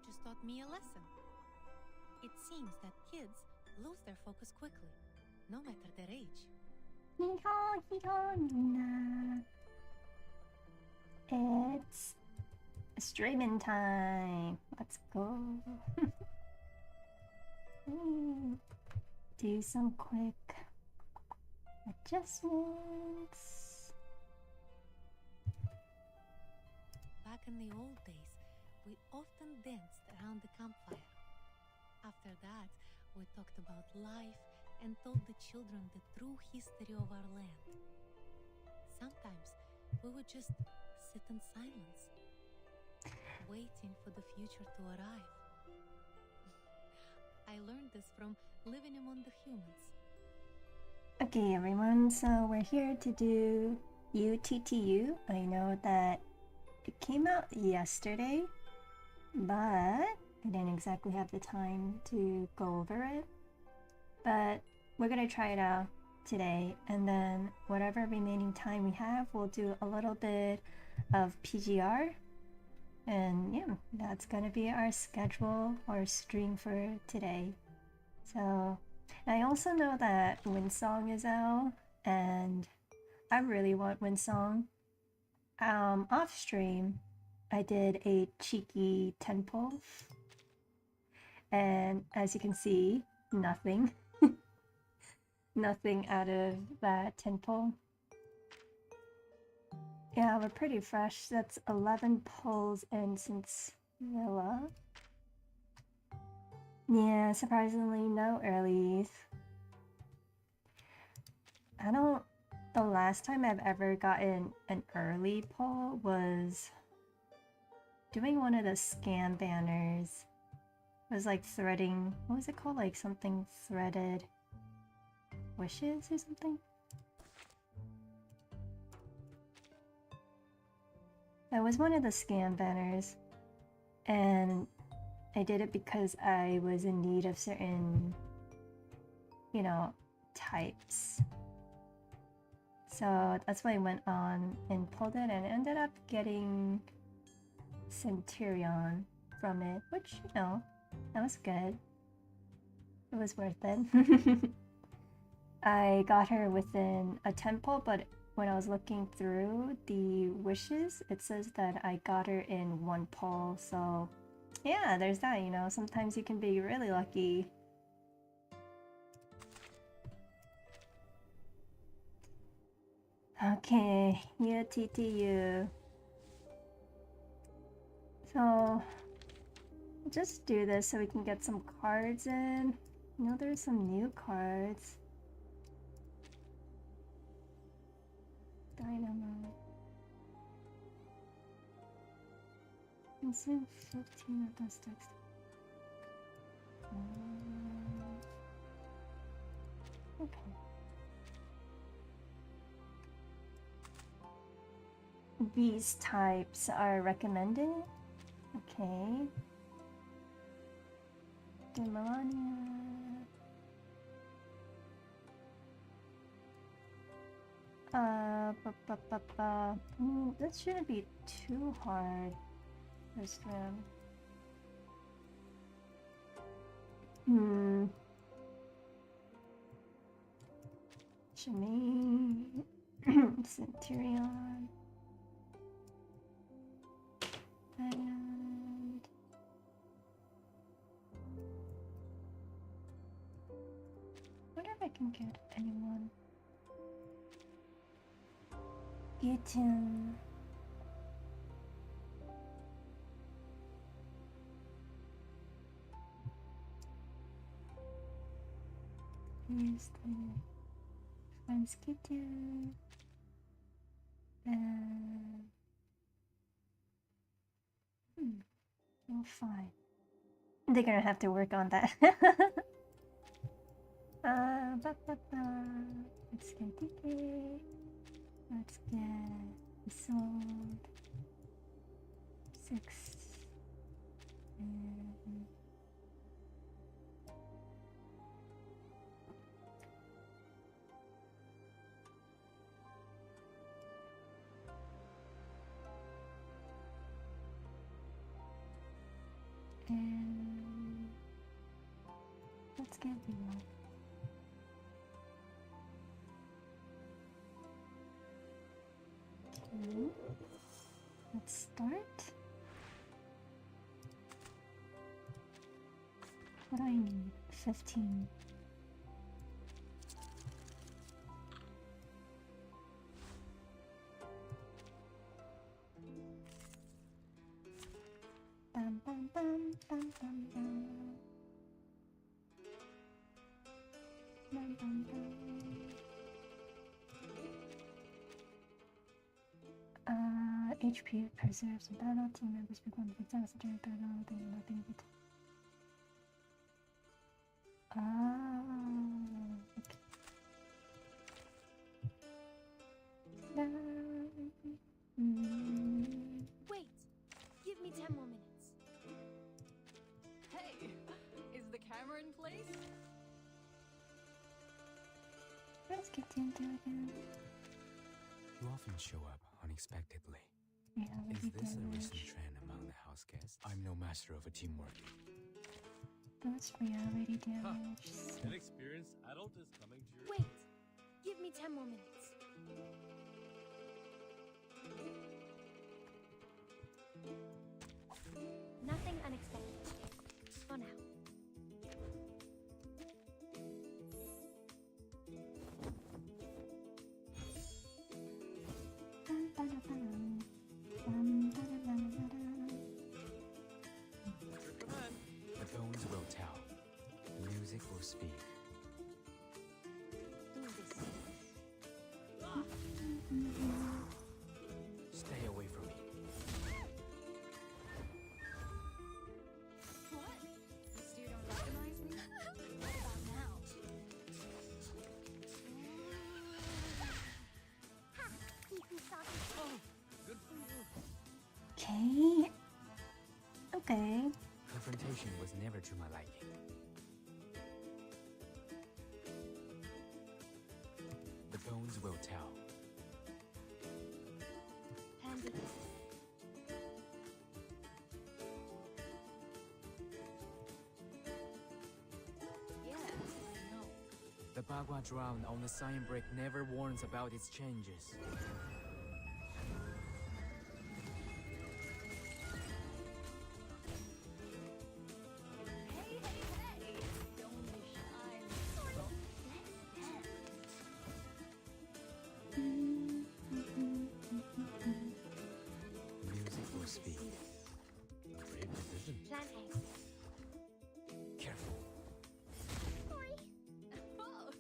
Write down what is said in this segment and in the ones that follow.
just taught me a lesson. It seems that kids lose their focus quickly, no matter their age. It's streaming time. Let's go. Do some quick adjustments. Back in the old days, we often danced around the campfire. After that, we talked about life and told the children the true history of our land. Sometimes we would just sit in silence, waiting for the future to arrive. I learned this from living among the humans. Okay, everyone, so we're here to do UTTU. I know that it came out yesterday, but I didn't exactly have the time to go over it. But we're gonna try it out today, and then whatever remaining time we have, we'll do a little bit of PGR. And yeah, that's gonna be our schedule or stream for today. So I also know that Windsong is out, and I really want Windsong. Off stream, I did a cheeky 10 pull, and as you can see, nothing. Nothing out of that 10 pull. Yeah, we're pretty fresh. That's 11 pulls in since Villa. Yeah, surprisingly, no earlies. The last time I've ever gotten an early pull was doing one of the scam banners. It was like threading, what was it called? Like something threaded wishes or something? That was one of the scam banners, and I did it because I was in need of certain, you know, types. So that's why I went on and pulled it, and ended up getting Centurion from it, which, you know, that was good. It was worth it. I got her within a 10 pull, but when I was looking through the wishes, it says that I got her in 1 pull, so yeah, there's that, you know, sometimes you can be really lucky. Okay, UTTU. So, just do this so we can get some cards in. You know, there's some new cards. Dynamo. Consume 15 of those text. Okay. These types are recommended. Okay. Melania. That shouldn't be too hard this round. Shimmy. Centurion. And I wonder if I can get anyone. Eaton. Here's the Friends Kitten. And oh, fine. They're gonna have to work on that. Let's get DK. Let's get sold 6 and And let's get real. Okay. Let's start. What do I need? 15. Bam, bam, bam, bam, bam, bam. Bam, bam, bam. HP preserves and battle team members become victims during battle. Nothing but. Okay. Wait, give me 10 more minutes. Hey, is the camera in place? Let's get into it again. You often show up unexpectedly. Yeah, Is this a recent damage. trend among the house guests? I'm no master of a teamwork. That's reality damage. An experienced adult is coming to your... Wait, give me 10 more minutes. Nothing unexpected. For now. Your command. The bones will tell. The music will speak. Do this. Stay away from me. What? You still don't recognize me? What about now? Oh, good for you. Okay. Okay. Confrontation was never to my liking. The bones will tell. Handle it. Yeah, I know. The Bagua drown on the sign brick never warns about its changes. Hey, don't be shy. Music will speak. Great decision. Plan A. Careful. Oh,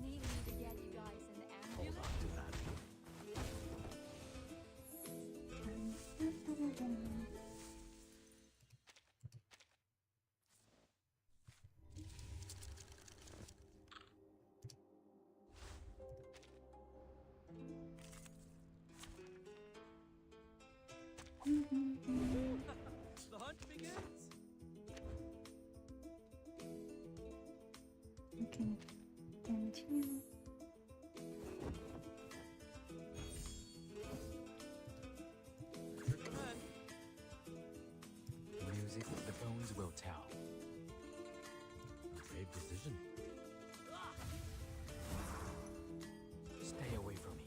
need me to get you guys an Hold ambulance? on to that. The hunt begins. Okay. Damage you. Your command. Music, the bones will tell. Great decision. Stay away from me.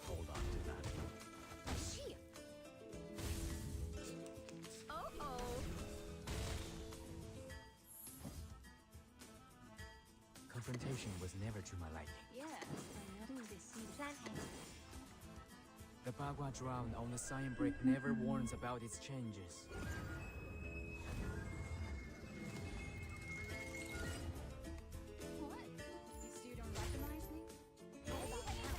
Hold on to that. Shit. Oh. Confrontation was never to my liking. Yeah, I know. Do this. Plan A. The Bagua drown on the sign brick never warns about its changes. What? You still don't recognize me? What about now?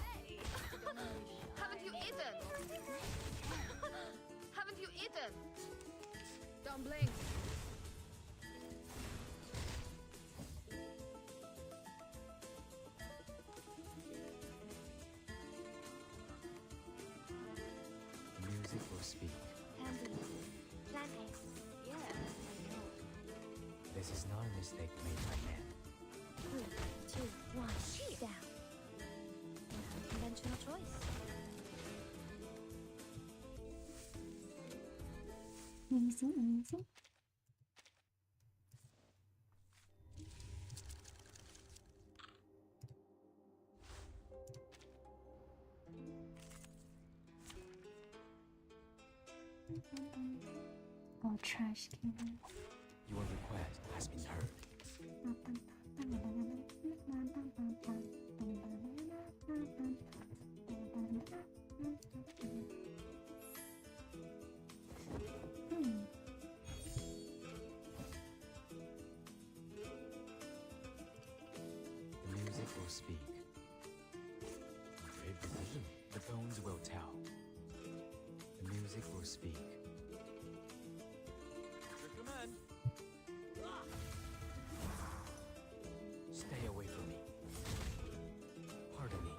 Don't be shy. Haven't you eaten? Haven't you eaten? Don't blink. Music will speak. Handle it. Plan A. Yeah, I know. This is not a mistake made by man. 3, 2, 1. Down. Unconventional choice. Easy, easy. Oh, trash can. Your request has been heard. The music will speak. Great decision. The bones will tell. The music will speak. Your command. Stay away from me. Pardon me.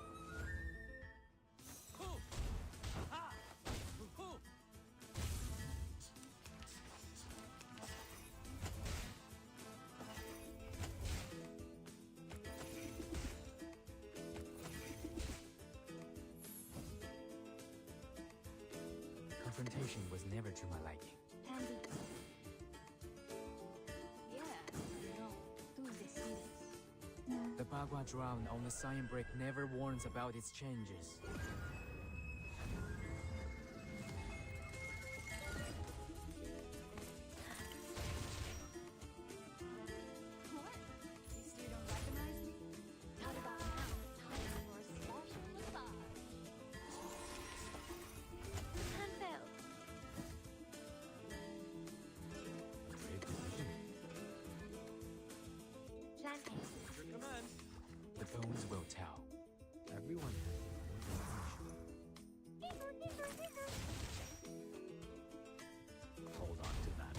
Hoo! Ha! Hoo! Confrontation was never to my liking. Handy. Yeah, no. Tú decides. The Bagua drown on the sign break never warns about its changes. What? You still don't recognize me? Not about now. Time for a special massage. Handbell. Great decision. Plan A. Your command. The bones will tell. Everyone has their own definition. Hold on to that.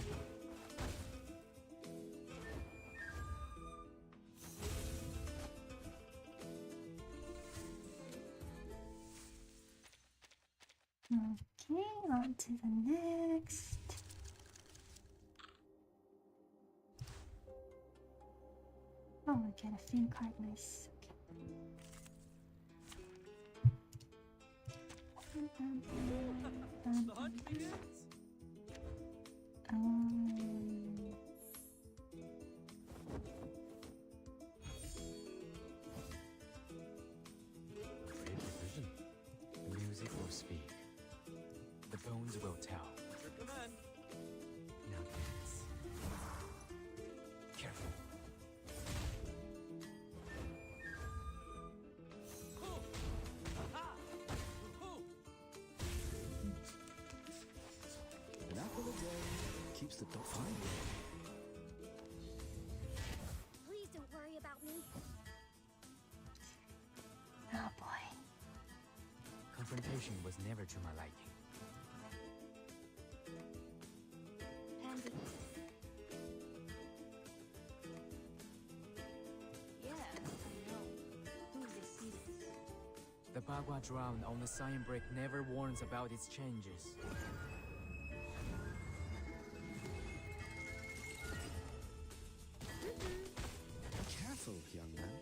Okay, on to the next. Oh, I get a fin card, nice. The hunt begins. Great decision. The music will speak. The bones will tell. Your command. Now dance. Careful. Hoo! Ha! Hoo! An apple a day keeps the dog fine. Please don't worry about me. Oh boy. Confrontation was never to my liking. Handy. Yeah, I know. Tú decides. The Bagua drown on the sign break never warns about its changes. Be careful, young man.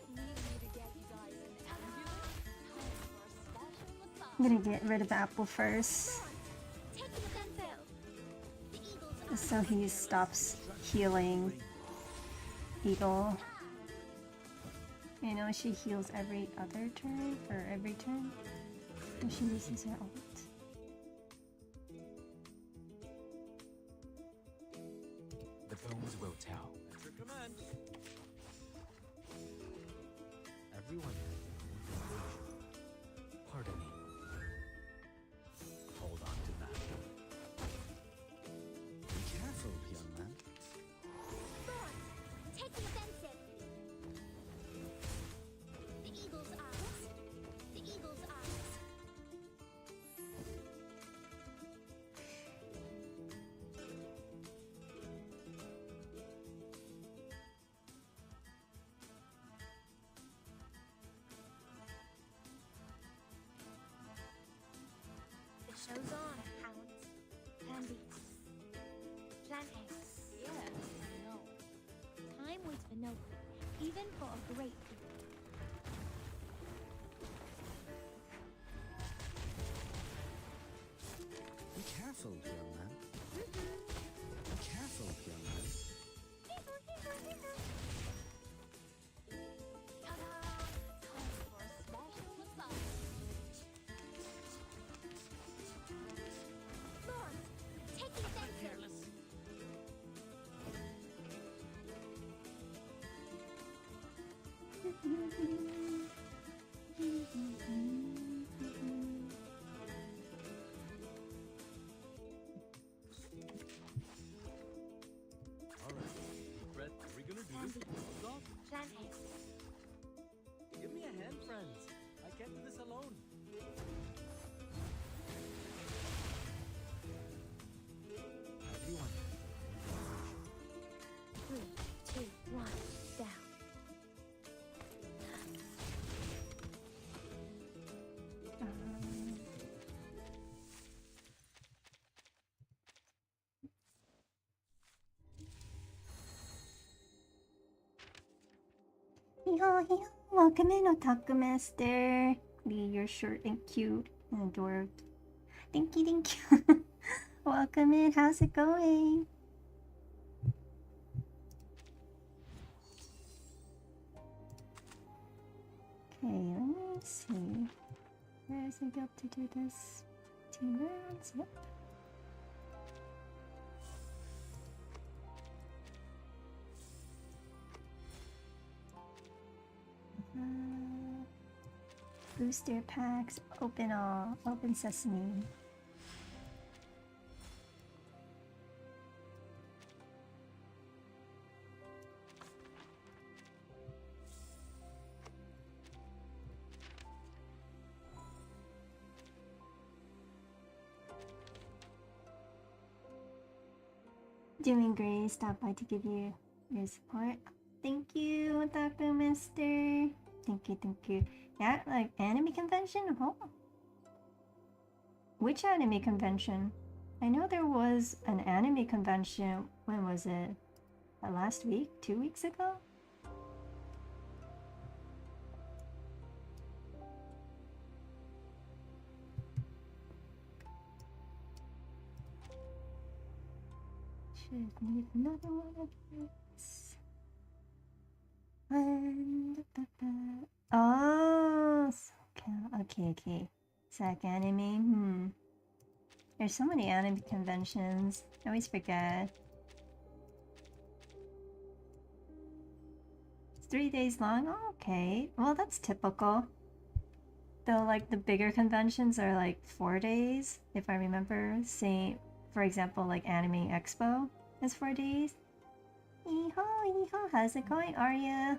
Need me to get you guys an ambulance? Time for a special massage. I'm gonna get rid of Apple first, Take the handbell. The eagle's so he stops healing Eagle. You know, she heals every other turn, or every turn, when she uses her ult. The bones will tell. At your command. Everyone has their own definition. Pardon me. Hold on to that. Be careful, young man. Thorns. Take the offensive. The eagle's eyes. The eagle's eyes. The show's on, hounds. Handy. Plan A. Yeah, I know. Time waits for no one, even for a great hero. Be careful. Alright. Fred, are we gonna do Andy, this? Off? plan A. Give me a hand, friends. I can't do this alone. Everyone. 3, 2, 1, down. Hee-haw. Welcome in, Otaku Master. You're short and cute and adorable. Thank you, thank you. Welcome in, how's it going? Okay, let me see. Where is it up to do this? 10 rounds? Yep. Booster packs, open all, open sesame. Doing great. Stop by to give you your support. Thank you, Otaku Master. Thank you, thank you. Yeah, like anime convention? Oh. Which anime convention? I know there was an anime convention. When was it? Last week? 2 weeks ago? Should need another one of this. And oh, okay. SAC anime. There's so many anime conventions. I always forget. It's 3 days long. Oh, okay. Well, that's typical. Though, like the bigger conventions are like 4 days, if I remember. Say, for example, like Anime Expo is 4 days. Yeehaw, how's it going, Arya?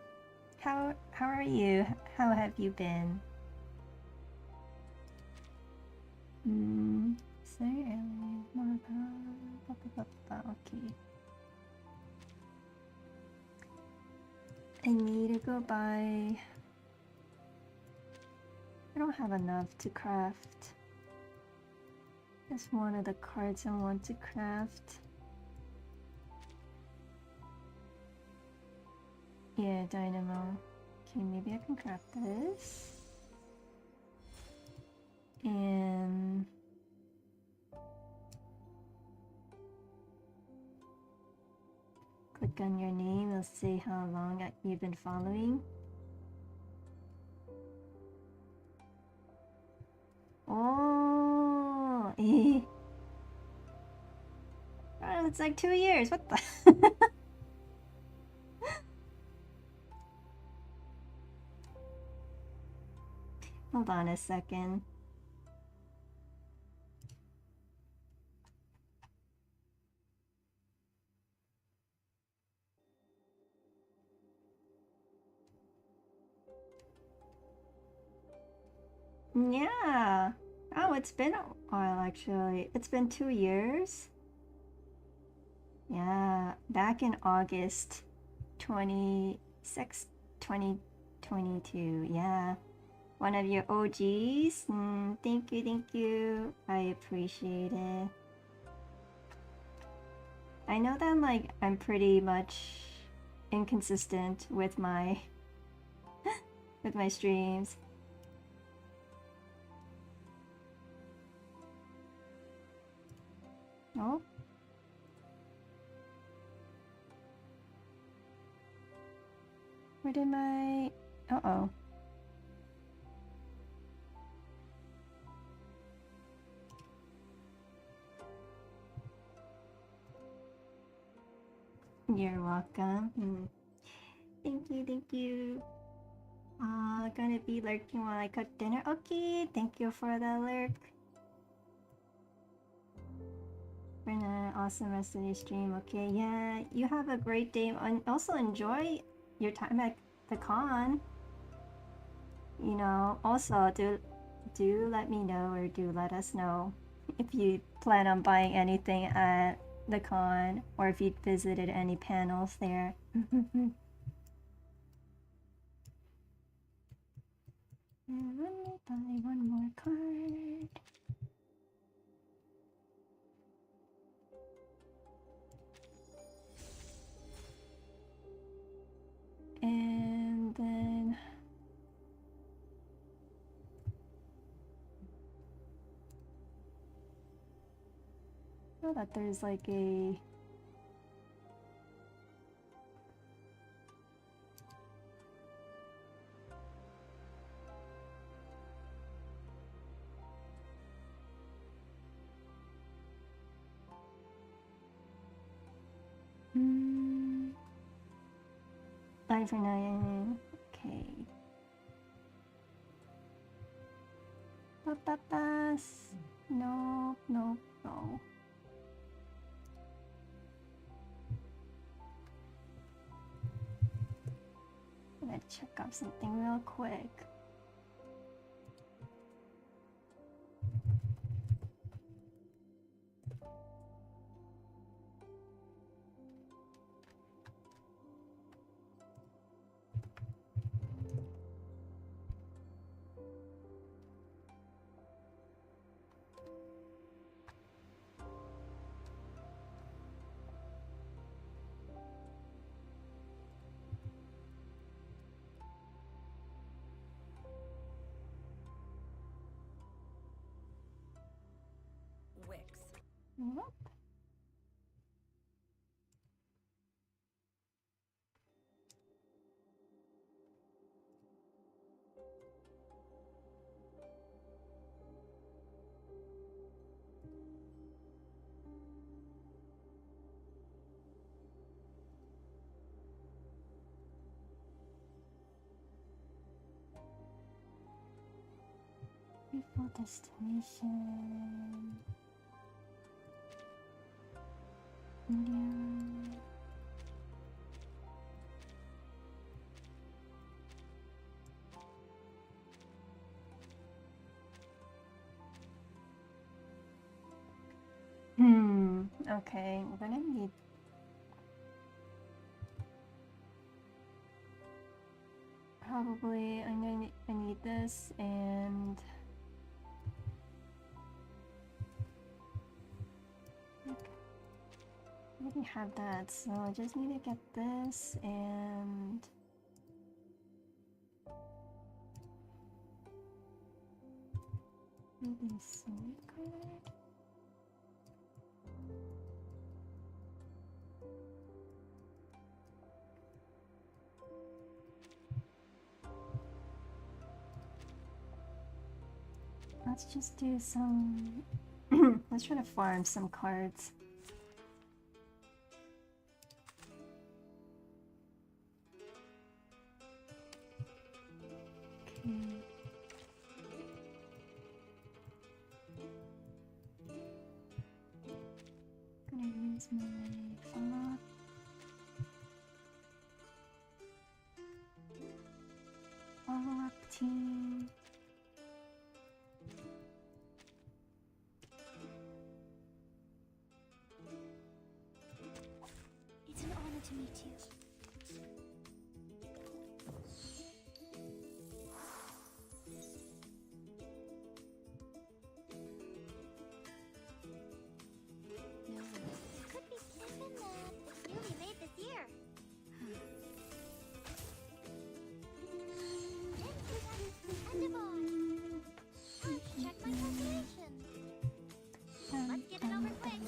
How are you? How have you been? Say earlier, more about okay. I need to go buy. I don't have enough to craft. That's one of the cards I want to craft. Yeah, Dynamo. Okay, maybe I can craft this. And click on your name, it'll say how long you've been following. Oh, oh, it's like 2 years. What the? Hold on a second. Yeah. Oh, it's been a while actually. It's been 2 years. Yeah, back in August 26, 2022. Yeah. One of your OGs. Thank you. I appreciate it. I know that like I'm pretty much inconsistent with my with my streams. Oh. Where did my... Uh-oh. You're welcome. Thank you. Gonna be lurking while I cook dinner. Okay, thank you for the lurk. For an awesome rest of your stream. Okay, yeah, you have a great day. And also enjoy your time at the con. You know, also do let me know, or do let us know if you plan on buying anything at the con, or if you visited any panels there. And let me buy one more card. And then I know that there's like a Bye for now. Okay. Papapas. No, no, no. I'm gonna check up something real quick. Nope. Default destination. India. Okay, we're gonna need probably I need this, and I already have that, so I just need to get this and maybe a sleep card. Let's just do some let's try to farm some cards. Okay. Gonna use my follow-up. Follow-up team. It's an honor to meet you. No, could be slipping that. It's newly made this year. And a boy. Time to check my calculations. Let's get it over quick.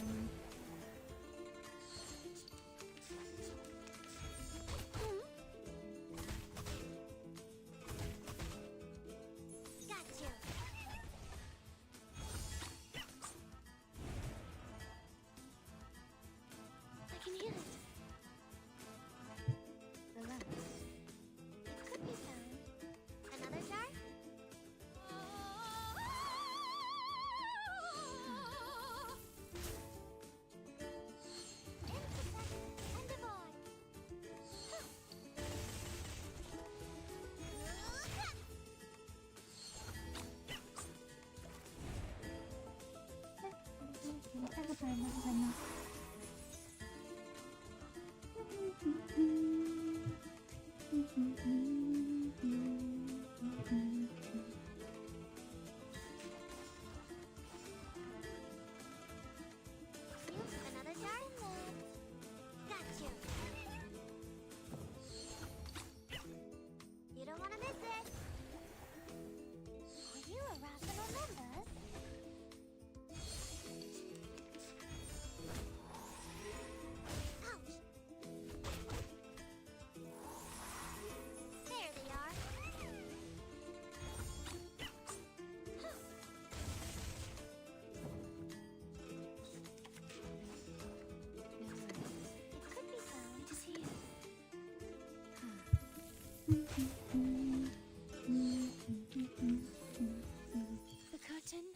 The curtain.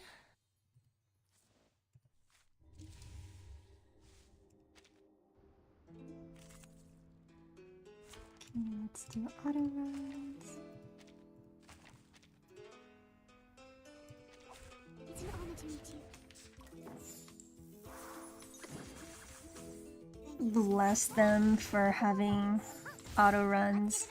Okay, let's do auto runs. It's an honor to meet you. Bless them for having auto runs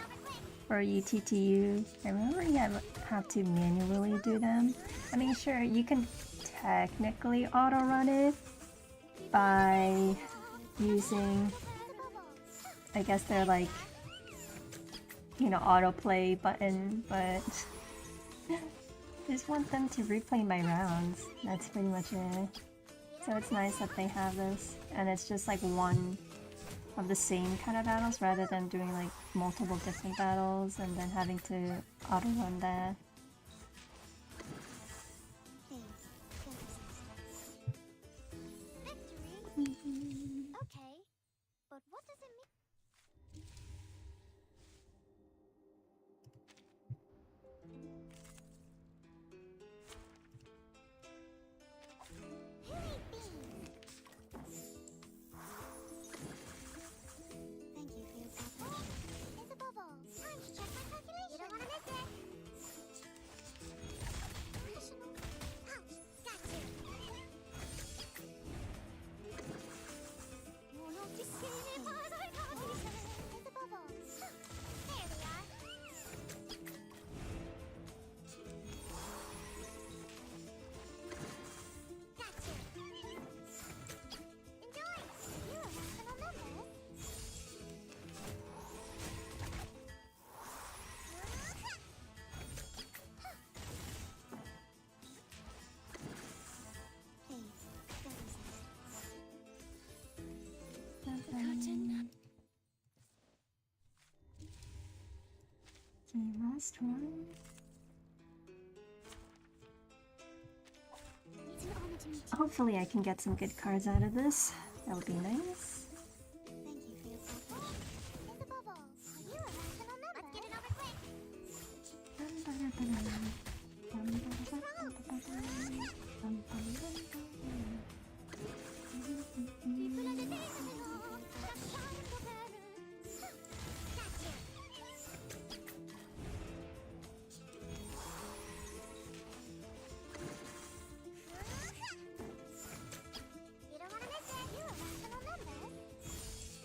for UTTU. I remember you have to manually do them. I mean, sure, you can technically auto run it by using, I guess they're like, you know, autoplay button, but just want them to replay my rounds. That's pretty much it. So it's nice that they have this, and it's just like one of the same kind of battles rather than doing like multiple different battles and then having to auto run that. Victory? Okay. But what does it mean? Hilly bean! Thank you for your cooperation. It's a bubble. Time to check my calculation. You don't want to miss it. Rational. Ouch! Got you. You're not deceiving me, but I can't do so. It's a bubble. There they are. Got you. Enjoy. You're a rational number. Please, don't resist. The curtain. Okay, last one. It's an honor to meet you. Hopefully I can get some good cards out of this. That would be nice. Thank you for your cooperation. It's a bubble. Are you a rational number? Let's get it over quick. People are the days of it all. Just time for parents. Got you. You don't want to miss it. You're a rational number. Ouch.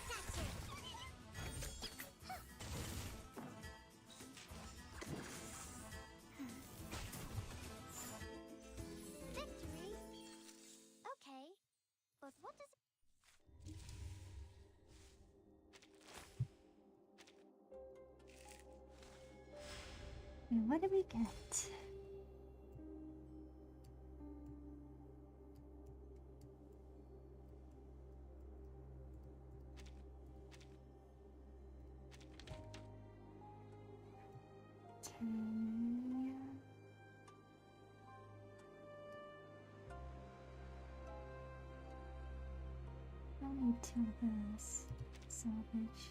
Got you. Victory? Okay. But what does it... And what do we get? Okay. I need two of this. Salvage.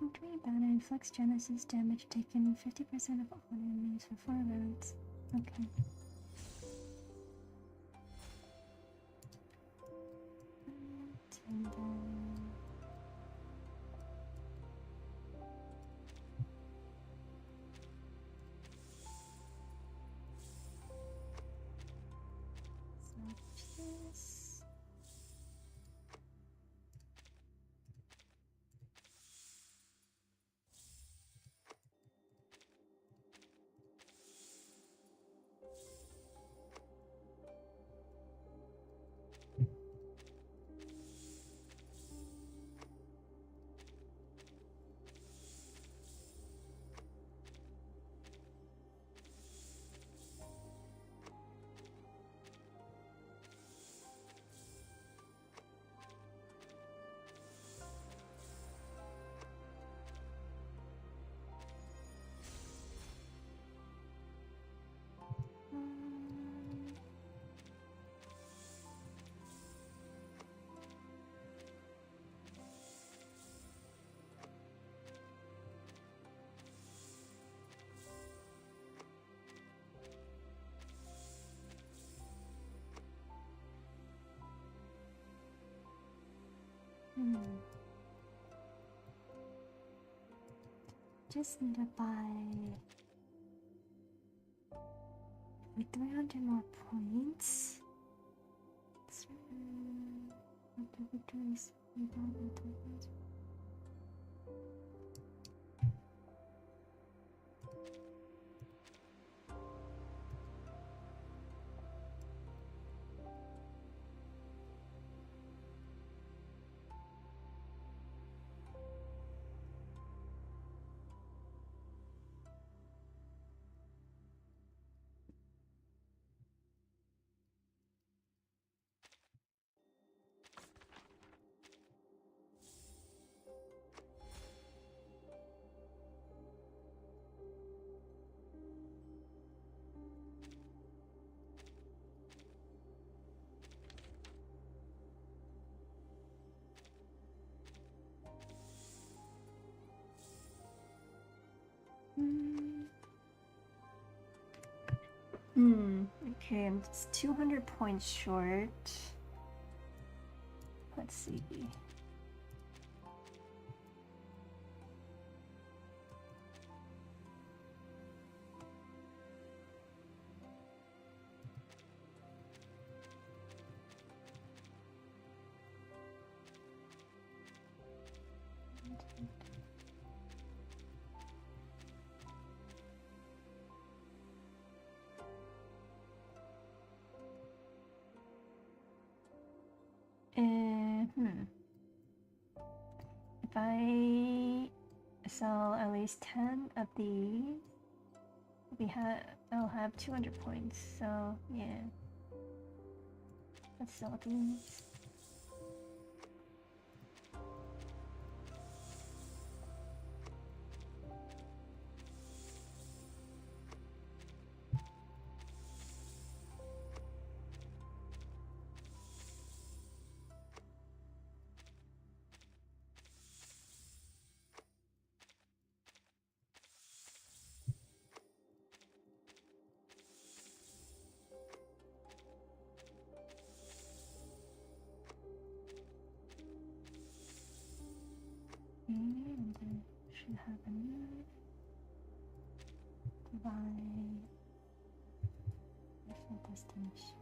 Incoming banner inflicts Genesis damage taken 50% of all enemies for 4 rounds. Okay. And then... this. just need to buy like 300 more points. After victories, we don't need to lose. Okay, I'm just 200 points short. Let's see. If I sell at least 10 of these, I'll have 200 points. So yeah, let's sell these. And I should have enough to buy different destination.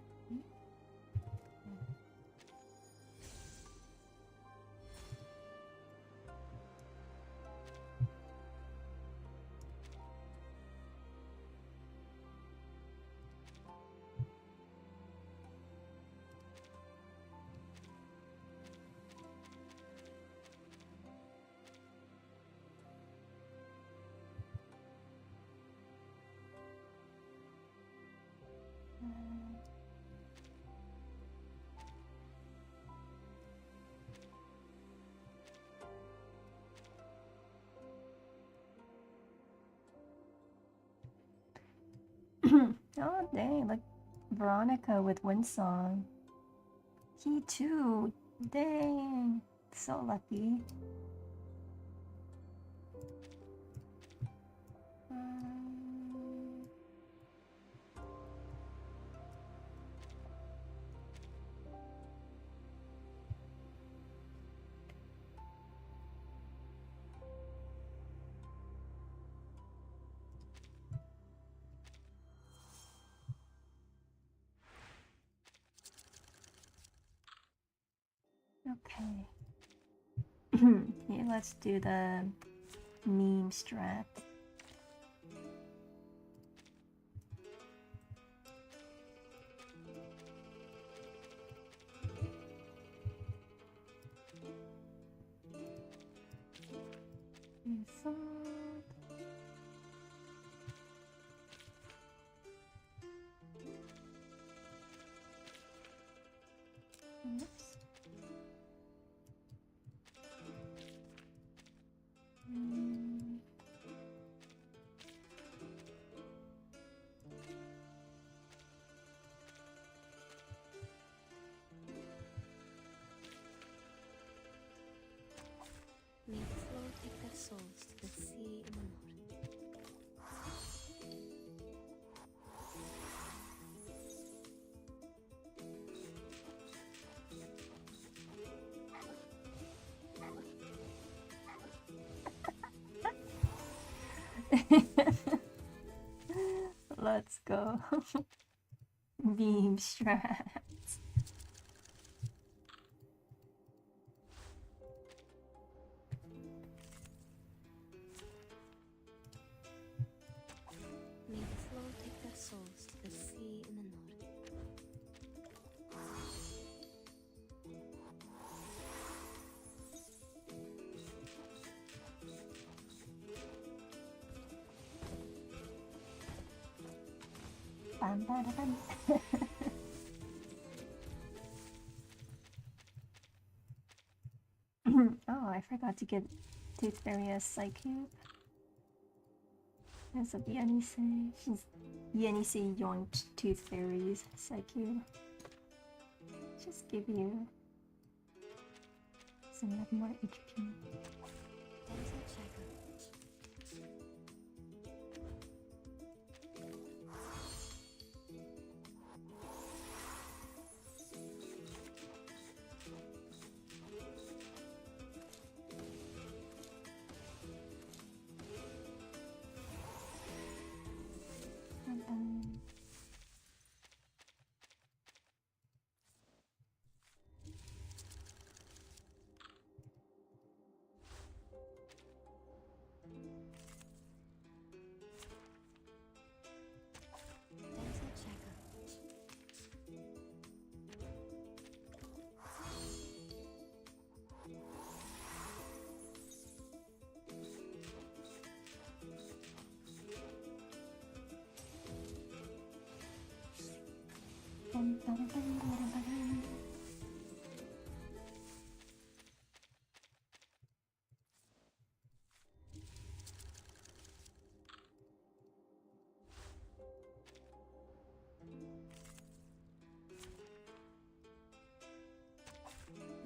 Oh dang, look, Veronica with Windsong. He too. Dang, so lucky. Okay. Yeah, let's do the meme strat. Oops. May the flow take their souls to the sea in the north. Let's go. Beam strats. May the flow take their souls to the sea in the north. Bam, bada, bam. Oh, I forgot to get Tooth Fairy as Psycube. As of Yenisei. She's Yenisei yoinked Tooth Fairy's Psycube. Just give you some more HP. Dental checker. Dental checker. Bam, bada, bam, bada, bam.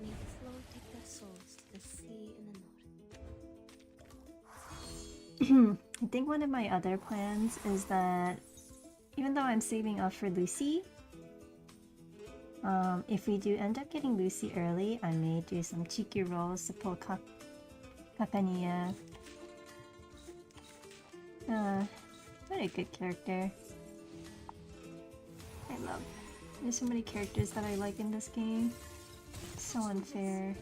May the flow take their souls to the sea in the north. I think one of my other plans is that even though I'm saving up for Lucy, if we do end up getting Lucy early, I may do some cheeky rolls to pull Kakania. What a good character. I love. There's so many characters that I like in this game. So unfair.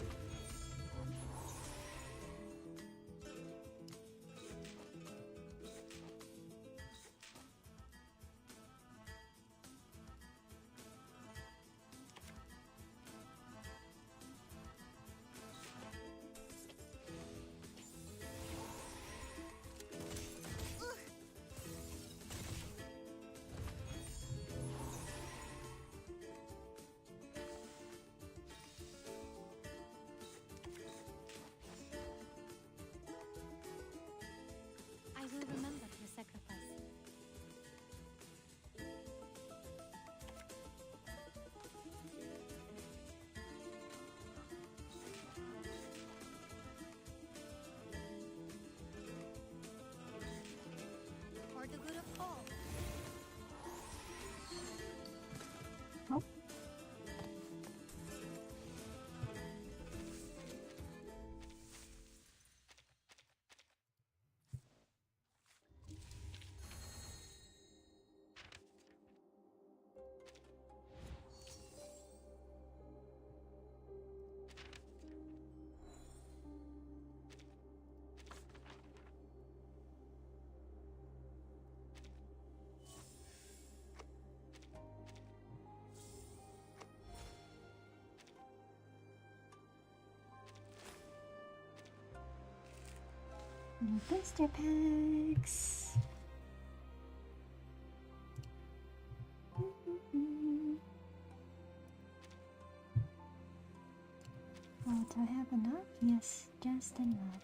I will remember your sacrifice. For the good of all. Oh. New booster packs. Oh, do I have enough? Yes, just enough.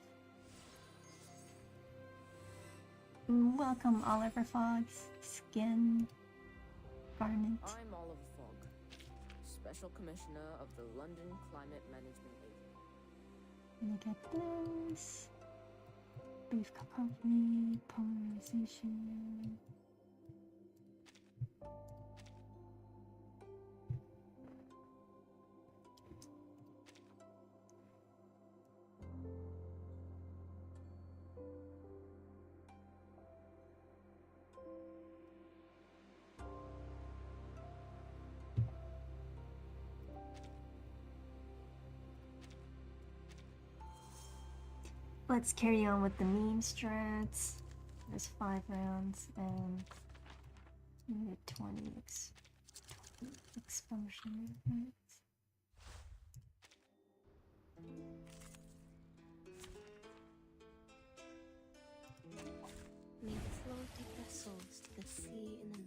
Welcome, Oliver Fogg's Skin Garment. I'm Oliver Fogg, Special Commissioner of the London Climate Management Agency. Let me get this. Brief company, polarization. let's carry on with the meme strats. There's 5 rounds and 20 exposure movements. May the flow take their souls to the sea in the north.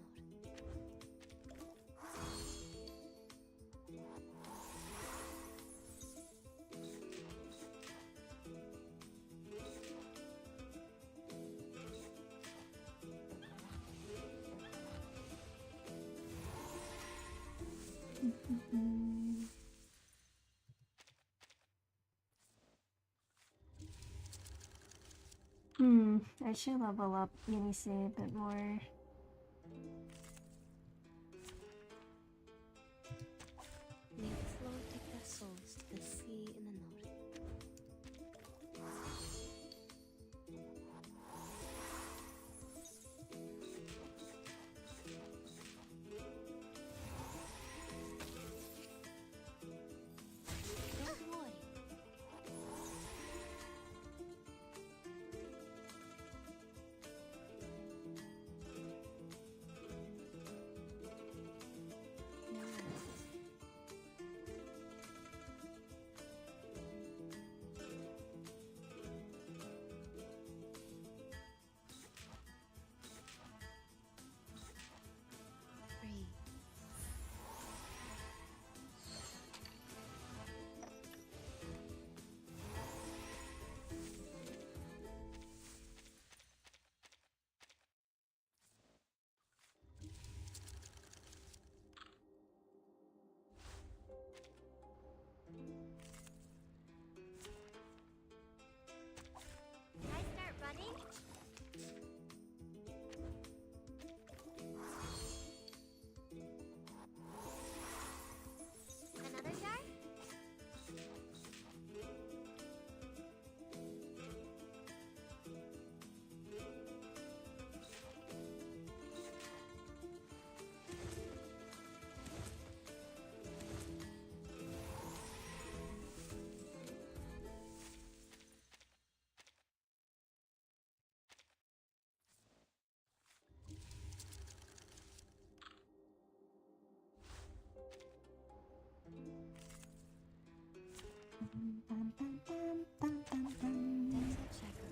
I should level up Unisay a bit more. May the flow take their souls to the sea in the north. Don't worry. Breathe. Can I start running? Another jar? Dental checker.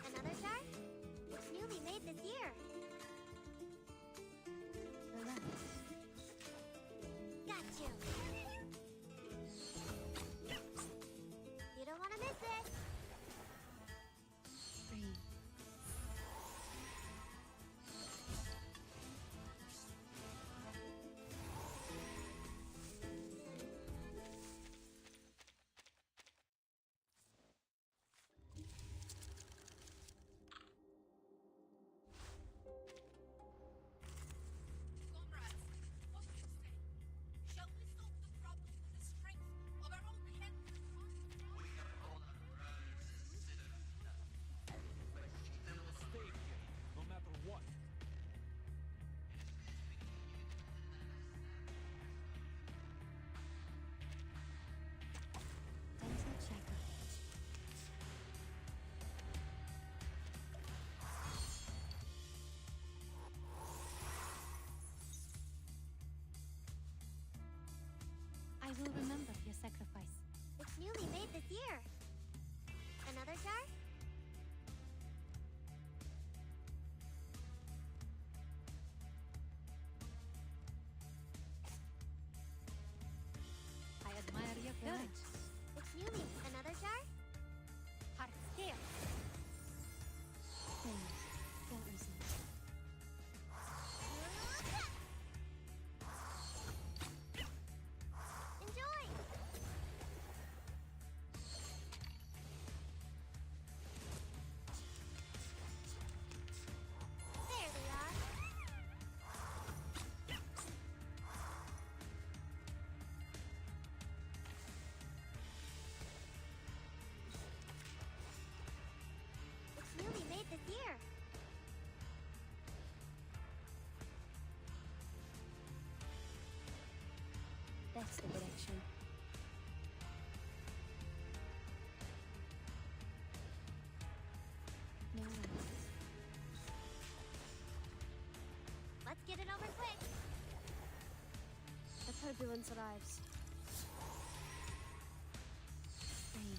Another jar? It's newly made this year. Relax. Got you. You don't want to miss it. Breathe. Comrades, what do you say? Shall we solve the problem with the strength of our own hands? We'll stay here, no matter what. Dental checker. I will remember your sacrifice. It's newly made this year. Another jar? I admire your courage. It's newly. Another jar? Heart scale. Thanks. Don't resist. Enjoy! That's the direction. No worries. Let's get it over quick. The turbulence arrives. Same.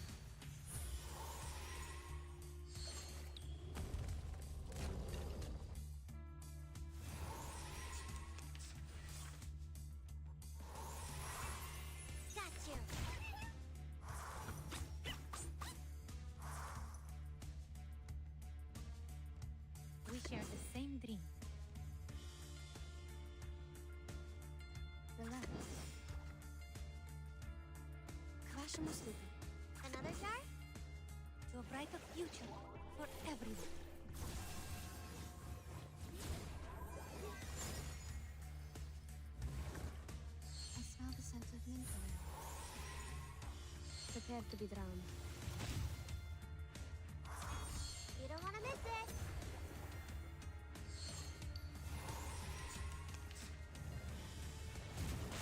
Got you. We share the same dream. Relax. Kłaszemu sluchy. Another jar? To a brighter future for everyone. I smell the scent of mint oil. Prepare to be drowned. You don't want to miss it.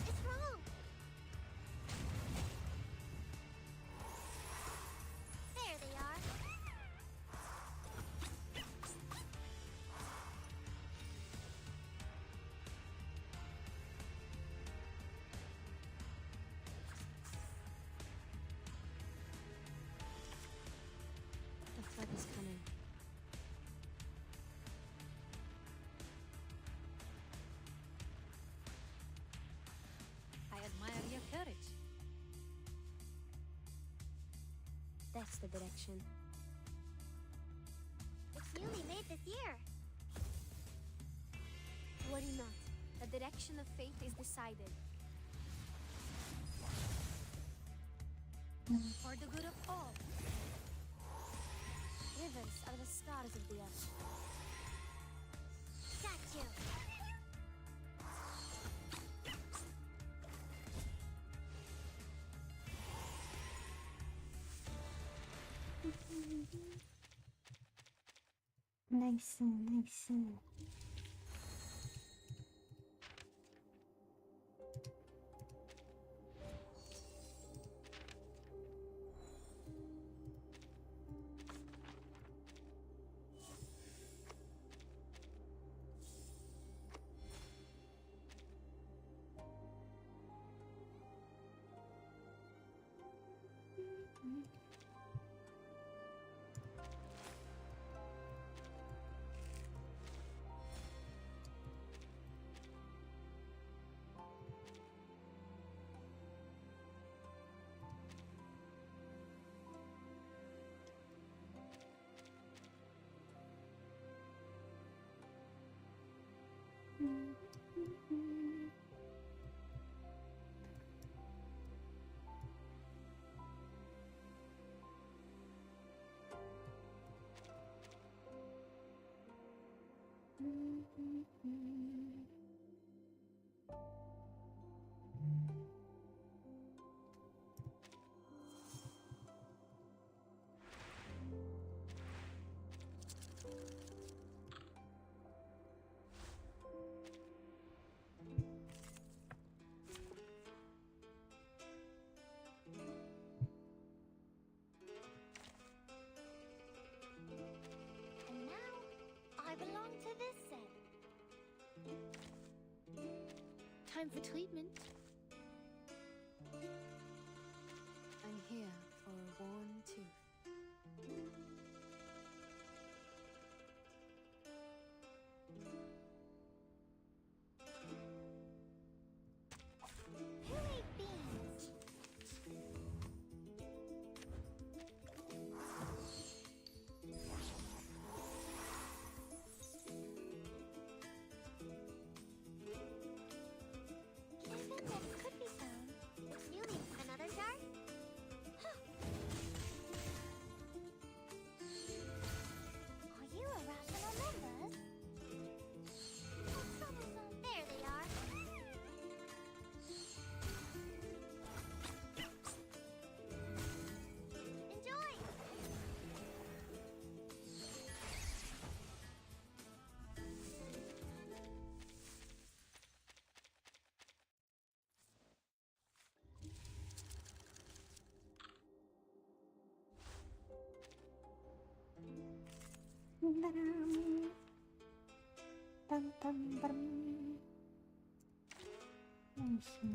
It's wrong. There they are. The flood is coming. I admire your courage. That's the direction. It's newly made this year. Worry not. The direction of fate is decided. For the good of all. Rivers are the stars of the earth. Got you. Nice, nice. And now, I belong to this set. Time for treatment. I'm here for a worn tooth. Who ate beans? Incentive could be found. Newly, another jar? Huh. Are you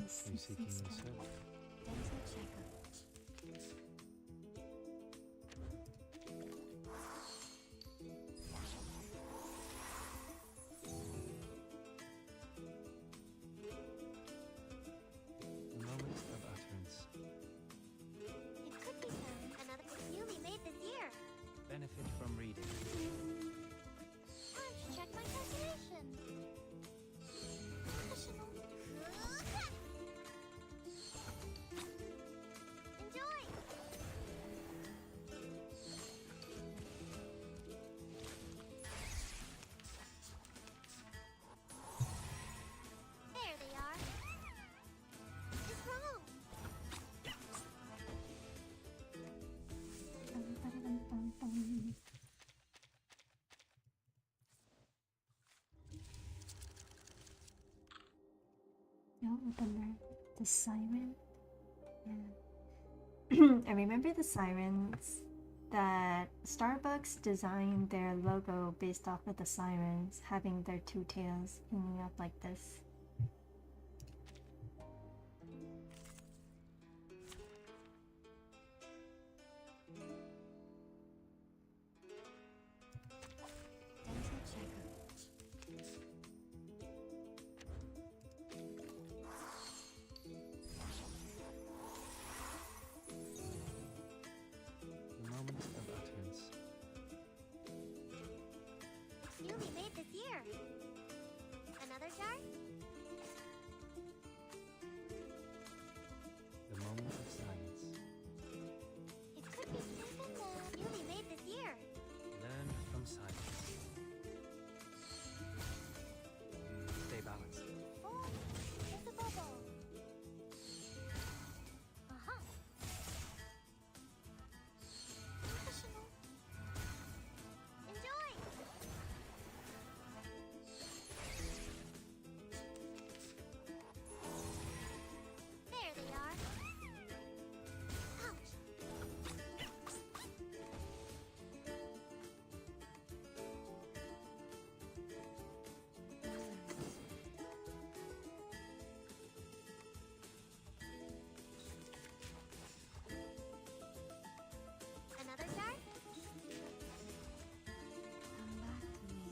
seeking your servant? Dental checker. A moment of utterance. It could be another book newly made this year. Benefit from reading. Time to check my calculation. Professional. Enjoy! There they are. It's wrong. No, remember the siren? Yeah. I remember the sirens that Starbucks designed their logo based off of the sirens having their two tails hanging up like this. Dental checker. A moment of utterance. Newly made this year. Another jar? The moment of silence. It could be newly made this year. Learn from silence. Stay balanced. Oh, it's a bubble. Aha. Professional. Enjoy. There they are. Ouch. Another jar? Come back to me.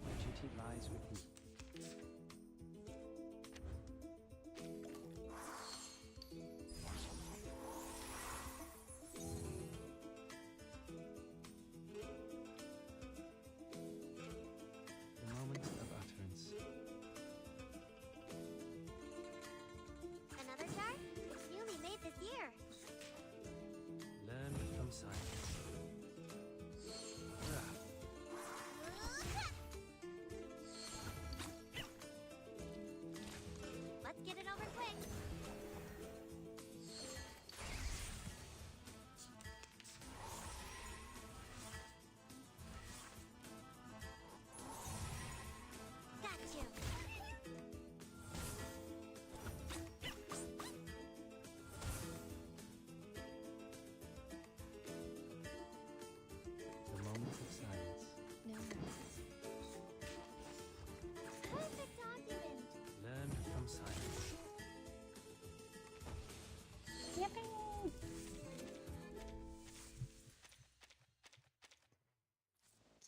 My duty lies with you. The moment of utterance. Another jar? It's newly made this year. Learn from silence. Ah. Let's get it over quick. Got you. The moment of silence. No worries. Perfect argument. Learn from silence. Yippee!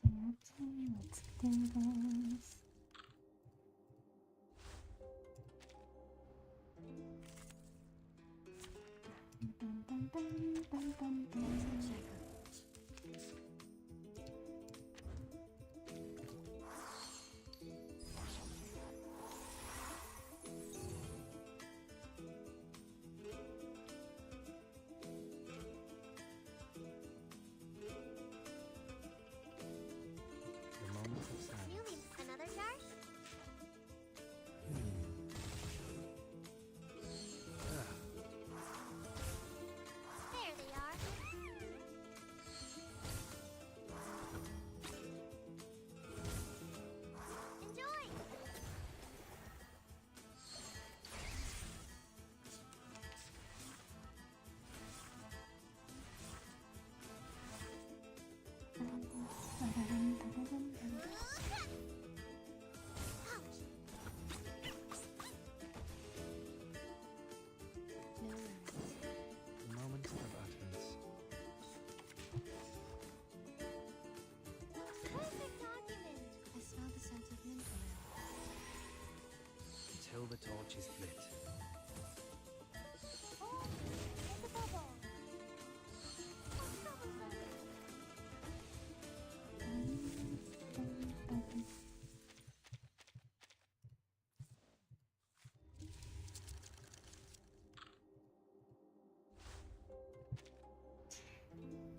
Okay, let's do this. Bum, bum, bum, bum, bum, bum. Dental checker. The moment of silence. Newly the torch is lit. Oh, there's a bubble.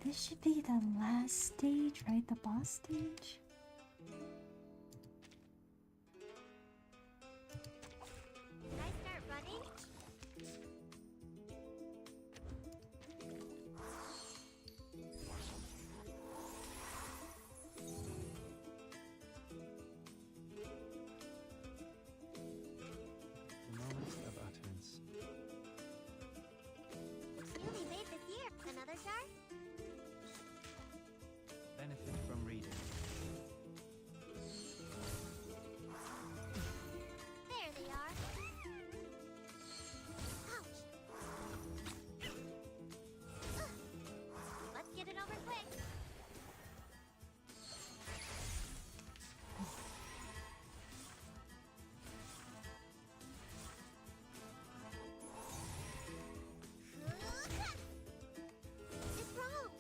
This should be the last stage, right? The boss stage? Can I start running? The moment of utterance. Newly made this year. Another jar? Benefit from reading. There they are. Ouch. Ugh. Let's get it over quick. It's wrong.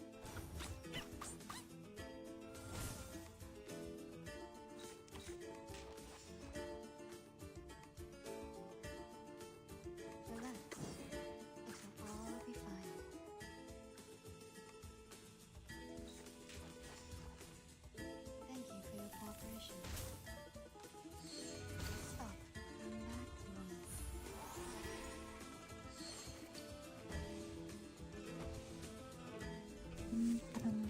Relax. It will all be fine. Thank you for your cooperation. Stop. Come back to me.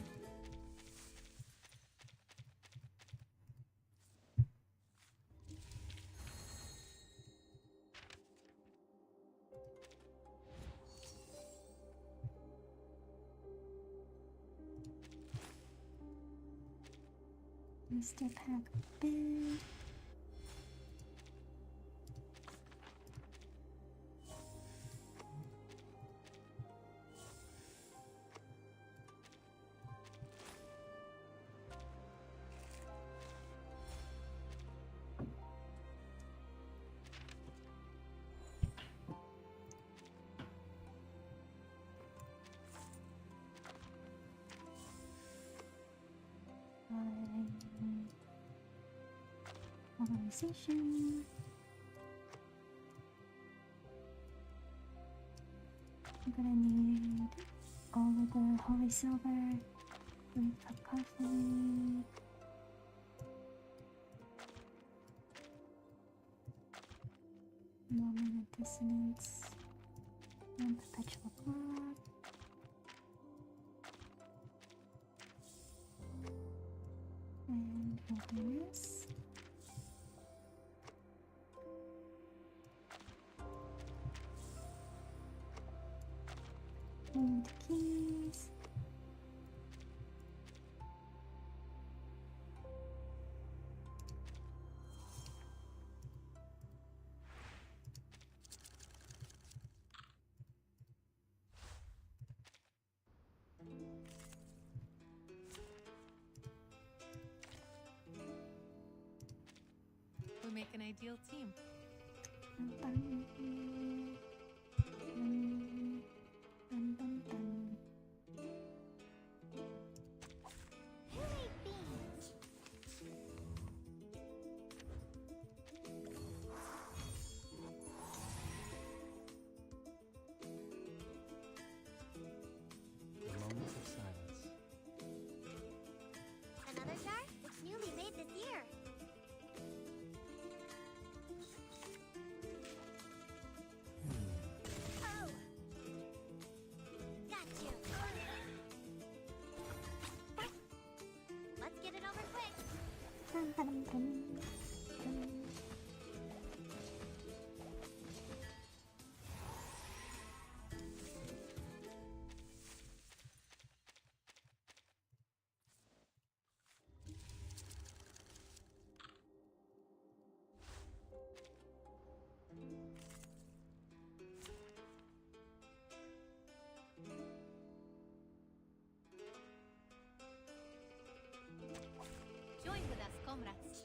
Mr. Pack Big. Organization. I'm gonna need all of the holy silver, 3 cup coffee, moment of dissonance, 1 perpetual clock, and openness. And keys. We make an ideal team. Who ate beans? The moment of silence. Another jar? It's newly made this year. Oh! Got you. Let's get it over quick. Join with us, comrades.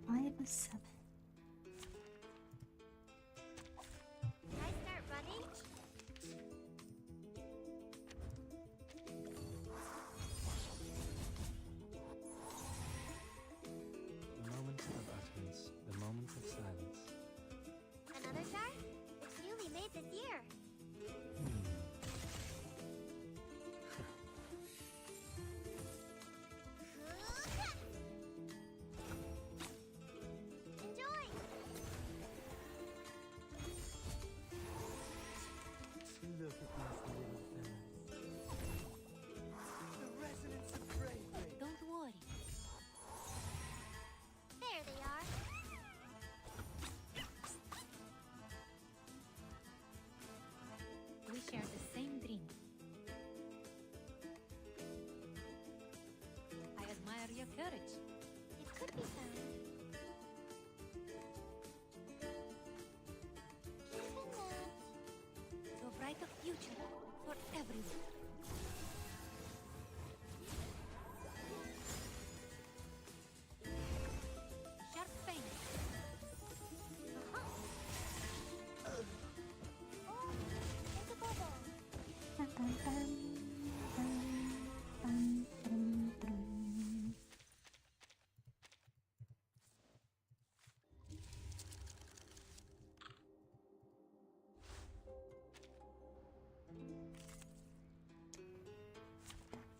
Five of 7. Can I start running? The moment of utterance, the moment of silence. Another jar? It's newly made this year. Enjoy! Look at these little fellas. The resonance of bravery. Don't worry. There they are. We share the same dream. I admire your courage. It could be found. Even that. To a brighter future for everyone. Sharp pain. Oh, there's a bubble. Bum, bum, bum, bum, bum, bum.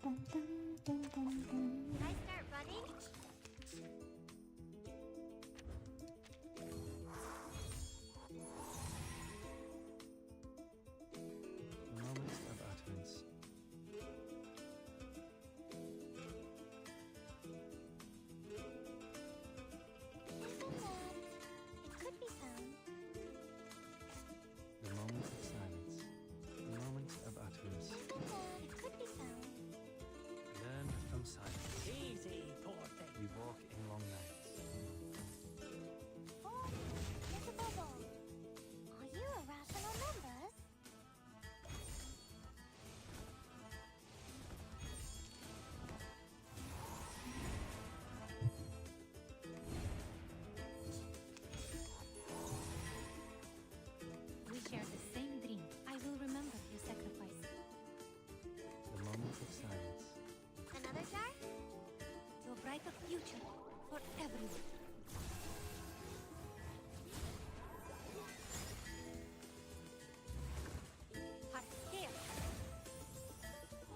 Dun, dun, dun, dun, dun. Can I start running? The moment of utterance. Even that. It could be found. The moment of silence. The moment of utterance. Even that. It could be found. Learn from silence. Easy, poor thing. We walk in long nights. Oh, there's a bubble. Are you irrational numbers? We share the same dream. I will remember your sacrifice. The moment of silence. Another jar? To a brighter future for everyone. Heart here.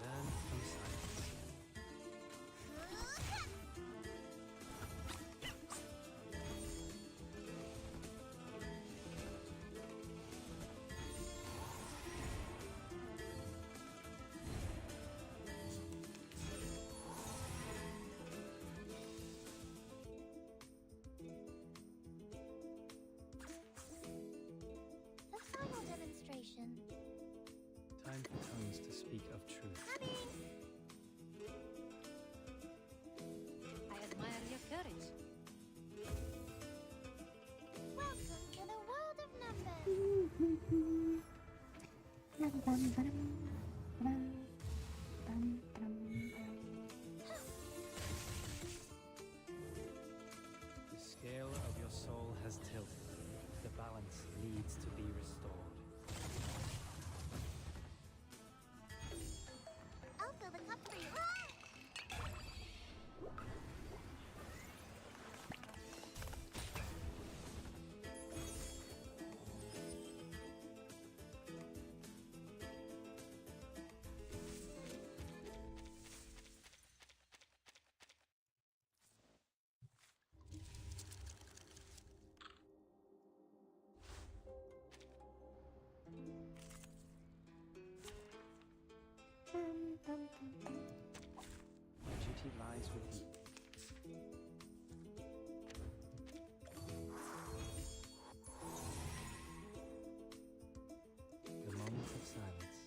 Learn from silence. The final demonstration. Time for tongues to speak of truth. Coming! I admire your courage. Welcome to the world of numbers. Bum, bum, bum, bum, bum, bum, bum. The scale of your soul has tilted. The balance needs to be restored. I'll fill the cup for you. Bum, bum, bum, bum. Your duty lies with you. The moment of silence.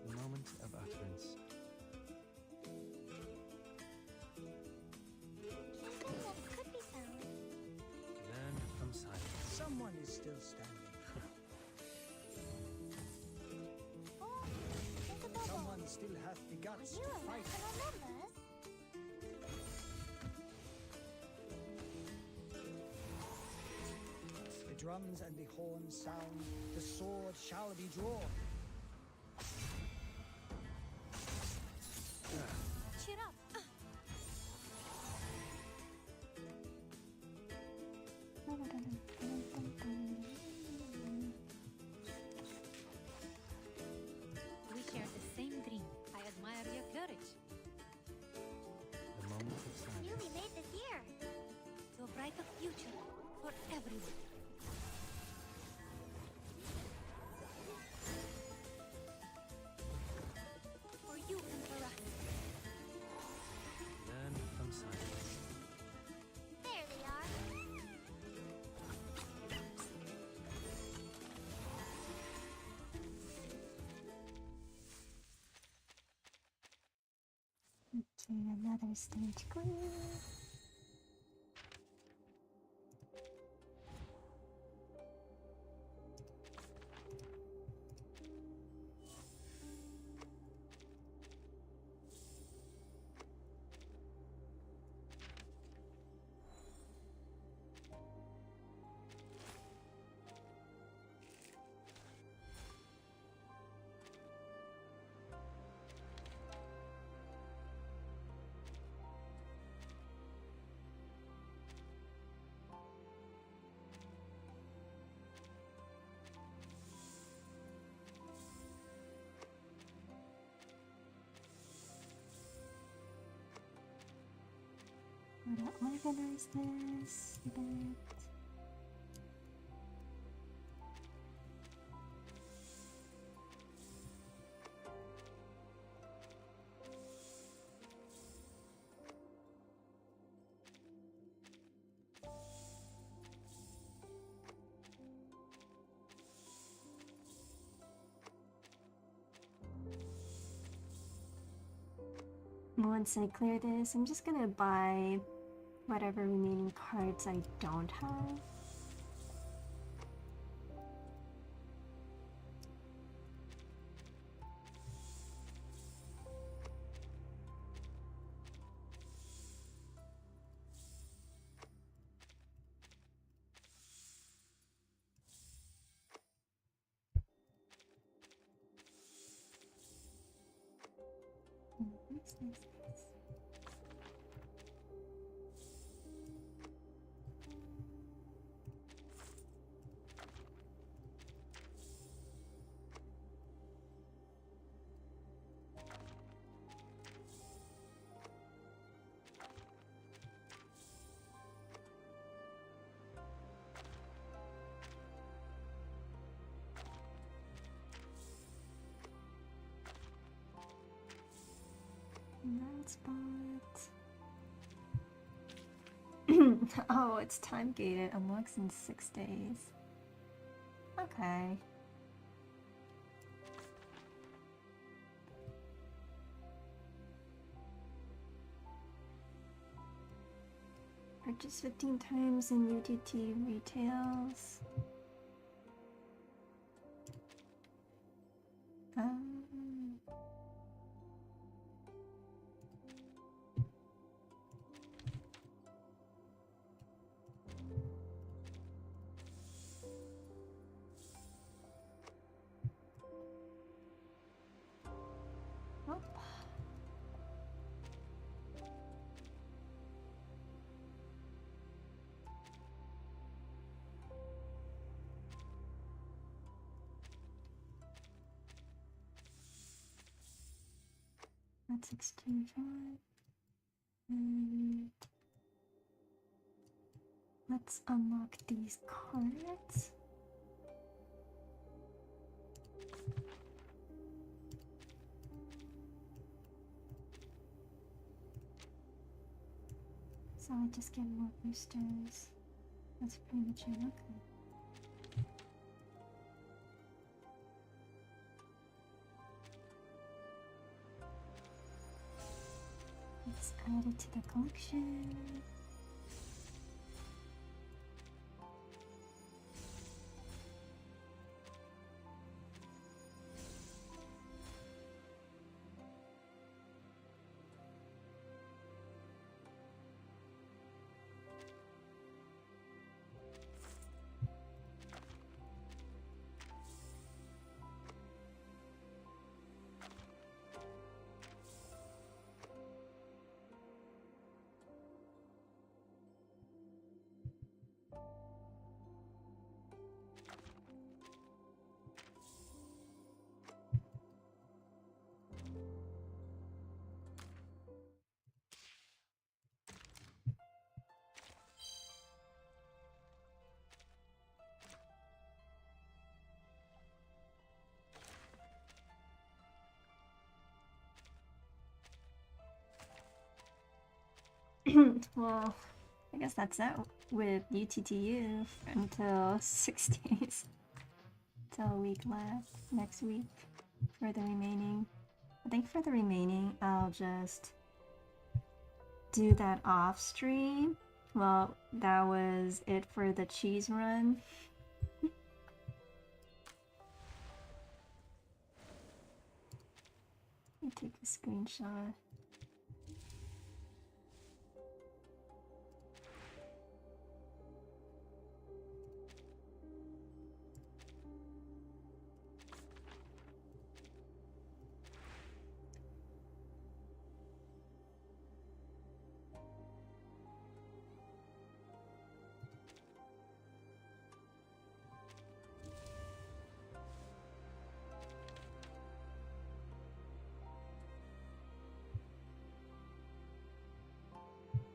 The moment of utterance. Even that could be found. Learn from silence. Someone is still standing. Are you irrational numbers? The drums and the horns sound, the sword shall be drawn. Cheer up. We share the same dream. I admire your courage. The moment of silence. Newly made this year. To a brighter future for everyone. For you and for us. Learn from silence. There they are. Okay, another stage clear. Gotta organize this a bit. Once I clear this, I'm just gonna buy whatever remaining cards I don't have. Nice. That spot. Oh, it's time gated. Unlocks in 6 days. Okay. Purchase 15 times in UTT retails. Let's exchange one. And let's unlock these cards. So I just get more boosters. That's pretty much it. Okay. Let's add it to the collection. Well, I guess that's it with UTTU until 6 days. Till a week left next week for the remaining. I think for the remaining, I'll just do that off stream. Well, that was it for the cheese run. Let me take a screenshot.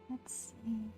Let's see.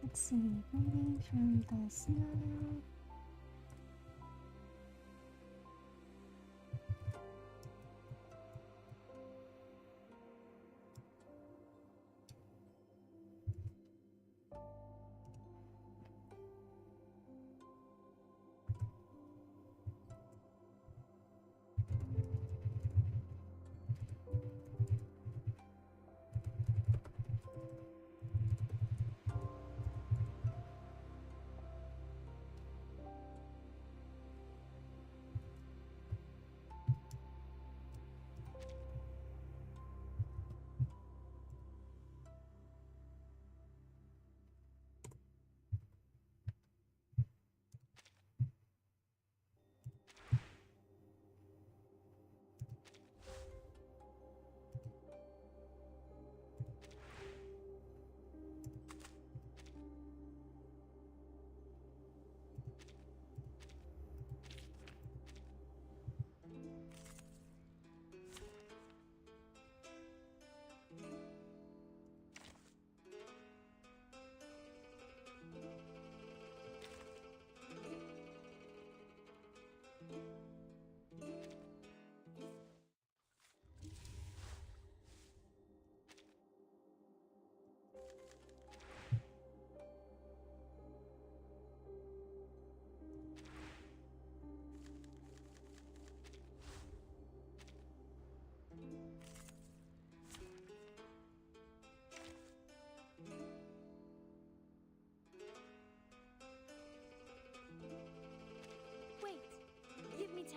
Let's see, reading from the snow.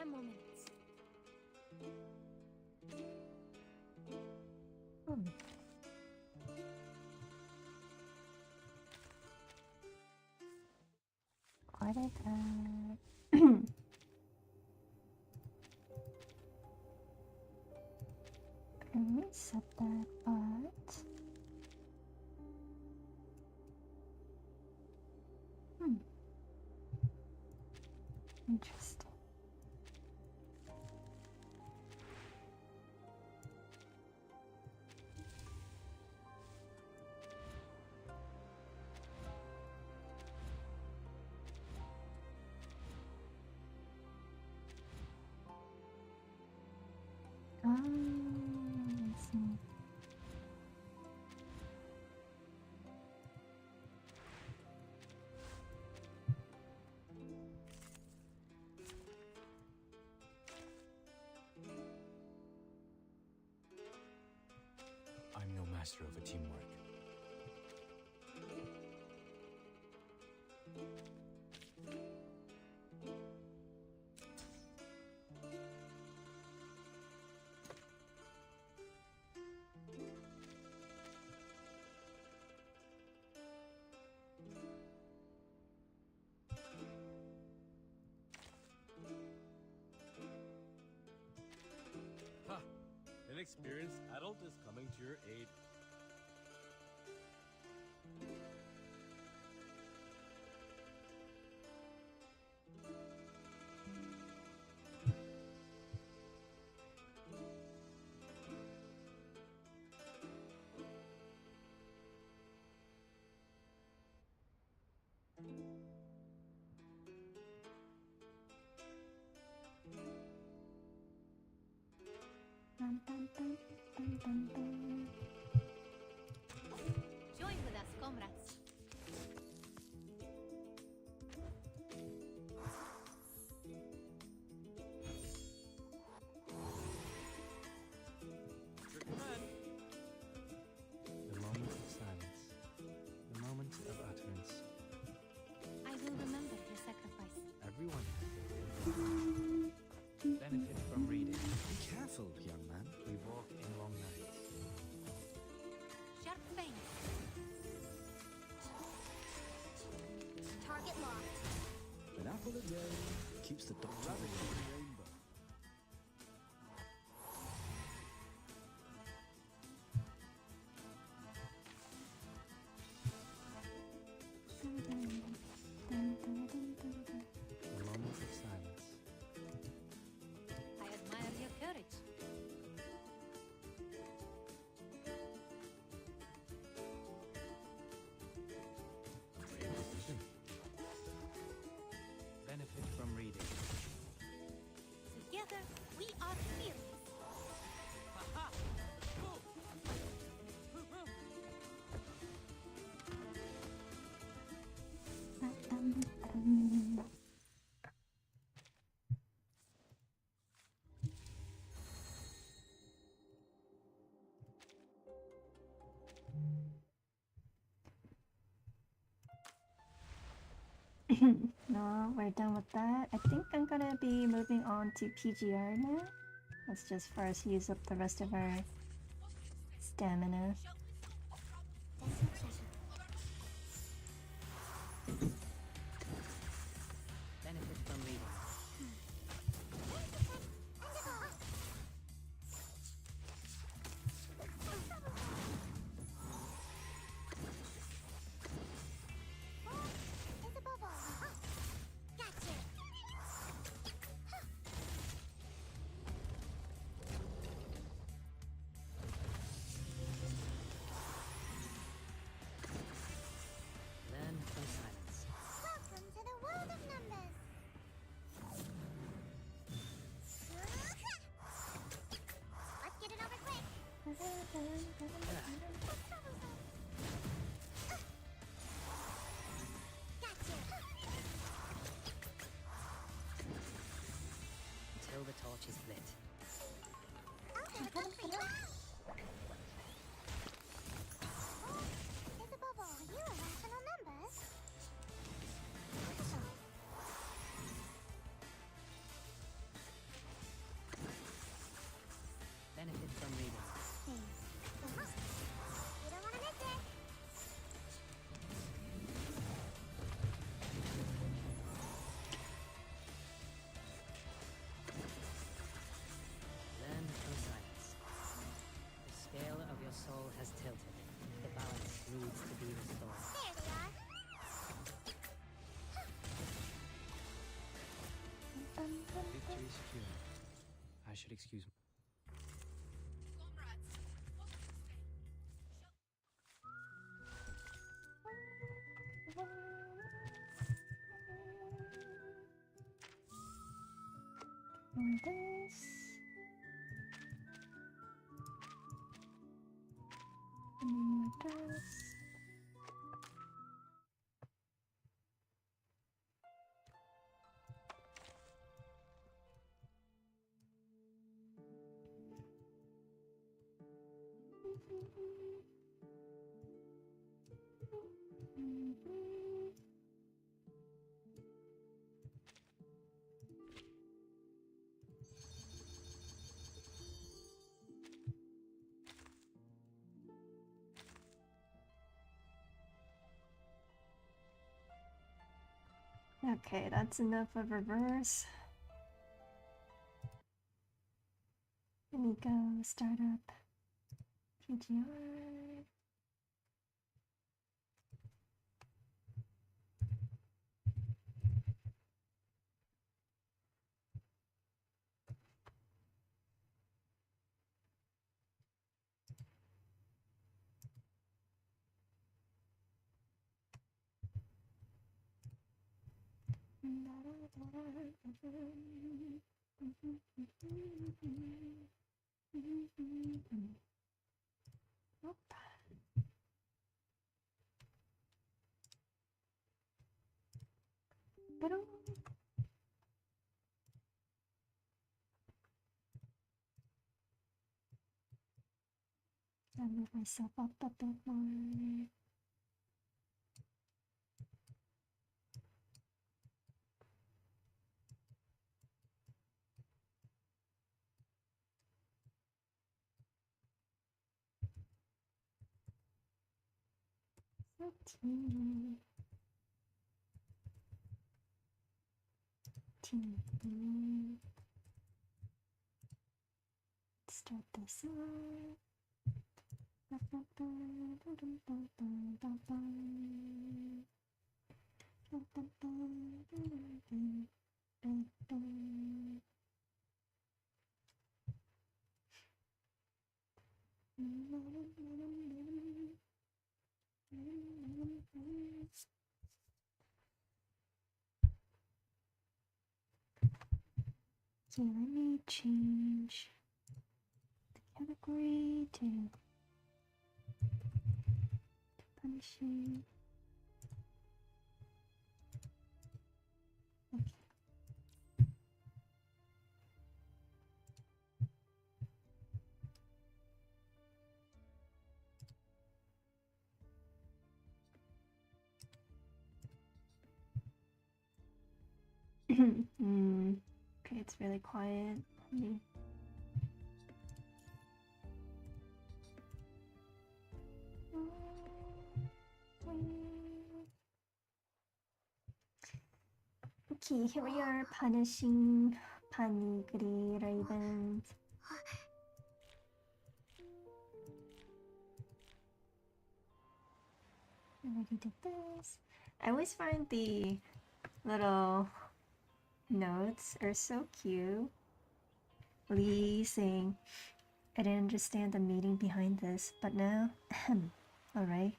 10 more minutes. What did I reset that, but interesting. I see. I'm no master of teamwork. Ha! An experienced adult is coming to your aid. Dun, dun, dun, dun, dun, dun. Join with us, comrades. Your command. The moment of silence. The moment of utterance. I will remember your sacrifice. Everyone has their favorite. Benefit from reading. Be careful, young man. We walk in long nights. Sharp fang. Target locked. An apple a day keeps the doctor away. Rainbow. The moment of silence. I admire your courage. Brave decision. Benefit from reading. Together, we are fearless. Ha! Move! No, we're done with that. I think I'm gonna be moving on to PGR now. Let's just first use up the rest of our stamina. Benefit from reading. It's above all. Gotcha. benefit from reading. You don't want to miss it. Learn through silence. The scale of your soul has tilted. The balance needs to be restored. There they are. Victory secure. I should excuse me. Or this. And this. Okay, that's enough of reverse. Let me go start up PGR. Nope. Ba-dum. I'll move myself up a bit more. Teeny. Start this up. So let me change the category to punishing. Okay. Okay, it's really quiet. Okay, here we are punishing Panigri Ravens. I already did this. I always find the little notes are so cute. Lee saying, I didn't understand the meaning behind this, but now, alright,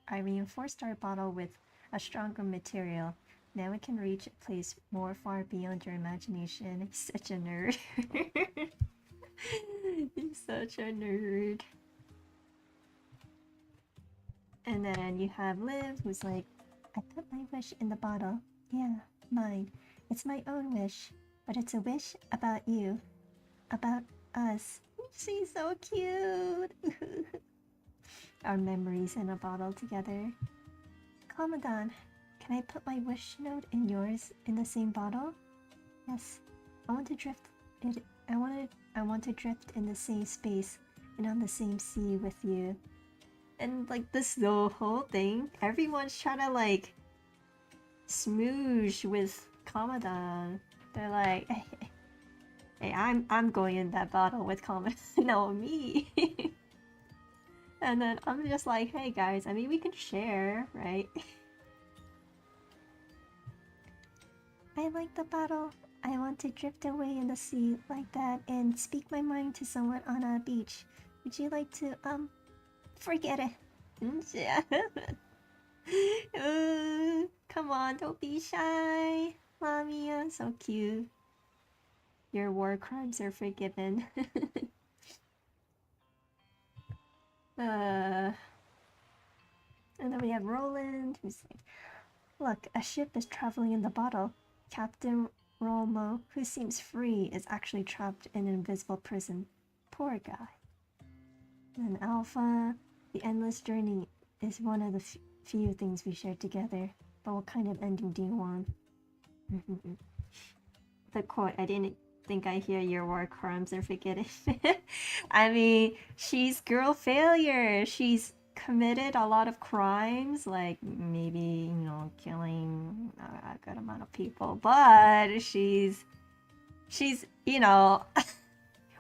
I reinforced our bottle with a stronger material. Now it can reach a place more far beyond your imagination. He's such a nerd. He's such a nerd. And then you have Liv, who's like, I put my wish in the bottle. Yeah, mine. It's my own wish, but it's a wish about you. About us. She's so cute. Our memories in a bottle together. Commandant, can I put my wish note and yours in the same bottle? Yes. I want to drift it I want to drift in the same space and on the same sea with you. And like this the whole thing, everyone's trying to like smoosh with Commandant. They're like, hey, I'm going in that bottle with Commandant. No, me. And then I'm just like, hey guys, I mean we can share, right? I like the bottle. I want to drift away in the sea like that and speak my mind to someone on a beach. Would you like to forget it? Yeah. Come on, don't be shy. Lamia, so cute. Your war crimes are forgiven. And then we have Roland, who's like, look, a ship is traveling in the bottle. Captain Rolmo, who seems free, is actually trapped in an invisible prison. Poor guy. And Alpha, the endless journey is one of the few things we share together. But what kind of ending do you want? The quote, I didn't think I hear your war crimes and forget it. I mean, she's girl failure. She's committed a lot of crimes, like maybe, you know, killing a good amount of people. But she's, you know,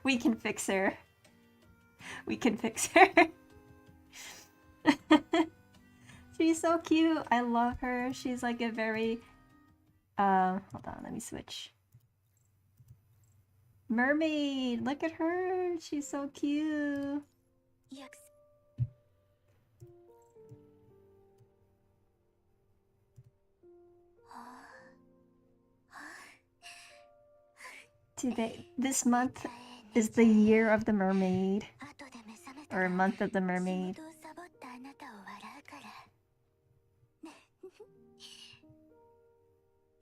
we can fix her. We can fix her. She's so cute. I love her. She's like a very hold on, let me switch. Mermaid, look at her. She's so cute. This month is the year of the mermaid. Or month of the mermaid.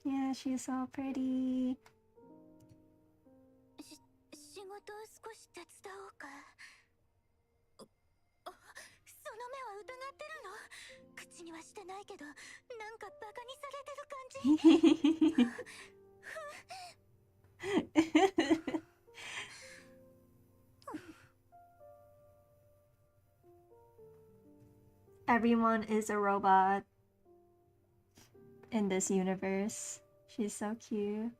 Yeah, she's so pretty. Everyone is a robot in this universe. She's so cute.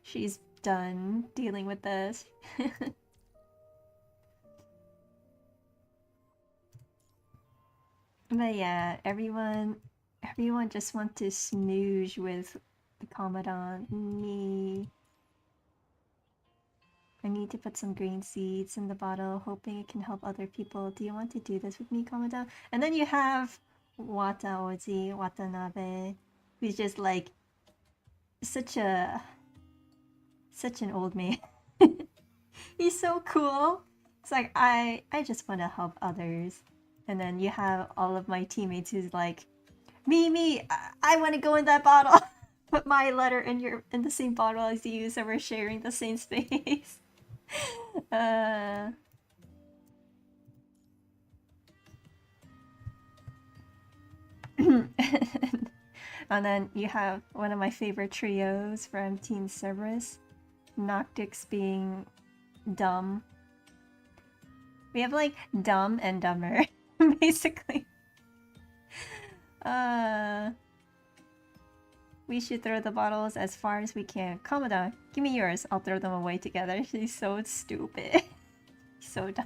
She's done dealing with this. But yeah, everyone just wants to smoosh with the Commandant. Me. I need to put some green seeds in the bottle, hoping it can help other people. Do you want to do this with me, Commandant? And then you have Watanabe, who's just like such an old man. He's so cool. It's like I just want to help others. And then you have all of my teammates who's like, me, I want to go in that bottle. Put my letter in the same bottle as you, so we're sharing the same space. And then you have one of my favorite trios from Team Cerberus, Noctix being dumb. We have like dumb and dumber, basically. We should throw the bottles as far as we can. Commodore, give me yours. I'll throw them away together. She's so stupid. So dumb.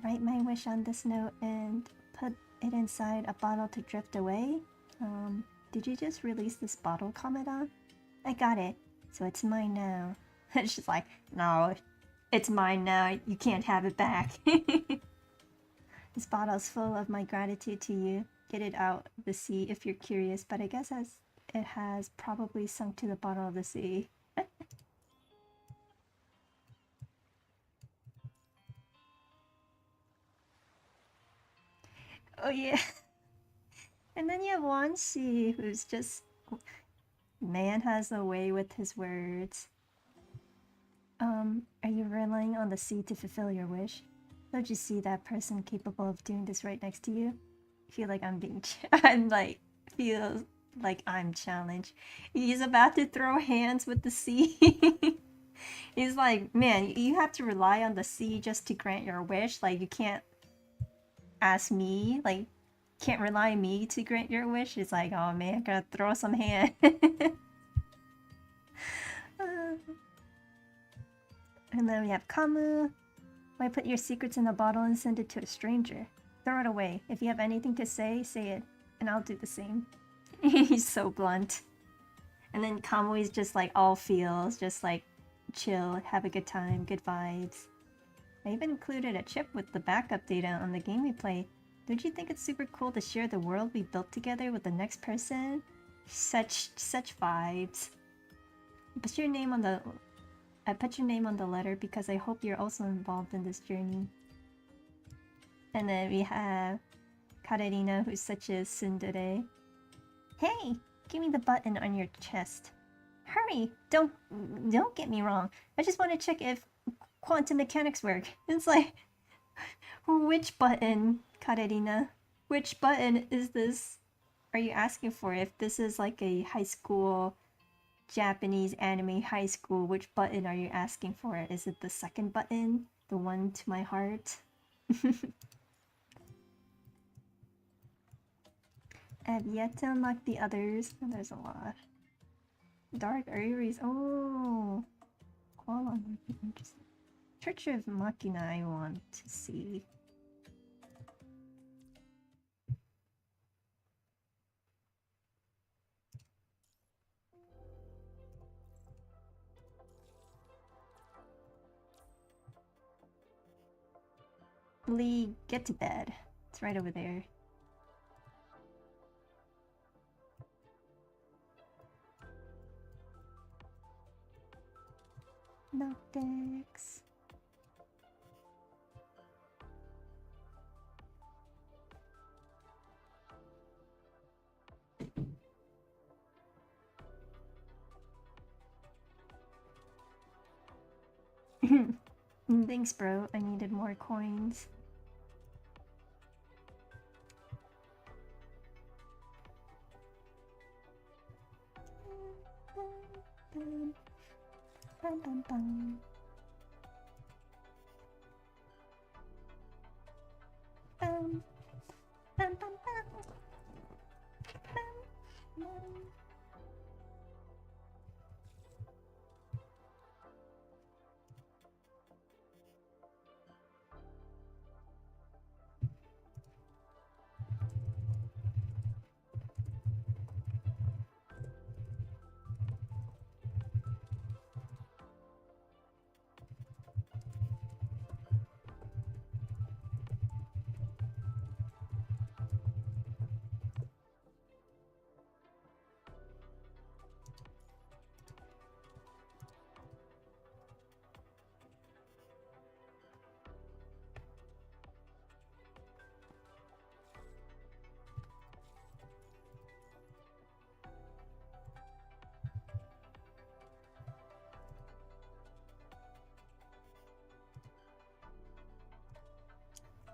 Write my wish on this note and put it inside a bottle to drift away. Did you just release this bottle, Commodore? I got it. So it's mine now. She's like, no, it's mine now. You can't have it back. This bottle's full of my gratitude to you. Get it out of the sea if you're curious, but I guess it has probably sunk to the bottom of the sea. Oh yeah. And then you have Wanshi, who's just... Man has a way with his words. Are you relying on the sea to fulfill your wish? Don't you see that person capable of doing this right next to you? I feel like I'm being... feel like I'm challenged. He's about to throw hands with the sea. He's like, man, you have to rely on the sea just to grant your wish. Like, you can't ask me, like, can't rely on me to grant your wish. It's like, oh man, gotta throw some hand. And then we have Kamu. Why put your secrets in a bottle and send it to a stranger? Throw it away. If you have anything to say, say it. And I'll do the same. He's so blunt. And then Kamu is just like all feels, just like chill, have a good time, good vibes. I even included a chip with the backup data on the game we play. Don't you think it's super cool to share the world we built together with the next person? Such vibes. Put your name on the... I put your name on the letter because I hope you're also involved in this journey. And then we have Katerina, who's such a tsundere. Hey! Give me the button on your chest. Hurry! Don't get me wrong. I just want to check if quantum mechanics work. It's like... Which button, Katerina? Which button is this? Are you asking for? If this is like a high school... Japanese anime high school, which button are you asking for? Is it the second button? The one to my heart? I've yet to unlock the others. Oh, there's a lot. Dark Aries. Oh! Koala. Interesting. Church of Machina I want to see. Lee, get to bed. It's right over there. Noctix. Thanks, bro. I needed more coins. Bum, bum, bum. Bum, bum, bum, bum. Bum, bum.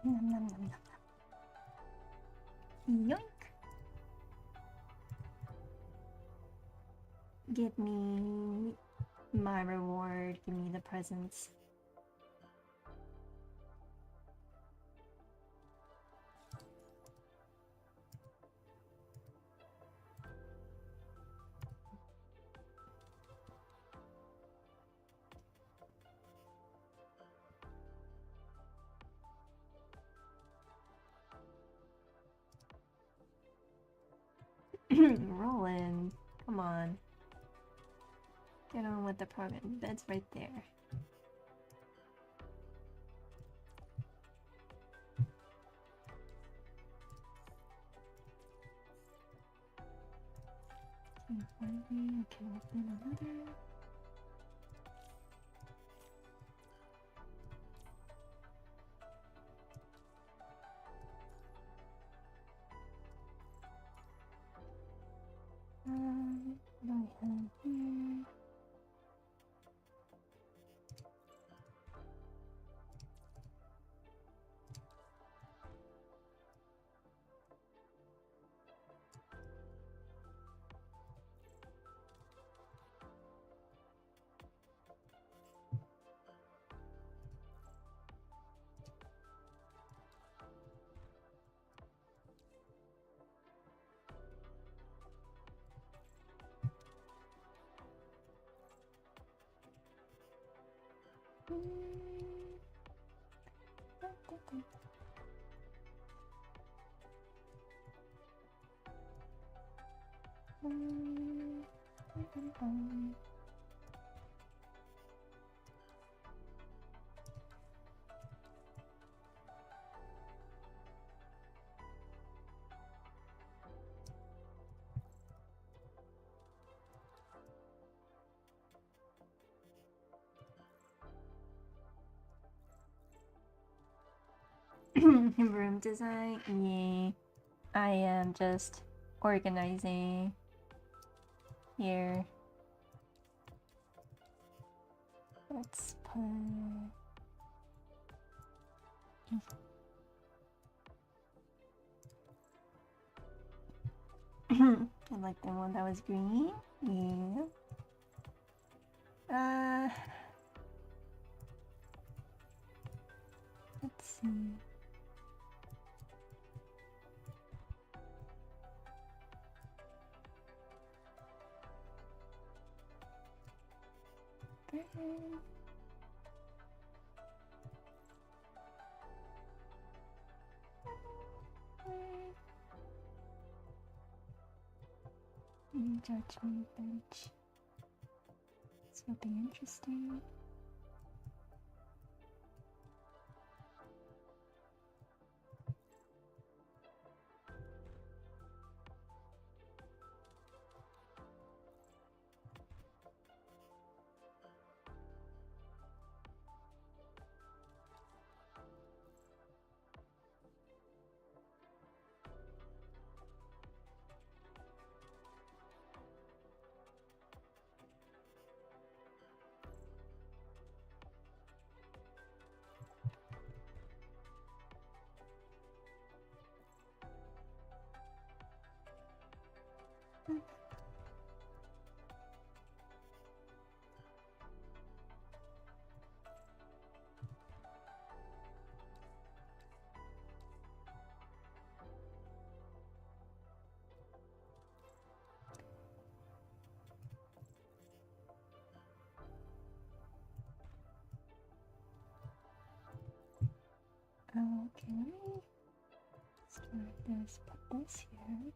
Nom, nom, nom, nom. Yoink! Give me my reward, give me the presents. Roland, come on. Get on with the program. Bed's right there. Finally, I can open another. Room design? Yeah. I am just organizing here. Let's put... I like the one that was green. Yeah. Let's see. Judgment bench. This will be interesting. Okay, let me start this, put this here.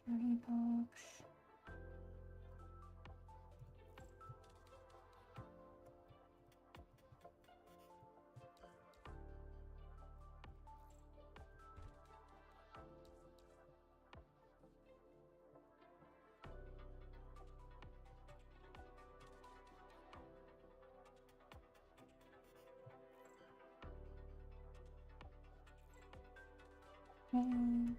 Carry box. And,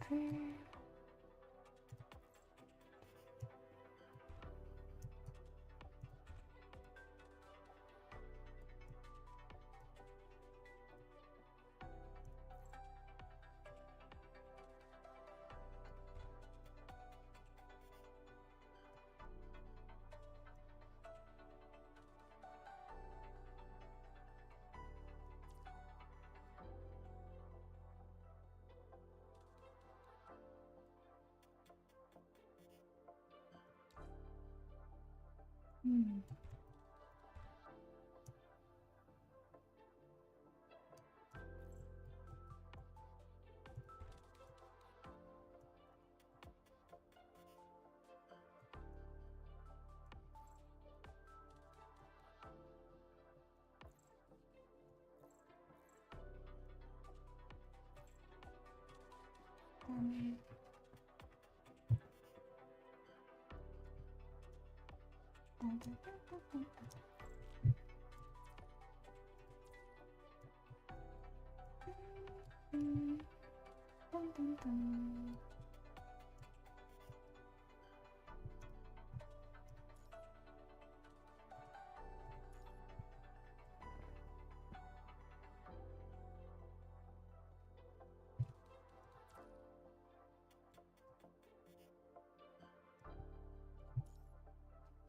confirm.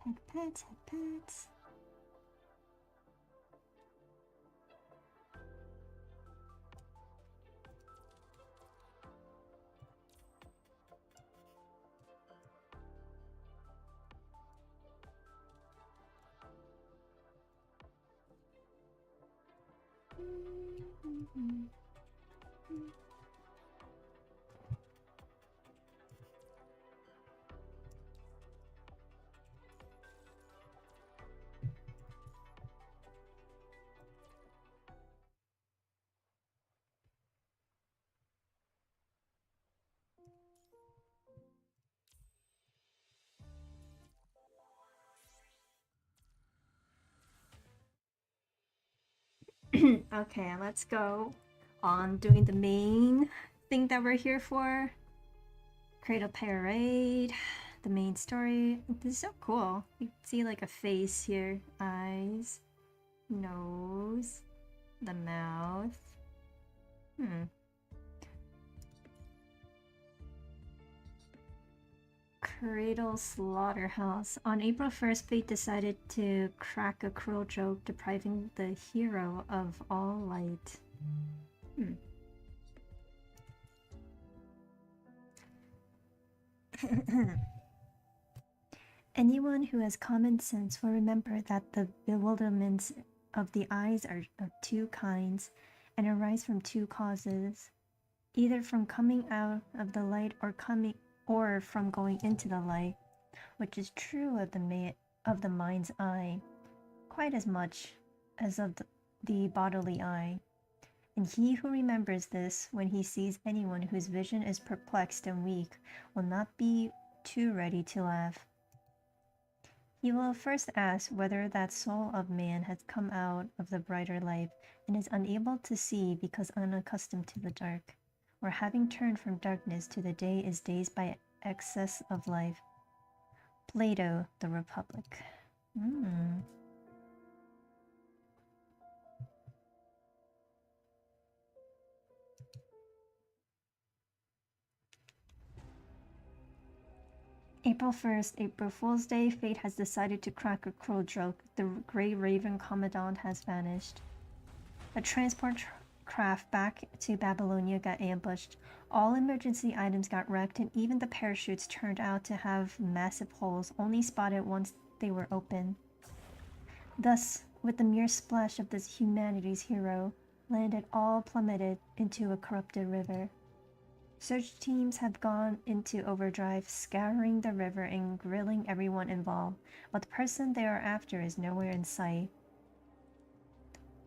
Head pets, head pets. Okay, let's go on doing the main thing that we're here for. Cradle Parade, the main story. This is so cool. You can see like a face here. Eyes, nose, the mouth. Cradle Slaughterhouse. On April 1st, fate decided to crack a cruel joke, depriving the hero of all light. Anyone who has common sense will remember that the bewilderments of the eyes are of two kinds and arise from two causes, either from coming out of the light or from going into the light, which is true of the mind's eye, quite as much as of the bodily eye. And he who remembers this when he sees anyone whose vision is perplexed and weak will not be too ready to laugh. He will first ask whether that soul of man has come out of the brighter life and is unable to see because unaccustomed to the dark, or having turned from darkness to the day is dazed by excess of life. Plato, the Republic. April 1st, April Fool's Day, fate has decided to crack a cruel joke. The Grey Raven Commandant has vanished. A transport craft back to Babylonia got ambushed. All emergency items got wrecked, and even the parachutes turned out to have massive holes, only spotted once they were open. Thus, with the mere splash of this humanity's hero, landed all plummeted into a corrupted river. Search teams have gone into overdrive, scouring the river and grilling everyone involved, but the person they are after is nowhere in sight.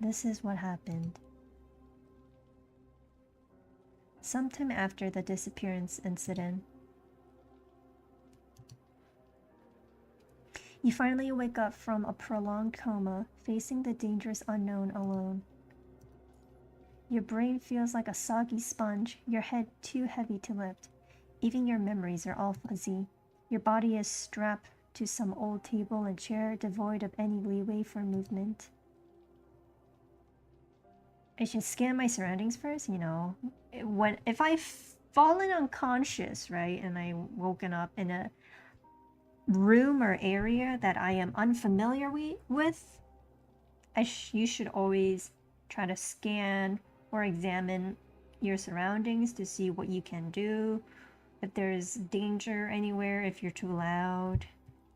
This is what happened. Sometime after the disappearance incident, you finally wake up from a prolonged coma, facing the dangerous unknown alone. Your brain feels like a soggy sponge, your head too heavy to lift. Even your memories are all fuzzy. Your body is strapped to some old table and chair, devoid of any leeway for movement. I should scan my surroundings first, you know. If I've fallen unconscious, right, and I woken up in a room or area that I am unfamiliar with, you should always try to scan or examine your surroundings to see what you can do. If there's danger anywhere, if you're too loud,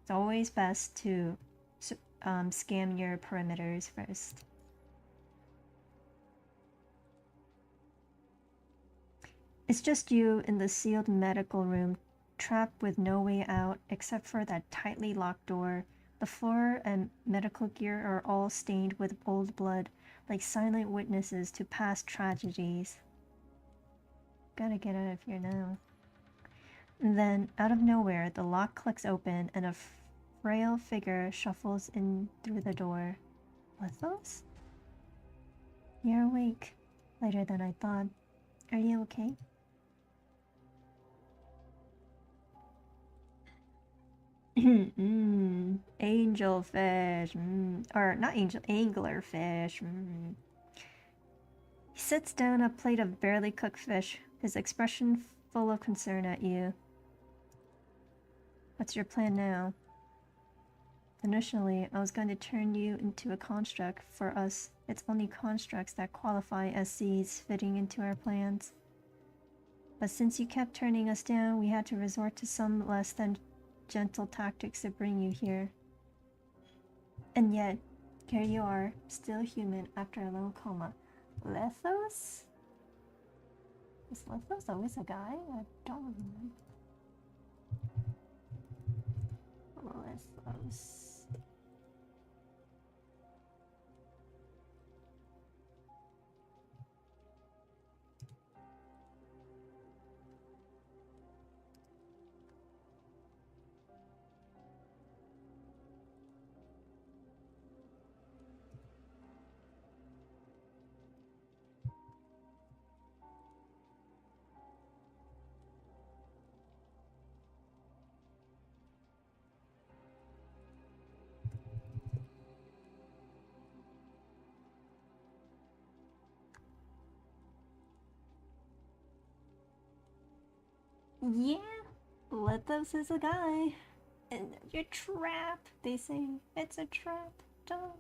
it's always best to scan your perimeters first. It's just you in the sealed medical room, trapped with no way out except for that tightly locked door. The floor and medical gear are all stained with old blood, like silent witnesses to past tragedies. Gotta get out of here now. And then, out of nowhere, the lock clicks open and a frail figure shuffles in through the door. Lithos? You're awake. Later than I thought. Are you okay? Angelfish. Or not angel, anglerfish. He sits down a plate of barely cooked fish, his expression full of concern at you. What's your plan now? Initially, I was going to turn you into a construct. For us, it's only constructs that qualify as seeds fitting into our plans. But since you kept turning us down, we had to resort to some less than gentle tactics to bring you here. And yet, here you are, still human after a long coma. Lithos? Is Lithos always a guy? I don't remember. Lithos. Yeah, Lithos is a guy. And you're trapped, they say. It's a trap. Don't.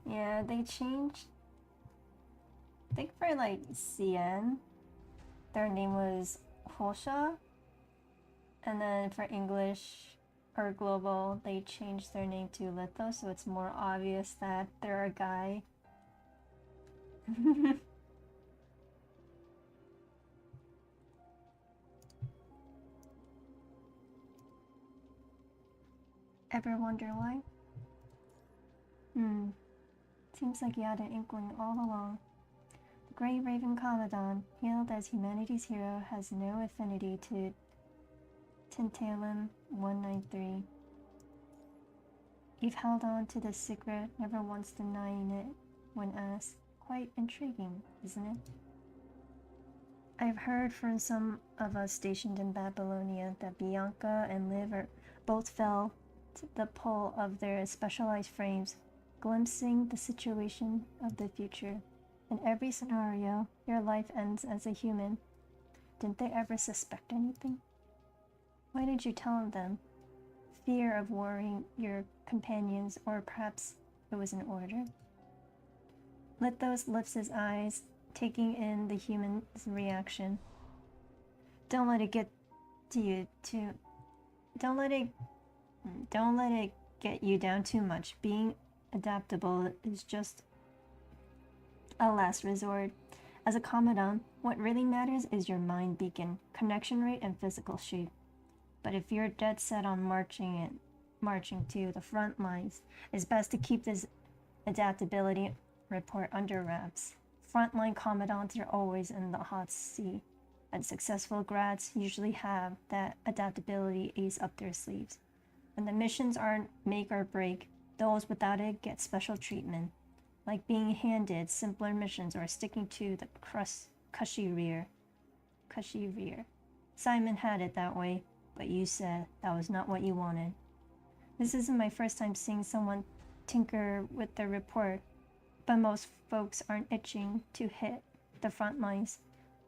Yeah, they changed. I think for like CN, their name was Hosha. And then for English or Global, they changed their name to Lithos, so it's more obvious that they're a guy. Ever wonder why? Seems like you had an inkling all along. The Grey Raven Commandant, hailed as humanity's hero, has no affinity to Tantalum 193. You've held on to this secret, never once denying it when asked. Quite intriguing, isn't it? I've heard from some of us stationed in Babylonia that Bianca and Liv both fell to the pull of their specialized frames, glimpsing the situation of the future. In every scenario, your life ends as a human. Didn't they ever suspect anything? Why didn't you tell them? Fear of worrying your companions, or perhaps it was an order? Lithos lifts his eyes, taking in the human's reaction. Don't let it get to you too. Don't let it get you down too much. Being adaptable is just a last resort. As a commandant, what really matters is your mind beacon, connection rate, and physical shape. But if you're dead set on marching to the front lines, it's best to keep this adaptability report under wraps. Frontline commandants are always in the hot seat, and successful grads usually have that adaptability ace up their sleeves. When the missions aren't make or break, those without it get special treatment, like being handed simpler missions or sticking to the cushy rear. Simon had it that way, but you said that was not what you wanted. This isn't my first time seeing someone tinker with the report, but most folks aren't itching to hit the front lines,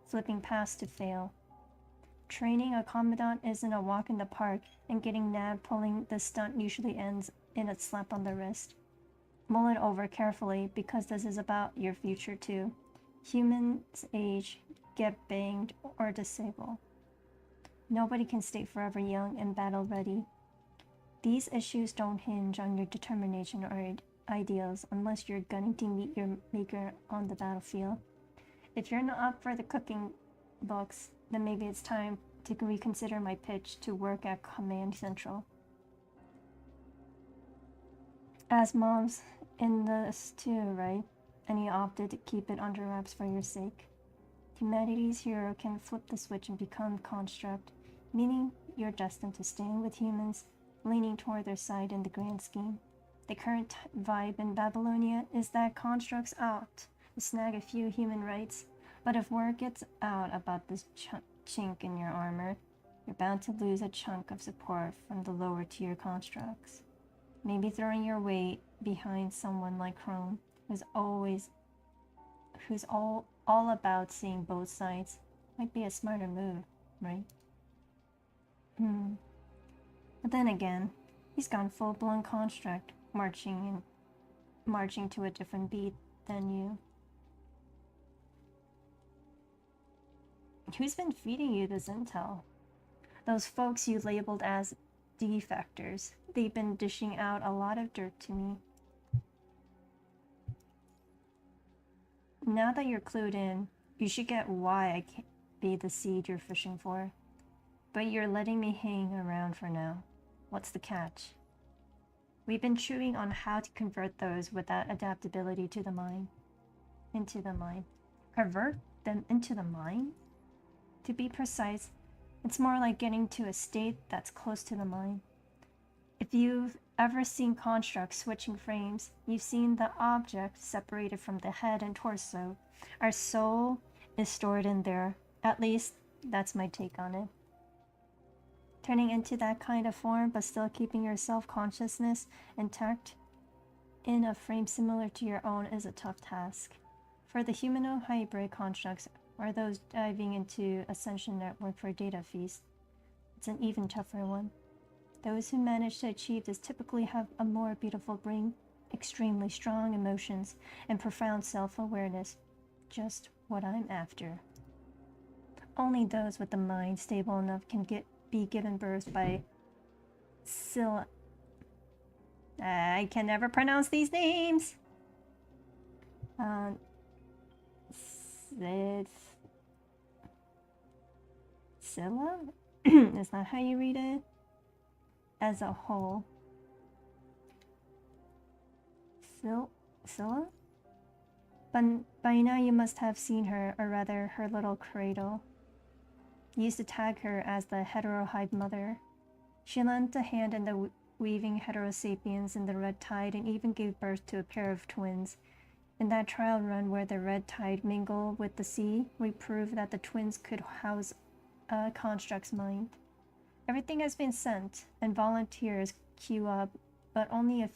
flipping past to fail. Training a commandant isn't a walk in the park, and getting nabbed pulling the stunt usually ends in a slap on the wrist. Mull it over carefully, because this is about your future too. Humans age, get banged, or disable. Nobody can stay forever young and battle ready. These issues don't hinge on your determination or ideals unless you're gunning to meet your maker on the battlefield. If you're not up for the cooking books, then maybe it's time to reconsider my pitch to work at Command Central. As mom's in this too, right? And he opted to keep it under wraps for your sake. Humanity's hero can flip the switch and become construct, meaning you're destined to staying with humans, leaning toward their side in the grand scheme. The current vibe in Babylonia is that constructs out to snag a few human rights, but if word gets out about this chink in your armor, you're bound to lose a chunk of support from the lower tier constructs. Maybe throwing your weight behind someone like Chrome, who's all about seeing both sides, might be a smarter move, right? But then again, he's gone full-blown construct, marching to a different beat than you. Who's been feeding you this intel? Those folks you labeled as defectors. They've been dishing out a lot of dirt to me. Now that you're clued in, you should get why I can't be the seed you're fishing for. But you're letting me hang around for now. What's the catch? We've been chewing on how to convert those without adaptability to the mind. Into the mind. Convert them into the mind? To be precise, it's more like getting to a state that's close to the mind. If you've ever seen constructs switching frames, you've seen the object separated from the head and torso. Our soul is stored in there. At least, that's my take on it. Turning into that kind of form, but still keeping your self-consciousness intact in a frame similar to your own is a tough task. For the humanoid hybrid constructs, or those diving into Ascension Network for data feast, it's an even tougher one. Those who manage to achieve this typically have a more beautiful brain, extremely strong emotions, and profound self-awareness. Just what I'm after. Only those with the mind stable enough can be given birth by I can never pronounce these names. Scylla? Is that how you read it? As a whole. Scylla? But by now you must have seen her, or rather her little cradle. You used to tag her as the heterohyde mother. She lent a hand in the weaving heterosapiens in the red tide and even gave birth to a pair of twins. In that trial run where the red tide mingled with the sea, we proved that the twins could house a construct's mind. Everything has been sent, and volunteers queue up, but only a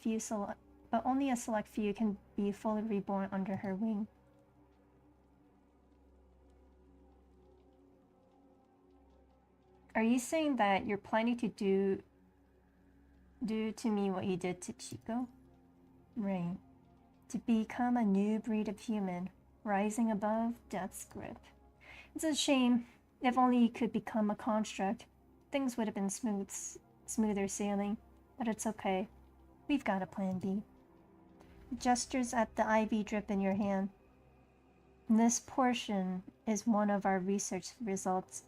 select few can be fully reborn under her wing. Are you saying that you're planning to do to me what you did to Chico? Rain. To become a new breed of human, rising above death's grip. It's a shame. If only you could become a construct, things would have been smoother sailing, but it's okay. We've got a plan B. Gestures at the IV drip in your hand. This portion is one of our research results.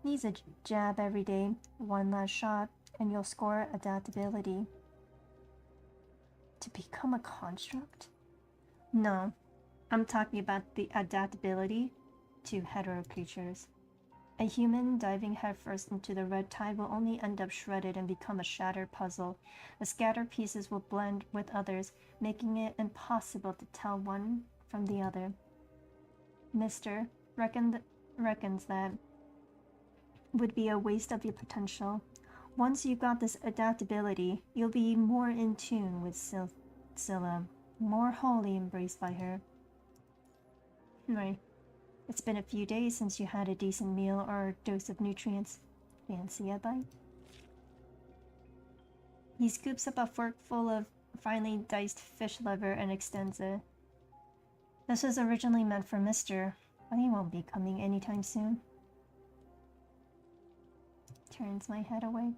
Needs a jab every day, one last shot, and you'll score adaptability. To become a construct? No, I'm talking about the adaptability to hetero creatures. A human diving headfirst into the red tide will only end up shredded and become a shattered puzzle. The scattered pieces will blend with others, making it impossible to tell one from the other. Mister reckons that would be a waste of your potential. Once you've got this adaptability, you'll be more in tune with Scylla, more wholly embraced by her. Right. It's been a few days since you had a decent meal or dose of nutrients. Fancy a bite? He scoops up a fork full of finely diced fish liver and extends it. This was originally meant for Mr., but he won't be coming anytime soon. Turns my head away.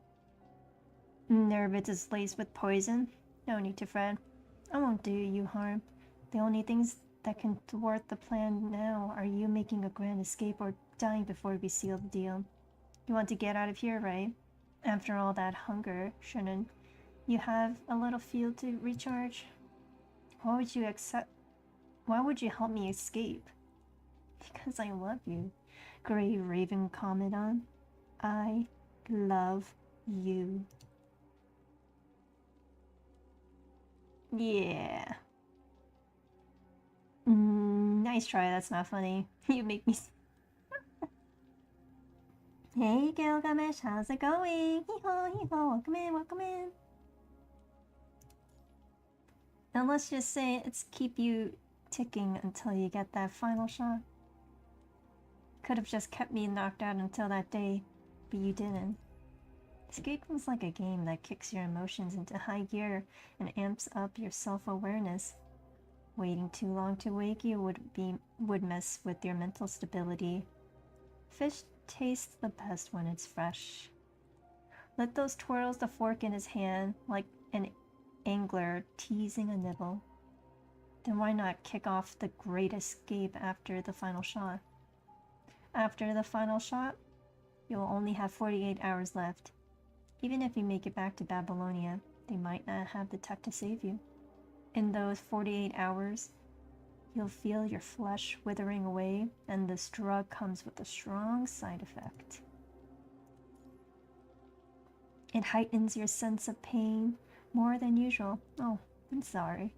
Nervous is laced with poison. No need to fret. I won't do you harm. The only things that can thwart the plan now are you making a grand escape or dying before we seal the deal. You want to get out of here, right? After all that hunger, shouldn't you have a little fuel to recharge? Why would you help me escape? Because I love you, Grey Raven Commandant. I love you. Yeah. Nice try, that's not funny. You make me... Hey Gilgamesh, how's it going? Hee-haw, welcome in, welcome in. And let's just say it's keep you ticking until you get that final shot. Could have just kept me knocked out until that day, but you didn't. Escaping's like a game that kicks your emotions into high gear and amps up your self-awareness. Waiting too long to wake you would mess with your mental stability. Fish tastes the best when it's fresh. Lithos twirls the fork in his hand like an angler teasing a nibble. Then why not kick off the great escape after the final shot? After the final shot, you'll only have 48 hours left. Even if you make it back to Babylonia, they might not have the tech to save you. In those 48 hours, you'll feel your flesh withering away, and this drug comes with a strong side effect. It heightens your sense of pain more than usual. Oh, I'm sorry.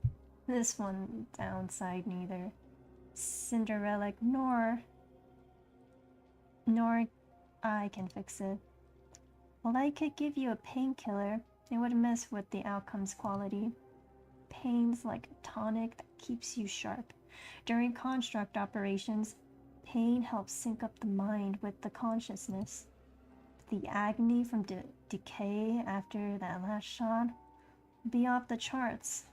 This one downside neither Cinderella nor I can fix it. While I could give you a painkiller, it would mess with the outcome's quality. Pain's like a tonic that keeps you sharp. During construct operations, pain helps sync up the mind with the consciousness. The agony from decay after that last shot will be off the charts.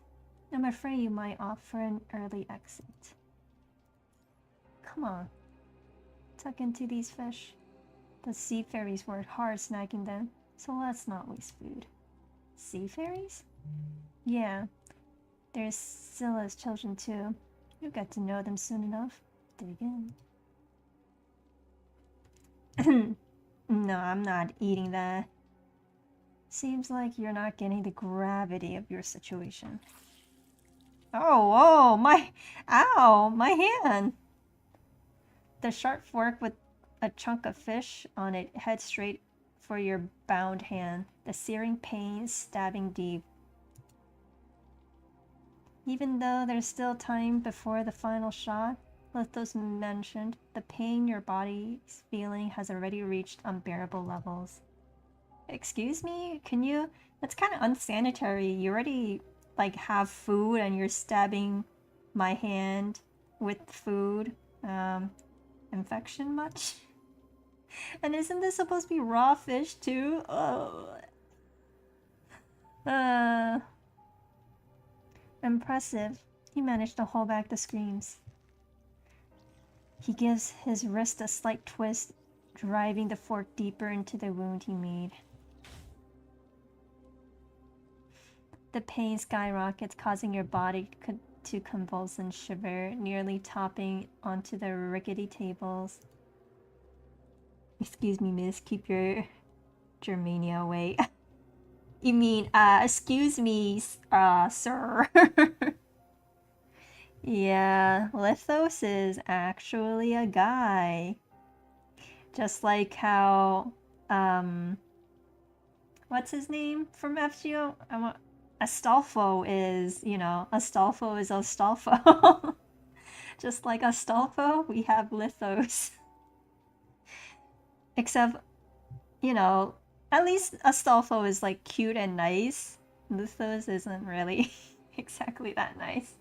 I'm afraid you might opt for an early exit. Come on, tuck into these fish. The sea fairies worked hard snagging them, so let's not waste food. Sea fairies? Yeah, they're Scylla's children too. You'll get to know them soon enough. Dig in. No, I'm not eating that. Seems like you're not getting the gravity of your situation. Oh, ow, my hand! The sharp fork with a chunk of fish on it heads straight for your bound hand, the searing pain stabbing deep. Even though there's still time before the final shot, Lithos mentioned, the pain your body's feeling has already reached unbearable levels. Excuse me? Can you... That's kind of unsanitary. You already, like, have food and you're stabbing my hand with food. Infection much? And isn't this supposed to be raw fish too? Oh. Impressive. He managed to hold back the screams. He gives his wrist a slight twist, driving the fork deeper into the wound he made. The pain skyrockets, causing your body to convulse and shiver, nearly topping onto the rickety tables. Excuse me, miss, keep your Germania away. You mean, excuse me, sir. Yeah, Lithos is actually a guy. Just like how, what's his name from FGO? Astolfo is, you know, Astolfo is Astolfo. Just like Astolfo, we have Lithos. Except, you know, at least Astolfo is like cute and nice. Lithos isn't really exactly that nice.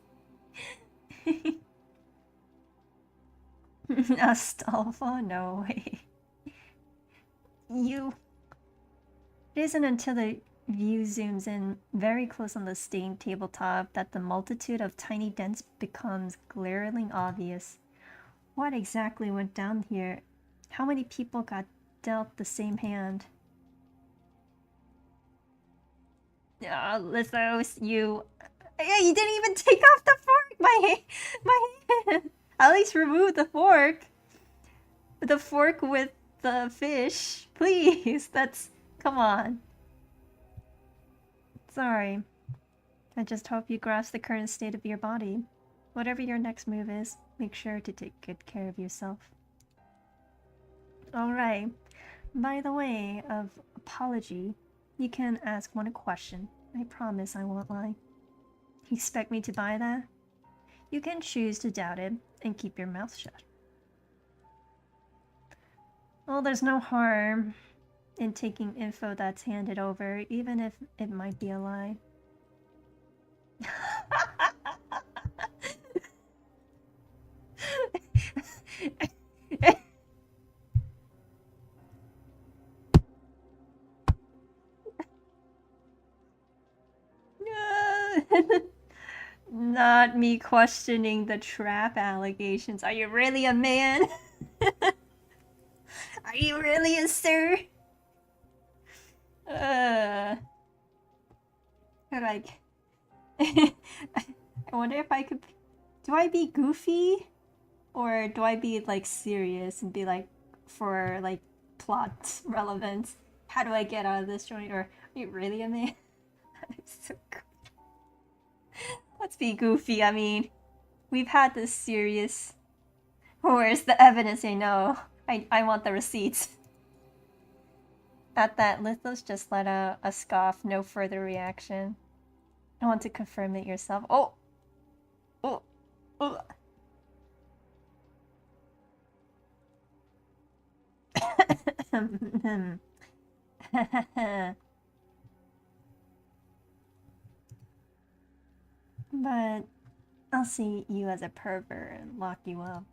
Astolfo? No way. You... It isn't until the view zooms in very close on the stained tabletop that the multitude of tiny dents becomes glaringly obvious. What exactly went down here? How many people got dealt the same hand? Lithos, you... Yeah, you didn't even take off the fork! My hand! At least remove the fork! The fork with the fish. Please, that's... Come on. Sorry. I just hope you grasp the current state of your body. Whatever your next move is, make sure to take good care of yourself. Alright. By the way of apology, you can ask one question. I promise I won't lie. You expect me to buy that? You can choose to doubt it and keep your mouth shut. Well, there's no harm in taking info that's handed over, even if it might be a lie. Not me questioning the trap allegations. Are you really a man? Are you really a sir? Like, I wonder if I could. Do I be goofy, or do I be like serious and be like, for like plot relevance? How do I get out of this joint? Or are you really a man? I'm so goofy. Let's be goofy. I mean, we've had this serious. Where's the evidence? I know. I want the receipts. At that, Lithos just let out a scoff, no further reaction. I want to confirm it yourself. Oh! Oh! Oh! But I'll see you as a pervert and lock you up.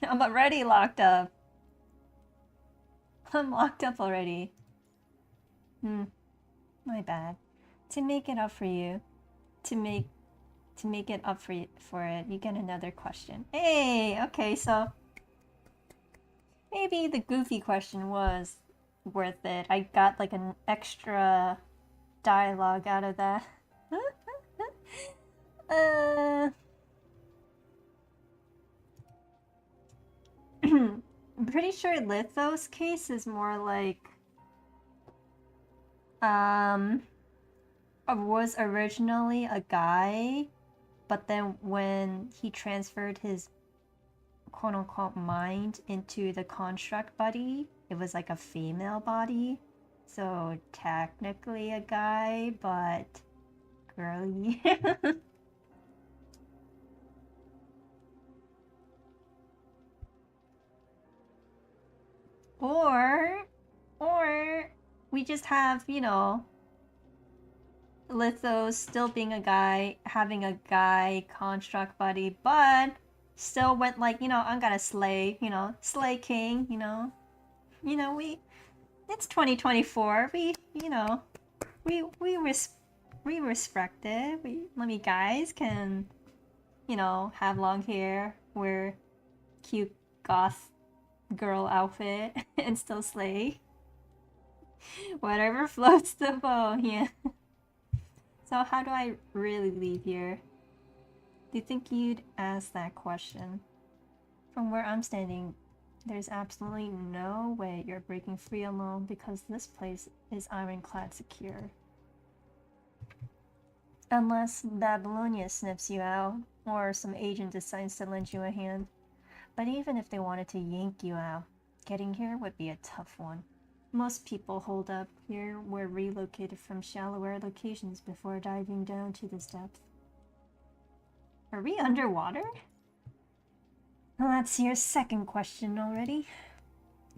I'm already locked up. I'm locked up already. My bad. To make it up for you, to make it up for it, you get another question. Hey, okay, so maybe the goofy question was worth it. I got like an extra dialogue out of that. I'm pretty sure Lithos' case is more like was originally a guy, but then when he transferred his quote-unquote mind into the construct body, it was like a female body. So technically a guy, but girly. Or we just have, you know, Lithos still being a guy, having a guy construct body, but still went like, you know, I'm gonna slay, you know, slay king, you know. You know, it's 2024. We, you know, we respect it. Guys can, you know, have long hair, wear cute goth girl outfit, and still slay. Whatever floats the boat, yeah. So how do I really leave here? Do you think you'd ask that question? From where I'm standing, there's absolutely no way you're breaking free alone because this place is ironclad secure. Unless Babylonia sniffs you out, or some agent decides to lend you a hand. But even if they wanted to yank you out, getting here would be a tough one. Most people hold up here were relocated from shallower locations before diving down to this depth. Are we underwater? Well, that's your second question already.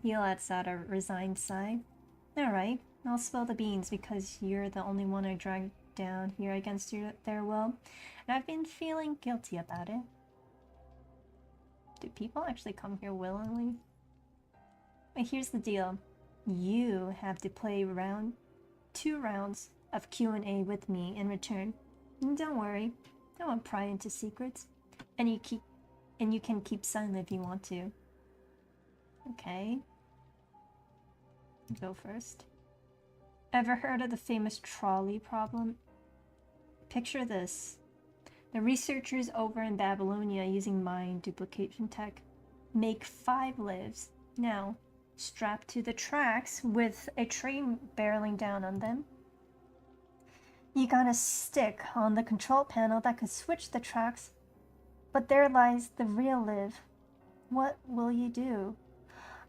He lets out a resigned sigh. Alright, I'll spill the beans because you're the only one I dragged down here against their will, and I've been feeling guilty about it. Do people actually come here willingly? But here's the deal. You have to play 2 rounds of Q&A with me in return. And don't worry, I won't pry into secrets. And you can keep silent if you want to. Okay. Go first. Ever heard of the famous trolley problem? Picture this. The researchers over in Babylonia, using mind duplication tech, make 5 lives. Now, strapped to the tracks with a train barreling down on them. You got a stick on the control panel that could switch the tracks, but there lies the real live. What will you do?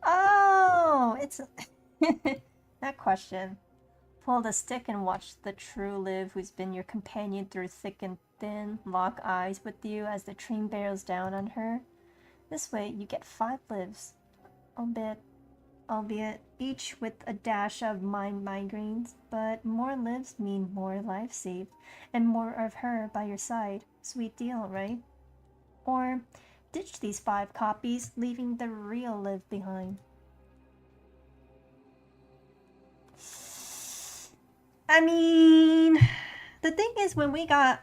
Oh, it's that question. Pull the stick and watch the true live who's been your companion through thick and thin lock eyes with you as the train barrels down on her. This way you get 5 lives, albeit each with a dash of mind migraines, but more lives mean more lives saved and more of her by your side. Sweet deal, right? Or ditch these 5 copies, leaving the real live behind. I mean, the thing is, when we got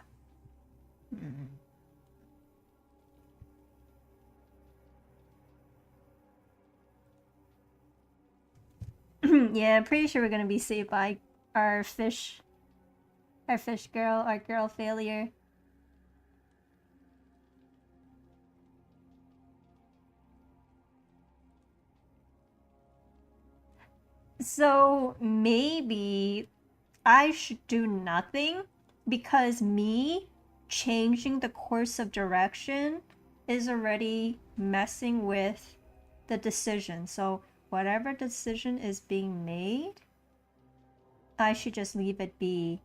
yeah, I'm pretty sure we're gonna be saved by our fish girl, our girl failure. So maybe I should do nothing, because me changing the course of direction is already messing with the decision. So whatever decision is being made, I should just leave it be.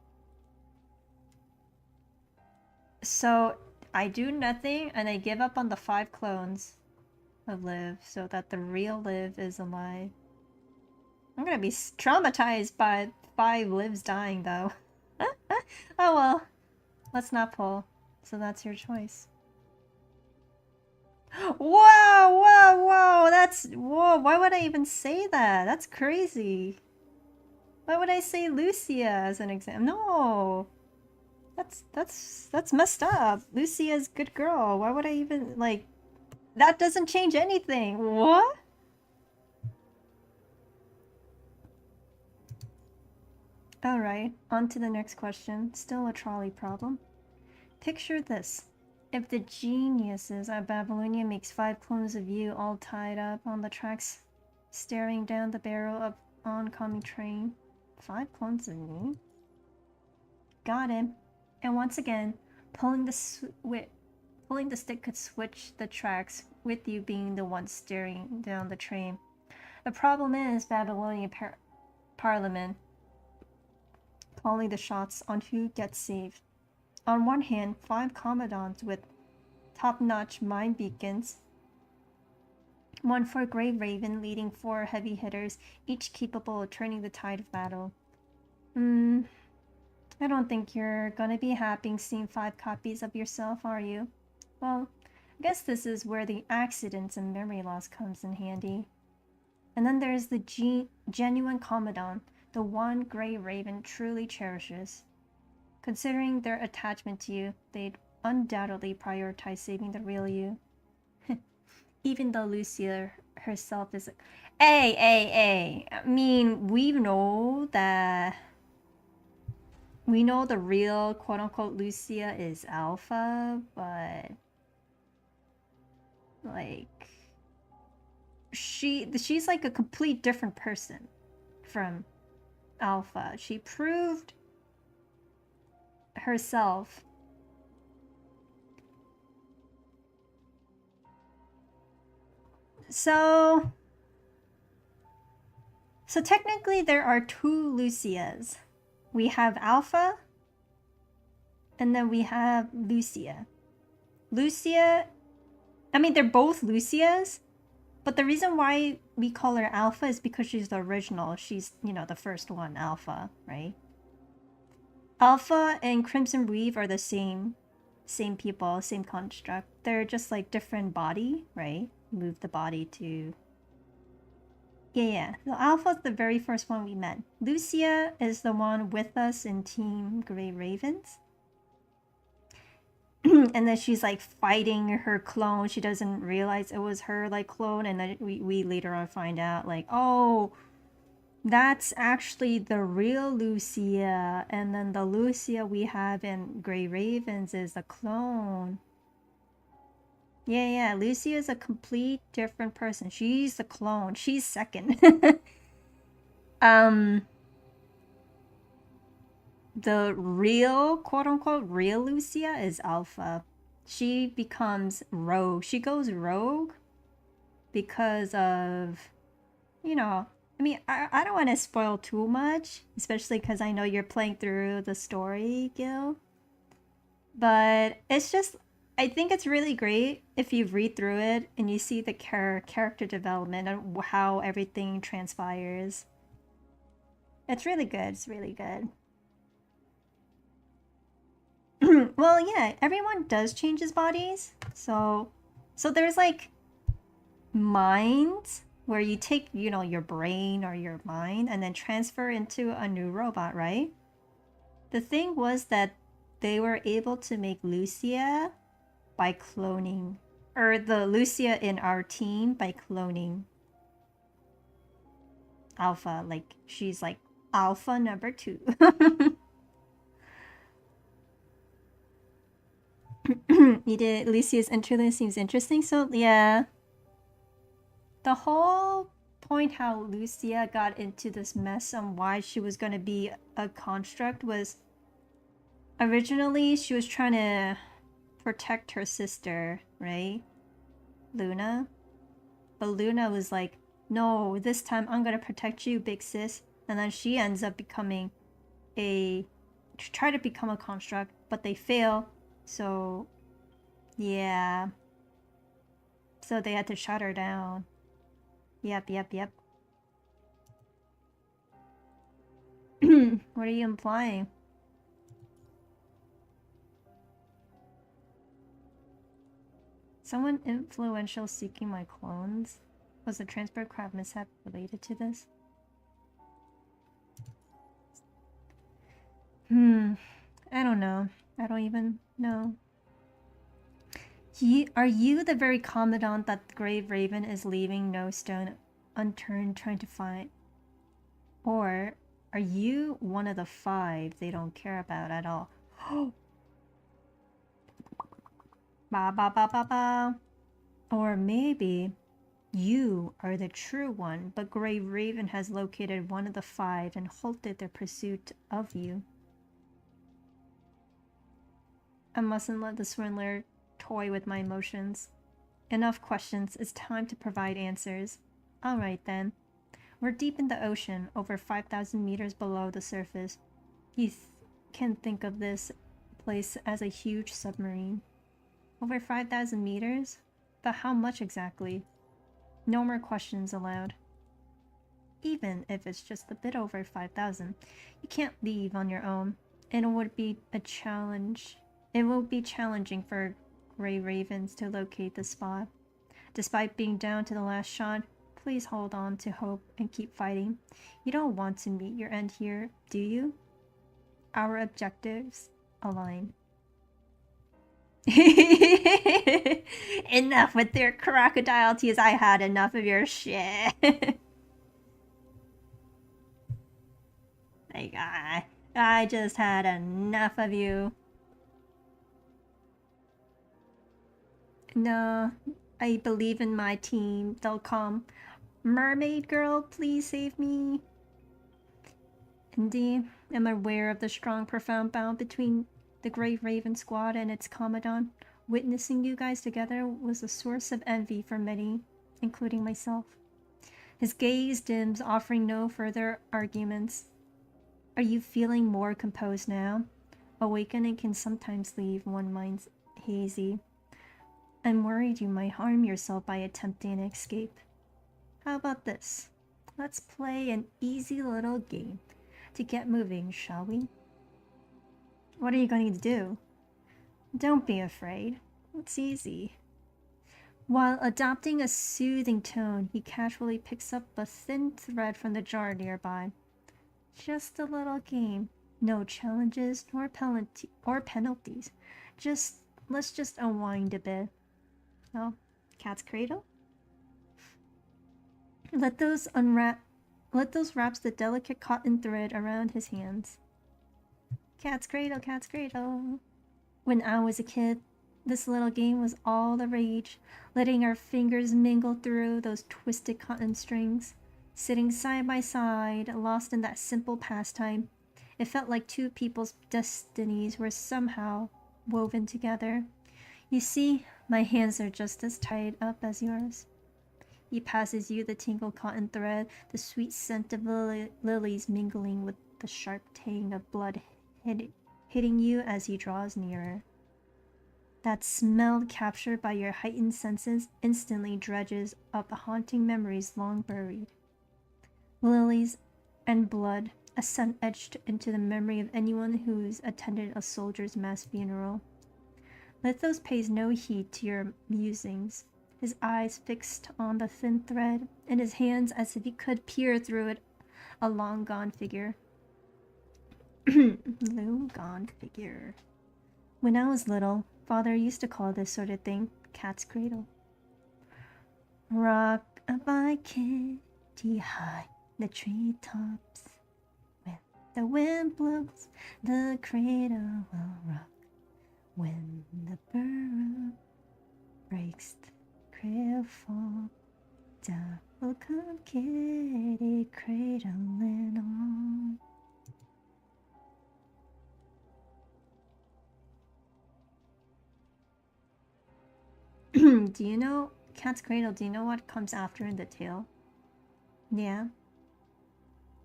So I do nothing and I give up on the 5 clones of Liv so that the real Liv is alive. I'm gonna be traumatized by 5 Livs dying though. Oh well, let's not pull. So that's your choice. Whoa, whoa, whoa, that's, whoa, why would I even say that? That's crazy. Why would I say Lucia as an example? No. That's messed up. Lucia's good girl. Why would I even, like, that doesn't change anything. What? Alright, on to the next question. Still a trolley problem. Picture this. If the geniuses at Babylonia makes 5 clones of you all tied up on the tracks, staring down the barrel of oncoming train. 5 clones of me? Got him. And once again, pulling the stick could switch the tracks, with you being the one staring down the train. The problem is Babylonian Parliament calling the shots on who gets saved. On one hand, 5 commandants with top-notch mind beacons, 1 for Grey Raven leading 4 heavy hitters, each capable of turning the tide of battle. I don't think you're gonna be happy seeing 5 copies of yourself, are you? Well, I guess this is where the accidents and memory loss comes in handy. And then there's the genuine commandant, the one Grey Raven truly cherishes. Considering their attachment to you, they'd undoubtedly prioritize saving the real you. Even though Lucia herself is... Hey! I mean, we know that... We know the real quote-unquote Lucia is Alpha, but... Like... She's like a complete different person from Alpha. She proved herself. So technically there are 2 Lucias. We have Alpha, and then we have Lucia. Lucia, I mean, they're both Lucias, but the reason why we call her Alpha is because she's the original. She's, you know, the first one, Alpha, right? Alpha and Crimson Weave are the same same people, same construct. They're just like different body, right? Move the body to... Yeah. So Alpha's the very first one we met. Lucia is the one with us in Team Grey Ravens. And then she's like fighting her clone. She doesn't realize it was her like clone. And then we later on find out like, oh, that's actually the real Lucia. And then the Lucia we have in Grey Ravens is a clone. Yeah, Lucia is a complete different person. She's the clone. She's second. The real, quote-unquote, real Lucia is Alpha. She becomes rogue. She goes rogue because of, you know... I mean, I don't want to spoil too much, especially because I know you're playing through the story, Gil. But it's just... I think it's really great if you read through it and you see the character development and how everything transpires. It's really good. It's really good. Well, yeah, everyone does change his bodies. So there's like minds where you take, you know, your brain or your mind and then transfer into a new robot, right? The thing was that they were able to make Lucia by cloning, or the Lucia in our team by cloning Alpha. Like, she's like Alpha number 2. You did. Lucia's interlude seems interesting. So yeah, the whole point how Lucia got into this mess and why she was going to be a construct was originally she was trying to protect her sister, right? Luna. But Luna was like, no, this time I'm going to protect you, big sis. And then she ends up becoming try to become a construct, but they fail. So, yeah. So they had to shut her down. Yep. What are you implying? Someone influential seeking my clones? Was the transport craft mishap related to this? I don't know. I don't even know. Are you the very commandant that the Grave Raven is leaving no stone unturned trying to find? Or are you one of the 5 they don't care about at all? Ba. Or maybe you are the true one, but Grave Raven has located one of the 5 and halted their pursuit of you. I mustn't let the swindler toy with my emotions. Enough questions. It's time to provide answers. Alright then. We're deep in the ocean, over 5,000 meters below the surface. You can think of this place as a huge submarine. Over 5,000 meters? But how much exactly? No more questions allowed. Even if it's just a bit over 5,000, you can't leave on your own. It would be a challenge. It will be challenging for Grey Ravens to locate the spot. Despite being down to the last shot, please hold on to hope and keep fighting. You don't want to meet your end here, do you? Our objectives align. Enough with your crocodile tears. I had enough of your shit. Like, I just had enough of you. No, I believe in my team. They'll come. Mermaid girl, please save me. Indeed, am aware of the strong, profound bond between the Grey Raven squad and its commandant. Witnessing you guys together was a source of envy for many, including myself. His gaze dims, offering no further arguments. Are you feeling more composed now? Awakening can sometimes leave one's mind hazy. I'm worried you might harm yourself by attempting an escape. How about this? Let's play an easy little game to get moving, shall we? What are you going to do? Don't be afraid. It's easy. While adopting a soothing tone, he casually picks up a thin thread from the jar nearby. Just a little game. No challenges nor penalties. Let's just unwind a bit. Oh, cat's cradle? Let those wraps the delicate cotton thread around his hands. Cat's cradle, cat's cradle. When I was a kid, this little game was all the rage, letting our fingers mingle through those twisted cotton strings. Sitting side by side, lost in that simple pastime, it felt like two people's destinies were somehow woven together. You see, my hands are just as tied up as yours. He passes you the tangled cotton thread, the sweet scent of lilies mingling with the sharp tang of blood hitting you as he draws nearer. That smell captured by your heightened senses instantly dredges up haunting memories long buried. Lilies and blood, a scent etched into the memory of anyone who's attended a soldier's mass funeral. Lithos pays no heed to your musings, his eyes fixed on the thin thread, and his hands as if he could peer through it, a long-gone figure. Long-gone figure. When I was little, Father used to call this sort of thing cat's cradle. Rock my kitty high the treetops. When the wind blows, the cradle will rock. When the burrow breaks, the cradle fall. Down will come kitty cradling on. Do you know cat's cradle? Do you know what comes after in the tale? Yeah,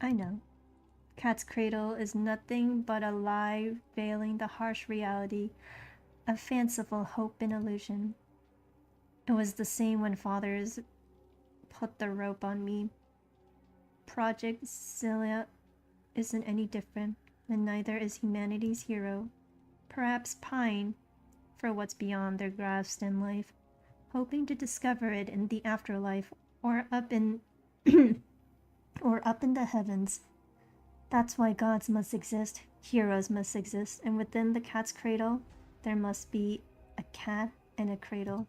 I know. Cat's cradle is nothing but a lie veiling the harsh reality, a fanciful hope and illusion. It was the same when fathers put the rope on me. Project Celia isn't any different, and neither is humanity's hero. Perhaps pine for what's beyond their grasp in life, hoping to discover it in the afterlife or up in or up in the heavens. That's why gods must exist, heroes must exist, and within the cat's cradle, there must be a cat and a cradle.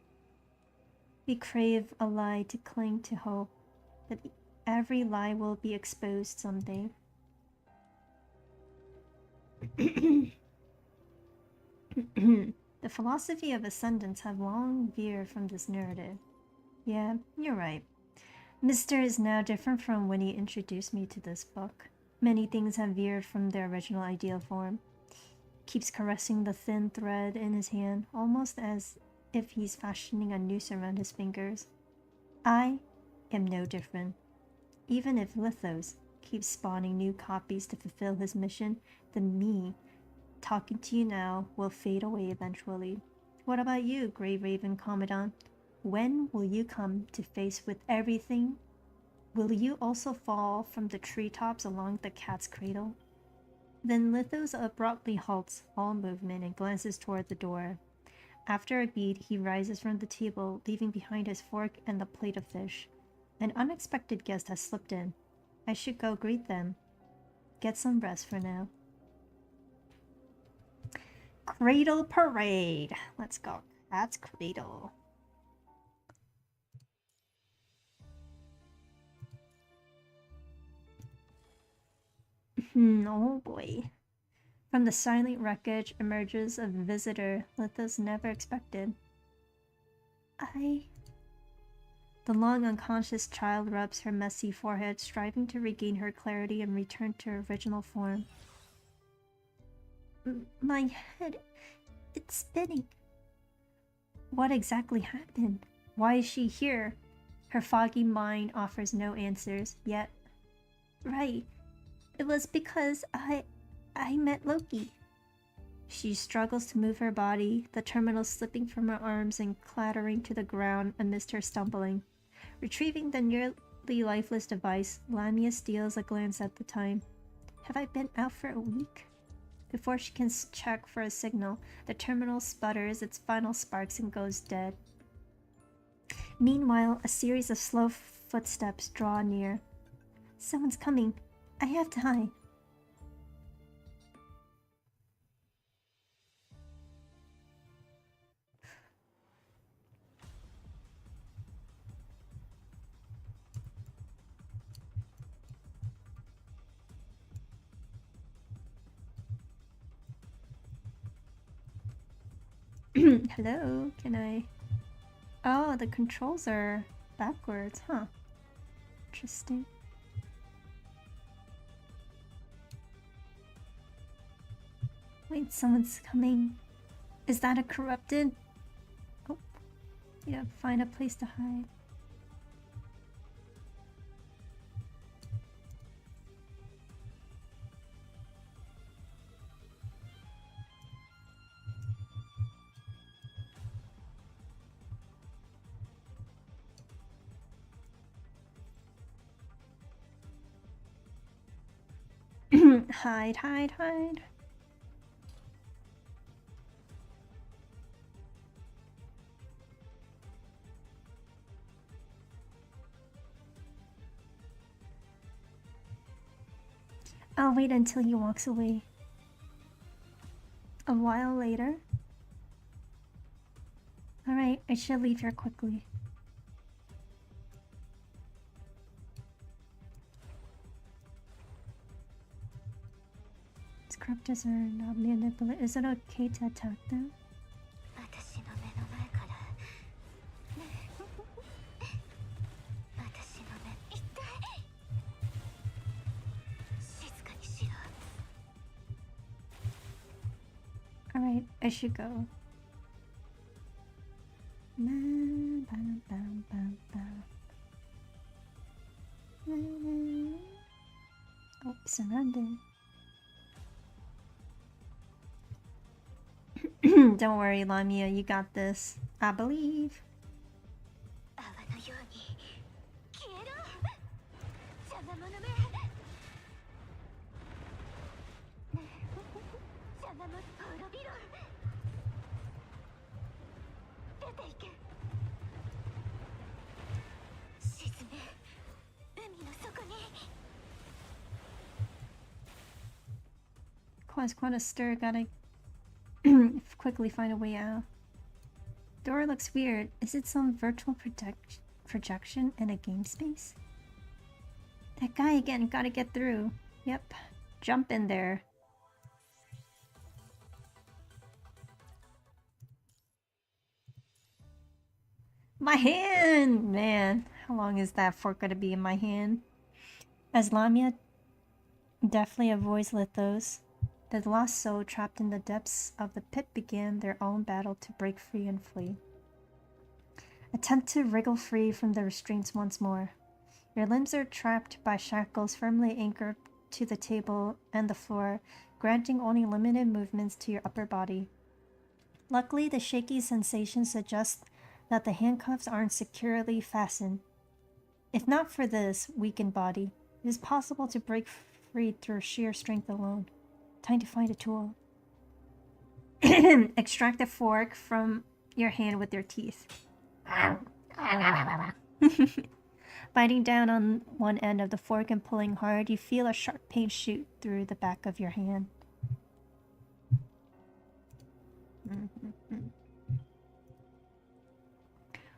We crave a lie to cling to hope, but every lie will be exposed someday. The philosophy of ascendants have long veered from this narrative. Yeah, you're right. Mr. is now different from when he introduced me to this book. Many things have veered from their original ideal form. Keeps caressing the thin thread in his hand, almost as if he's fashioning a noose around his fingers. I am no different. Even if Lithos keeps spawning new copies to fulfill his mission, the me talking to you now will fade away eventually. What about you, Grey Raven Commandant? When will you come to face with everything? Will you also fall from the treetops along the cat's cradle? Then Lithos abruptly halts all movement and glances toward the door. After a beat, he rises from the table, leaving behind his fork and the plate of fish. An unexpected guest has slipped in. I should go greet them. Get some rest for now. Cradle Parade! Let's go. That's Cradle. Oh boy. From the silent wreckage emerges a visitor Lithos never expected. The long unconscious child rubs her messy forehead, striving to regain her clarity and return to her original form. My head, it's spinning. What exactly happened? Why is she here? Her foggy mind offers no answers, yet... Right. It was because I met Loki. She struggles to move her body, the terminal slipping from her arms and clattering to the ground amidst her stumbling. Retrieving the nearly lifeless device, Lamia steals a glance at the time. Have I been out for a week? Before she can check for a signal, the terminal sputters its final sparks and goes dead. Meanwhile, a series of slow footsteps draw near. Someone's coming. I have to hide. Hello, can I... Oh, the controls are backwards, huh? Interesting. Wait, someone's coming. Is that a corrupted? Oh, yeah, find a place to hide. Hide, hide, hide. I'll wait until he walks away. A while later. Alright, I should leave here quickly. Corruptors are not manipulated. Is it okay to attack them? Alright, I should go. Oh, surrounded. Don't worry, Lamia, you got this. I believe. Caused quite a stir, gotta quickly find a way out. Door looks weird. Is it some virtual projection in a game space? That guy again, gotta get through. Yep, jump in there. My hand! Man, how long is that fork gonna be in my hand? As Lamia deftly avoids Lithos, the lost soul trapped in the depths of the pit began their own battle to break free and flee. Attempt to wriggle free from the restraints once more. Your limbs are trapped by shackles firmly anchored to the table and the floor, granting only limited movements to your upper body. Luckily, the shaky sensation suggests that the handcuffs aren't securely fastened. If not for this weakened body, it is possible to break free through sheer strength alone. Time to find a tool. Extract a fork from your hand with your teeth. Biting down on one end of the fork and pulling hard, you feel a sharp pain shoot through the back of your hand.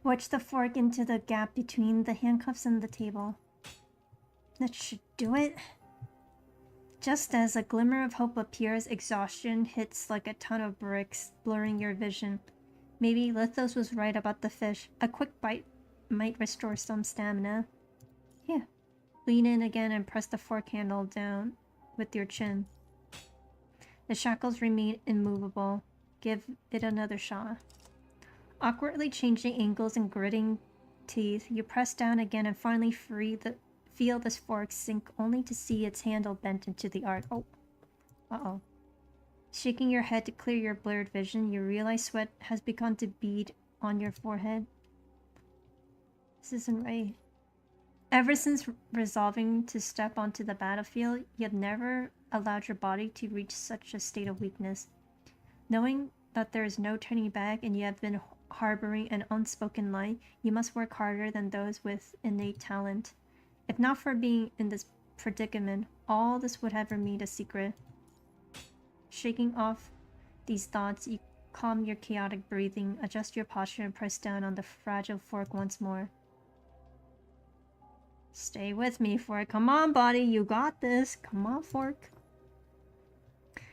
Wedge the fork into the gap between the handcuffs and the table. That should do it. Just as a glimmer of hope appears, exhaustion hits like a ton of bricks, blurring your vision. Maybe Lithos was right about the fish. A quick bite might restore some stamina. Here, lean in again and press the fork handle down with your chin. The shackles remain immovable. Give it another shot. Awkwardly changing angles and gritting teeth, you press down again and finally feel this fork sink, only to see its handle bent into the art. Oh. Uh-oh. Shaking your head to clear your blurred vision, you realize sweat has begun to bead on your forehead. This isn't right. Ever since resolving to step onto the battlefield, you've never allowed your body to reach such a state of weakness. Knowing that there is no turning back and you have been harboring an unspoken lie, you must work harder than those with innate talent. If not for being in this predicament, all this would have remained a secret. Shaking off these thoughts, you calm your chaotic breathing, adjust your posture, and press down on the fragile fork once more. Stay with me, fork. Come on, buddy. You got this. Come on, fork.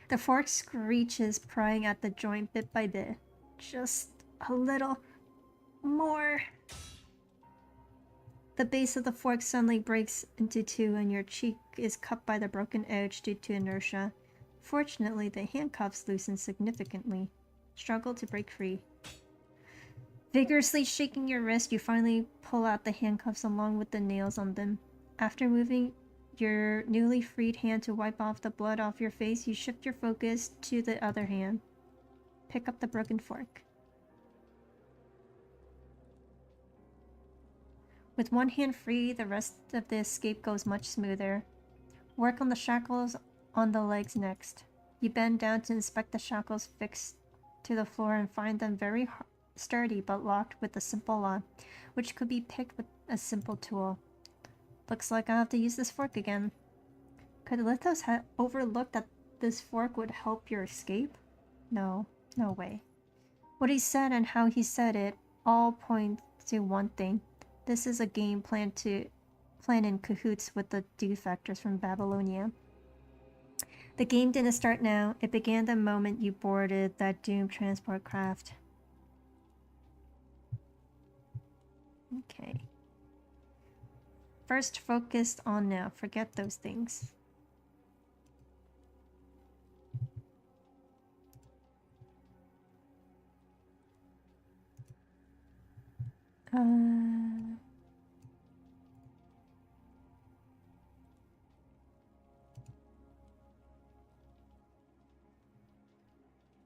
The fork screeches, prying at the joint bit by bit. Just a little more. The base of the fork suddenly breaks into two and your cheek is cut by the broken edge due to inertia. Fortunately, the handcuffs loosen significantly. Struggle to break free. Vigorously shaking your wrist, you finally pull out the handcuffs along with the nails on them. After moving your newly freed hand to wipe off the blood off your face, you shift your focus to the other hand. Pick up the broken fork. With one hand free, the rest of the escape goes much smoother. Work on the shackles on the legs next. You bend down to inspect the shackles fixed to the floor and find them very sturdy but locked with a simple lock, which could be picked with a simple tool. Looks like I'll have to use this fork again. Could Lithos have overlooked that this fork would help your escape? No, no way. What he said and how he said it all point to one thing. This is a game planned in cahoots with the defectors from Babylonia. The game didn't start now. It began the moment you boarded that doomed transport craft. Okay. First, focused on now. Forget those things.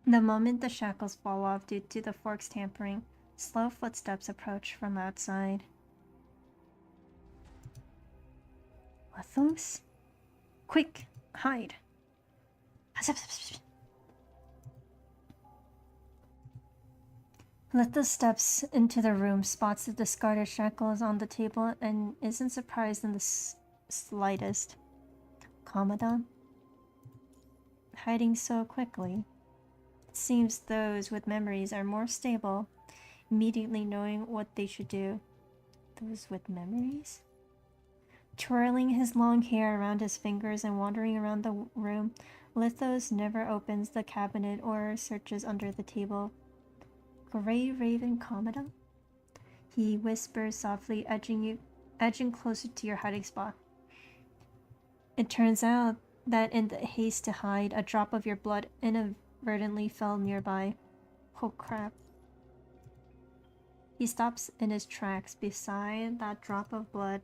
The moment the shackles fall off due to the fork's tampering, slow footsteps approach from outside. Lithos? Quick, hide. Lithos steps into the room, spots the discarded shackles on the table, and isn't surprised in the slightest. Commandant? Hiding so quickly. It seems those with memories are more stable, immediately knowing what they should do. Those with memories? Twirling his long hair around his fingers and wandering around the room, Lithos never opens the cabinet or searches under the table. Grey Raven Commandant? He whispers softly, edging closer to your hiding spot. It turns out that in the haste to hide, a drop of your blood inadvertently fell nearby. Oh crap. He stops in his tracks beside that drop of blood.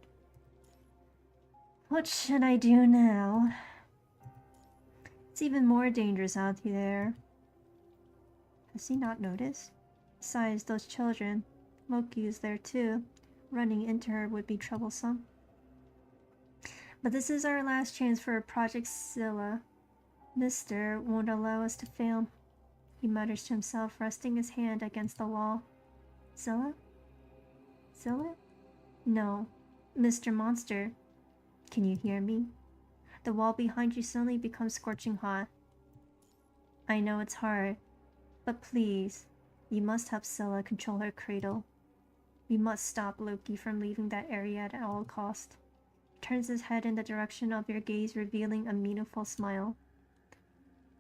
What should I do now? It's even more dangerous out there. Has he not noticed? Besides, those children. Loki is there too. Running into her would be troublesome. But this is our last chance for Project Scylla. Mister won't allow us to fail. He mutters to himself, resting his hand against the wall. Scylla? Scylla? No. Mr. Monster. Can you hear me? The wall behind you suddenly becomes scorching hot. I know it's hard, but please, you must help Scylla control her cradle. We must stop Loki from leaving that area at all cost. He turns his head in the direction of your gaze, revealing a meaningful smile.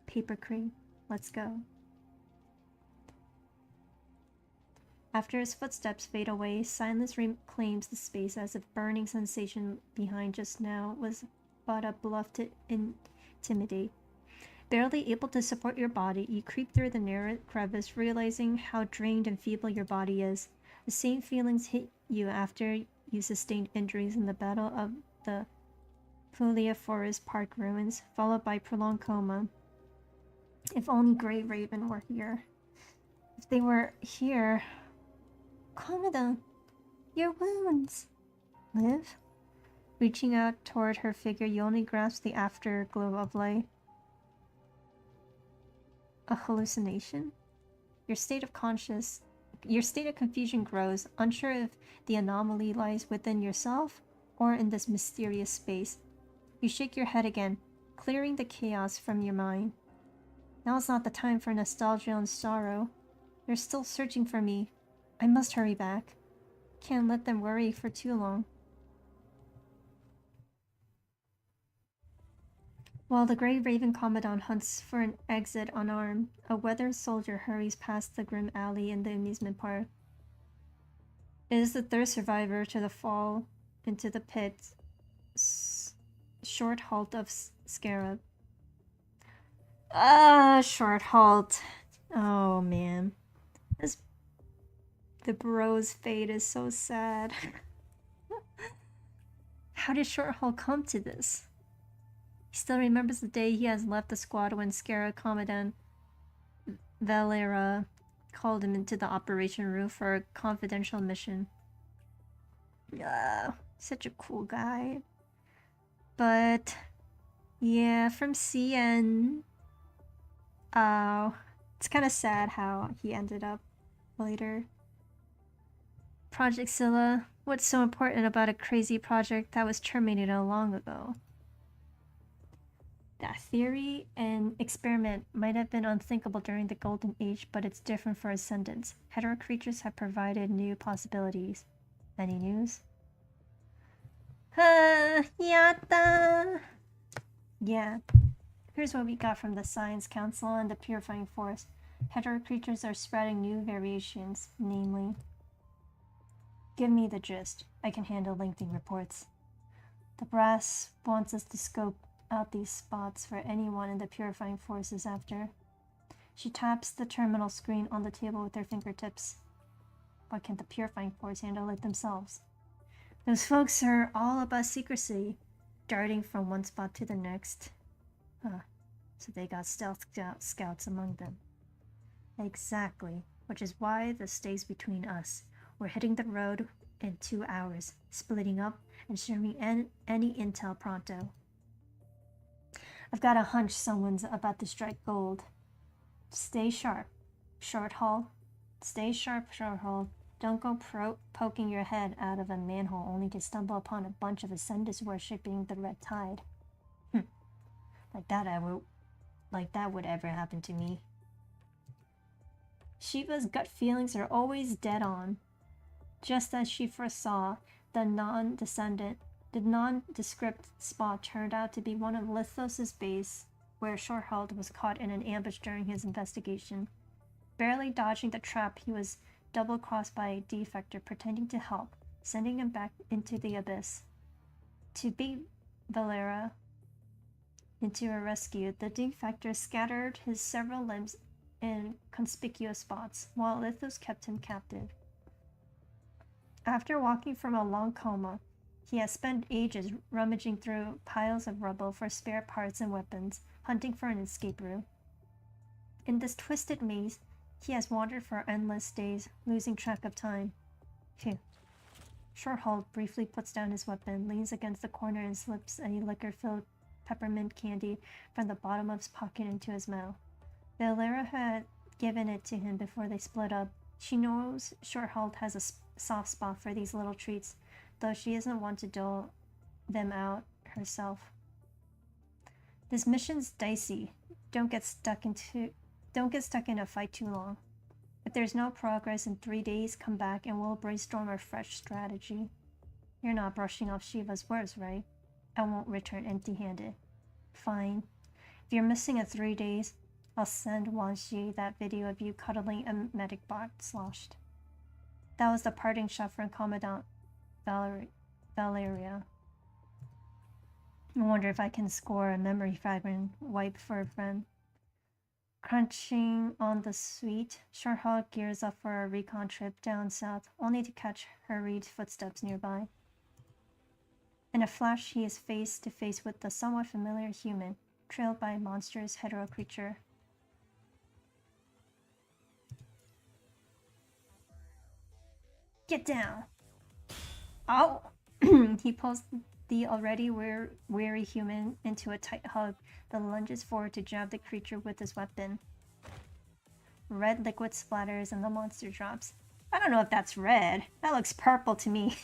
Paper crane, let's go. After his footsteps fade away, silence reclaims the space as if burning sensation behind just now was but a bluff to intimidate. Barely able to support your body, you creep through the narrow crevice, realizing how drained and feeble your body is. The same feelings hit you after you sustained injuries in the Battle of the Pulia Forest Park ruins, followed by prolonged coma. If only Grey Raven were here. If they were here... Commandant, your wounds. Live? Reaching out toward her figure, you only grasp the afterglow of light. A hallucination? Your state of confusion grows, unsure if the anomaly lies within yourself or in this mysterious space. You shake your head again, clearing the chaos from your mind. Now is not the time for nostalgia and sorrow. They're still searching for me. I must hurry back. Can't let them worry for too long. While the Grey Raven Commandant hunts for an exit unarmed, a weathered soldier hurries past the grim alley in the amusement park. It is the third survivor to the fall into the pit, Short Halt of Scarab. Short Halt. Oh man. The bro's fate is so sad. How did Short Halt come to this? He still remembers the day he has left the squad when Scarab Commandant Valera called him into the operation room for a confidential mission. Such a cool guy. But yeah, from CN, it's kind of sad how he ended up later. Project Scylla. What's so important about a crazy project that was terminated long ago? That theory and experiment might have been unthinkable during the Golden Age, but it's different for Ascendants. Hetero creatures have provided new possibilities. Any news? Yatta! Yeah. Here's what we got from the Science Council and the Purifying Force. Hetero creatures are spreading new variations, namely... Give me the gist. I can handle lengthy reports. The brass wants us to scope out these spots for anyone in the Purifying Forces after. She taps the terminal screen on the table with her fingertips. Why can't the Purifying Force handle it themselves? Those folks are all about secrecy, darting from one spot to the next. So they got stealth scouts among them. Exactly, which is why this stays between us. We're hitting the road in 2 hours, splitting up and sharing any intel pronto. I've got a hunch someone's about to strike gold. Stay sharp, Short Halt. Stay sharp, Short Halt. Don't go poking your head out of a manhole only to stumble upon a bunch of Ascendants worshipping the red tide. Like that would ever happen to me. Shiva's gut feelings are always dead on. Just as she foresaw, the nondescript spot turned out to be one of Lithos' base, where Short Halt was caught in an ambush during his investigation. Barely dodging the trap, he was double-crossed by a defector pretending to help, sending him back into the abyss. To beat Valera into a rescue, the defector scattered his several limbs in conspicuous spots, while Lithos kept him captive. After walking from a long coma, he has spent ages rummaging through piles of rubble for spare parts and weapons, hunting for an escape route. In this twisted maze, he has wandered for endless days, losing track of time. Phew. Short Halt briefly puts down his weapon, leans against the corner and slips a liquor-filled peppermint candy from the bottom of his pocket into his mouth. Valera had given it to him before they split up. She knows Short Halt has a soft spot for these little treats, though she isn't one to dole them out herself. This mission's dicey. Don't get stuck in a fight too long. If there's no progress in 3 days, come back and we'll brainstorm a fresh strategy. You're not brushing off Shiva's words, right? I won't return empty-handed. Fine. If you're missing in 3 days, I'll send Wanshi that video of you cuddling a medic bot sloshed. That was the parting shot from Commandant Valeria. I wonder if I can score a memory fragment wipe for a friend. Crunching on the sweet, Short Halt gears up for a recon trip down south, only to catch hurried footsteps nearby. In a flash, he is face to face with the somewhat familiar human, trailed by a monstrous hetero creature. Get down! Oh! He pulls the already weary human into a tight hug, then lunges forward to jab the creature with his weapon. Red liquid splatters and the monster drops. I don't know if that's red. That looks purple to me.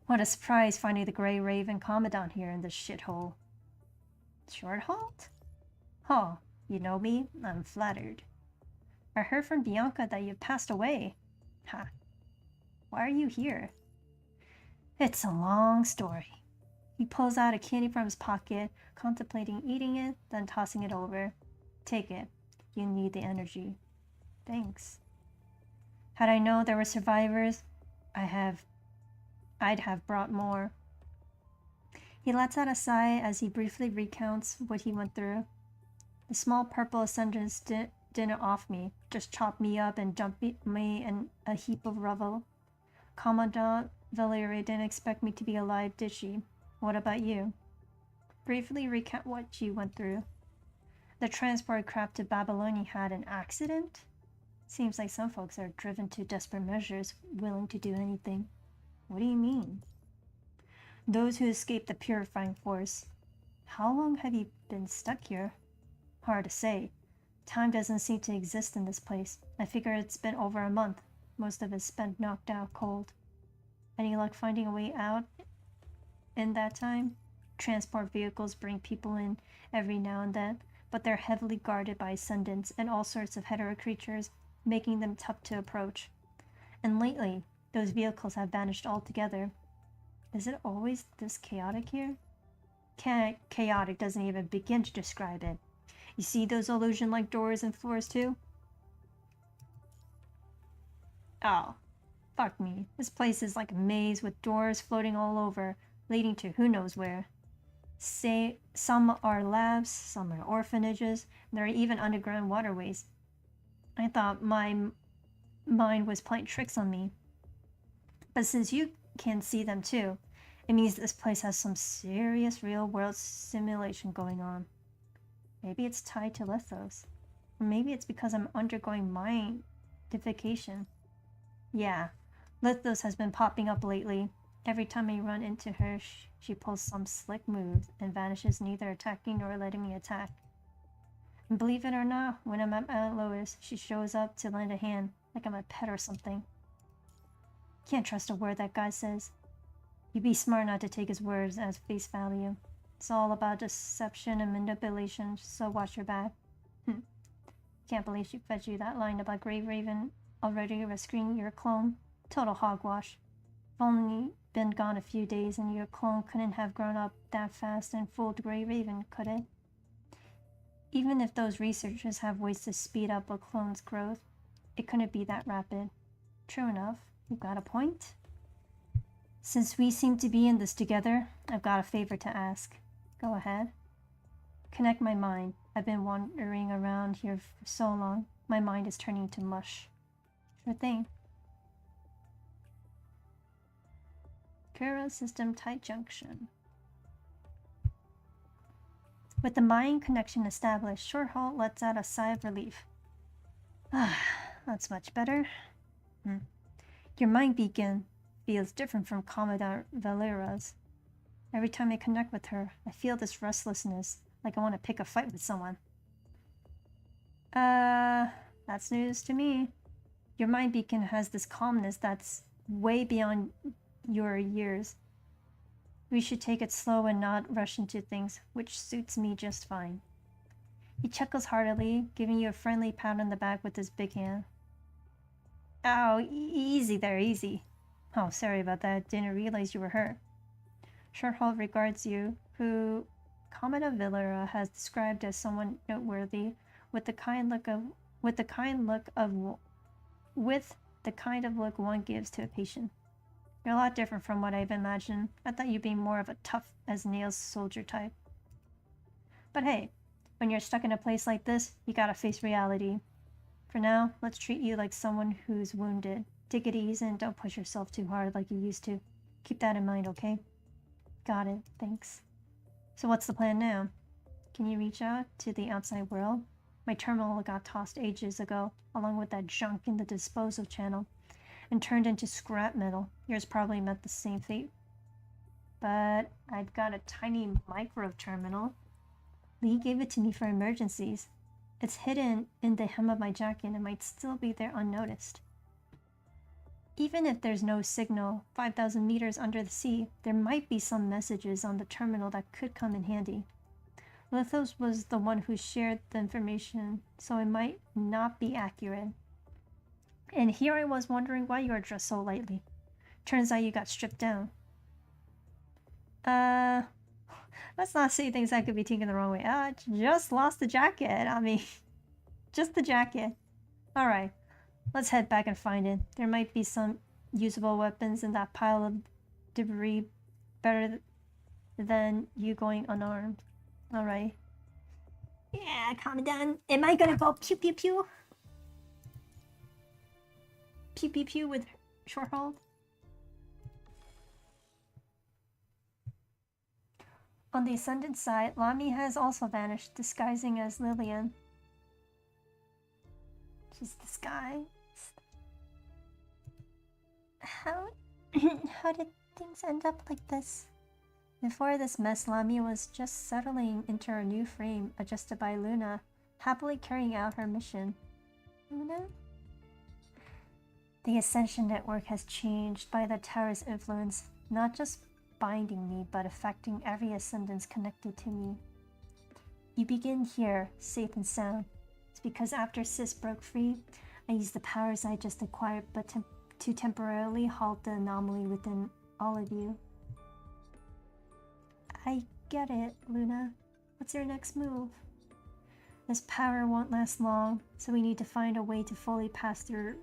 What a surprise finding the Grey Raven Commandant here in this shithole. Short halt? Oh, you know me? I'm flattered. I heard from Bianca that you've passed away. Ha. Why are you here? It's a long story. He pulls out a candy from his pocket, contemplating eating it, then tossing it over. Take it. You need the energy. Thanks. Had I known there were survivors, I'd have brought more. He lets out a sigh as he briefly recounts what he went through. The small purple ascendants didn't off me, just chopped me up and dumped me in a heap of rubble. Commandant Valeria didn't expect me to be alive, did she? What about you? Briefly recount what you went through. The transport craft to Babylonia had an accident? Seems like some folks are driven to desperate measures, willing to do anything. What do you mean? Those who escaped the purifying force. How long have you been stuck here? Hard to say. Time doesn't seem to exist in this place. I figure it's been over a month. Most of it spent knocked out cold. Any luck finding a way out in that time? Transport vehicles bring people in every now and then, but they're heavily guarded by ascendants and all sorts of hetero creatures, making them tough to approach. And lately, those vehicles have vanished altogether. Is it always this chaotic here? Chaotic doesn't even begin to describe it. You see those illusion-like doors and floors too? Oh, fuck me. This place is like a maze with doors floating all over, leading to who knows where. Some are labs, some are orphanages, and there are even underground waterways. I thought my mind was playing tricks on me. But since you can see them too, it means this place has some serious real-world simulation going on. Maybe it's tied to Lithos. Or maybe it's because I'm undergoing mindification. Yeah, Lithos has been popping up lately. Every time I run into her, she pulls some slick move and vanishes, neither attacking nor letting me attack. And believe it or not, when I'm at Mount Lois, she shows up to lend a hand, like I'm a pet or something. Can't trust a word that guy says. You'd be smart not to take his words as face value. It's all about deception and manipulation, so watch your back. Can't believe she fed you that line about Grey Raven already rescuing your clone. Total hogwash. If only been gone a few days and your clone couldn't have grown up that fast and fooled Grey Raven, could it? Even if those researchers have ways to speed up a clone's growth, it couldn't be that rapid. True enough, you've got a point. Since we seem to be in this together, I've got a favor to ask. Go ahead. Connect my mind. I've been wandering around here for so long, my mind is turning to mush. Sure thing. Kura system tight junction. With the mind connection established, Short Halt lets out a sigh of relief. Ah, that's much better. Your mind beacon feels different from Commandant Valera's. Every time I connect with her, I feel this restlessness, like I want to pick a fight with someone. That's news to me. Your mind beacon has this calmness that's way beyond your years. We should take it slow and not rush into things, which suits me just fine. He chuckles heartily, giving you a friendly pat on the back with his big hand. Ow, easy there, easy. Oh, sorry about that. Didn't realize you were hurt. Shorthalt regards you, who Commandant Valera has described as someone noteworthy, with the kind of look one gives to a patient. You're a lot different from what I've imagined. I thought you'd be more of a tough-as-nails soldier type. But hey, when you're stuck in a place like this, you gotta face reality. For now, let's treat you like someone who's wounded. Take it easy and don't push yourself too hard like you used to. Keep that in mind, okay? Got it, thanks. So what's the plan now? Can you reach out to the outside world? My terminal got tossed ages ago, along with that junk in the disposal channel. and turned into scrap metal. Yours probably met the same fate. But I've got a tiny micro terminal. Lee gave it to me for emergencies. It's hidden in the hem of my jacket and might still be there unnoticed. Even if there's no signal 5,000 meters under the sea, there might be some messages on the terminal that could come in handy. Lithos was the one who shared the information, so it might not be accurate. And here I was wondering why you were dressed so lightly. Turns out you got stripped down. Let's not say things that could be taken the wrong way. Just lost the jacket. I mean, just the jacket. Alright, let's head back and find it. There might be some usable weapons in that pile of debris. Better than you going unarmed. Alright. Yeah, calm down. Am I gonna go pew pew pew? Pew pew pew with short hold? On the Ascendant side, Lami has also vanished, disguising as Lillian. She's disguised. How did things end up like this? Before this mess, Lami was just settling into her new frame, adjusted by Luna, happily carrying out her mission. Luna? The Ascension Network has changed by the Tower's influence, not just binding me, but affecting every Ascendance connected to me. You begin here, safe and sound. It's because after Sis broke free, I used the powers I just acquired but to temporarily halt the anomaly within all of you. I get it, Luna. What's your next move? This power won't last long, so we need to find a way to fully pass through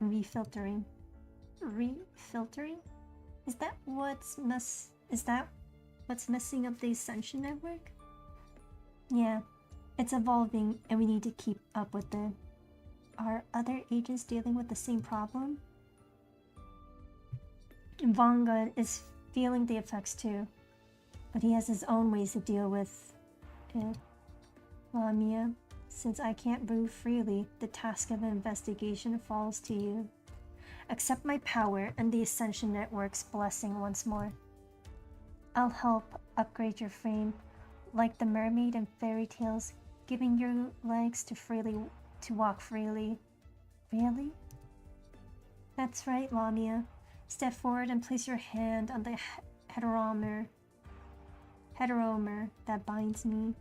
refiltering. Refiltering? Is that what's messing up the Ascension Network? Yeah, it's evolving and we need to keep up with it. Are other agents dealing with the same problem? Vanguard is feeling the effects too, but he has his own ways to deal with it. Lamia, since I can't move freely, the task of investigation falls to you. Accept my power and the Ascension Network's blessing once more. I'll help upgrade your frame, like the mermaid in fairy tales, giving you legs to walk freely. Really? That's right, Lamia. Step forward and place your hand on the heteromer that binds me.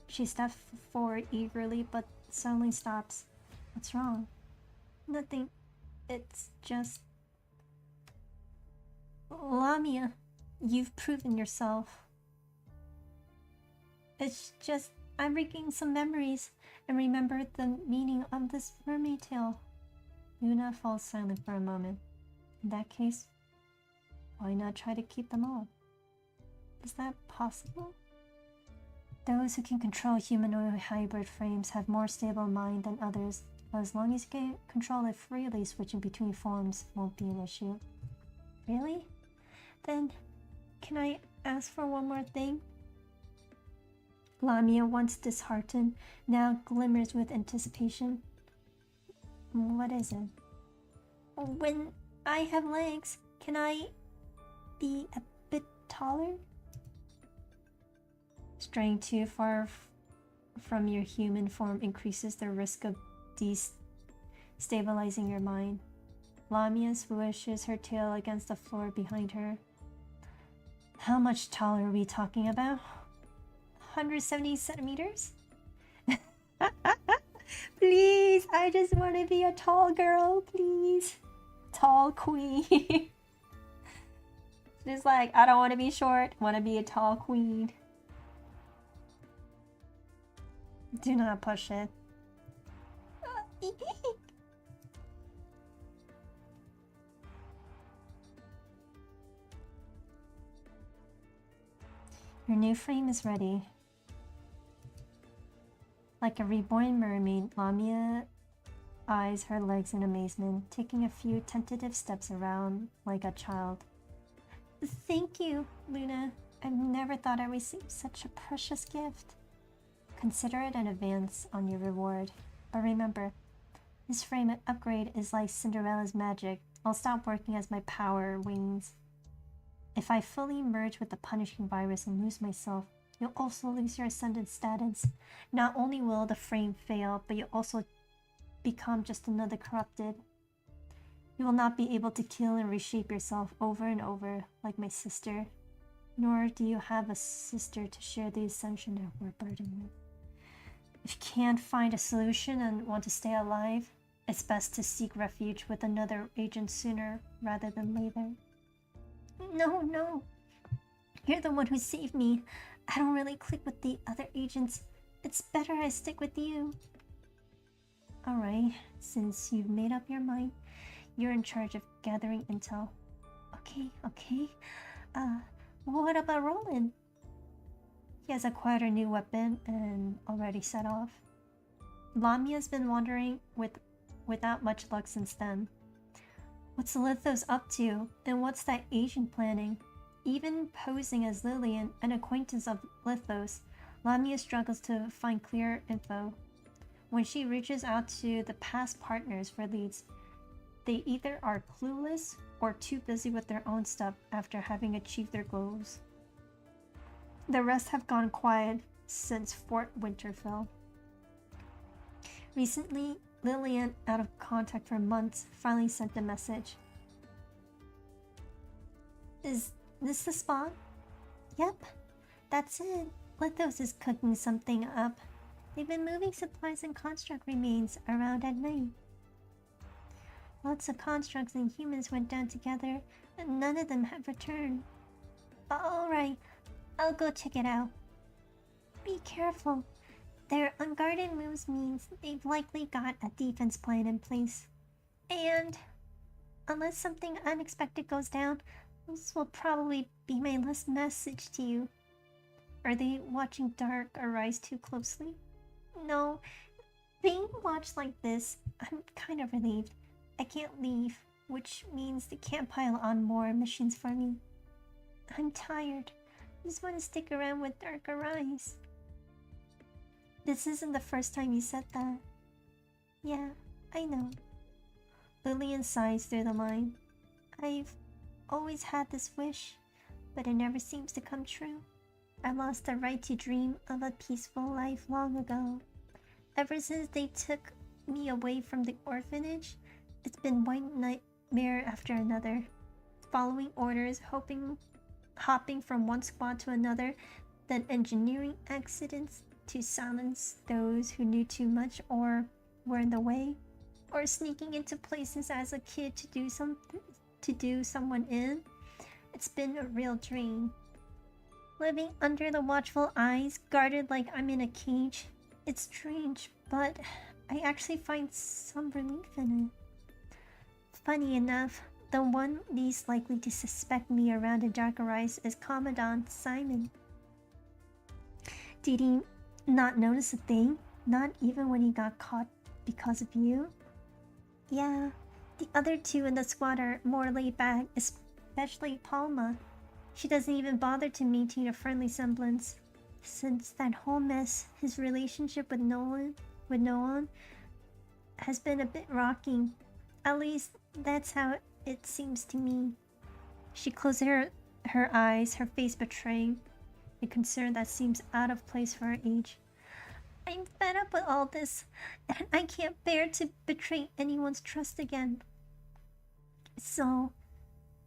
She steps forward eagerly, but suddenly stops. What's wrong? Nothing. It's just... Lamia, you've proven yourself. It's just, I'm regaining some memories and remembered the meaning of this mermaid tale. Luna falls silent for a moment. In that case, why not try to keep them all? Is that possible? Those who can control humanoid hybrid frames have more stable mind than others, but as long as you can control it freely, switching between forms won't be an issue. Really? Then, can I ask for one more thing? Lamia, once disheartened, now glimmers with anticipation. What is it? When I have legs, can I be a bit taller? Straying too far from your human form increases the risk of destabilizing your mind. Lamia swooshes her tail against the floor behind her. How much taller are we talking about? 170 centimeters? Please, I just want to be a tall girl, please. Tall queen. Just like, I don't want to be short, want to be a tall queen. Do not push it. Your new frame is ready. Like a reborn mermaid, Lamia eyes her legs in amazement, taking a few tentative steps around like a child. Thank you, Luna. I've never thought I received such a precious gift. Consider it an advance on your reward. But remember, This frame upgrade is like Cinderella's magic. I'll stop working as my power wanes. If I fully merge with the punishing virus and lose myself, you'll also lose your ascendant status. Not only will the frame fail, but you'll also become just another corrupted. You will not be able to kill and reshape yourself over and over like my sister. Nor do you have a sister to share the ascension that we're burdened with. If you can't find a solution and want to stay alive, it's best to seek refuge with another agent sooner rather than later. No. You're the one who saved me. I don't really click with the other agents. It's better I stick with you. Alright, since you've made up your mind, you're in charge of gathering intel. Okay. What about Roland? He has acquired a new weapon and already set off. Lamia's been wandering without much luck since then. What's Lithos up to, and what's that agent planning? Even posing as Lillian, an acquaintance of Lithos, Lamia struggles to find clear info. When she reaches out to the past partners for leads, they either are clueless or too busy with their own stuff after having achieved their goals. The rest have gone quiet since Fort Winterfell. Recently, Lillian, out of contact for months, finally sent a message. Is this the spot? Yep, that's it. Lithos is cooking something up. They've been moving supplies and construct remains around at night. Lots of constructs and humans went down together, and none of them have returned. Alright, I'll go check it out. Be careful. Their unguarded moves means they've likely got a defense plan in place. And unless something unexpected goes down, this will probably be my last message to you. Are they watching Dark Arise too closely? No. Being watched like this, I'm kind of relieved. I can't leave, which means they can't pile on more missions for me. I'm tired. I just want to stick around with Dark Arise. This isn't the first time you said that. Yeah, I know. Lillian sighs through the line. I've always had this wish, but it never seems to come true. I lost the right to dream of a peaceful life long ago. Ever since they took me away from the orphanage, it's been one nightmare after another. Following orders, hopping from one squad to another, then engineering accidents to silence those who knew too much or were in the way, or sneaking into places as a kid to do someone in. It's been a real dream. Living under the watchful eyes, guarded like I'm in a cage. It's strange, but I actually find some relief in it. Funny enough, the one least likely to suspect me around a Dark Arise is Commandant Simon. Did he not notice a thing? Not even when he got caught because of you? Yeah, the other two in the squad are more laid back, especially Palma. She doesn't even bother to maintain a friendly semblance. Since that whole mess, his relationship with Noan has been a bit rocking. At least that's how it seems to me. She closes her eyes, her face betraying a concern that seems out of place for her age. I'm fed up with all this, and I can't bear to betray anyone's trust again. So,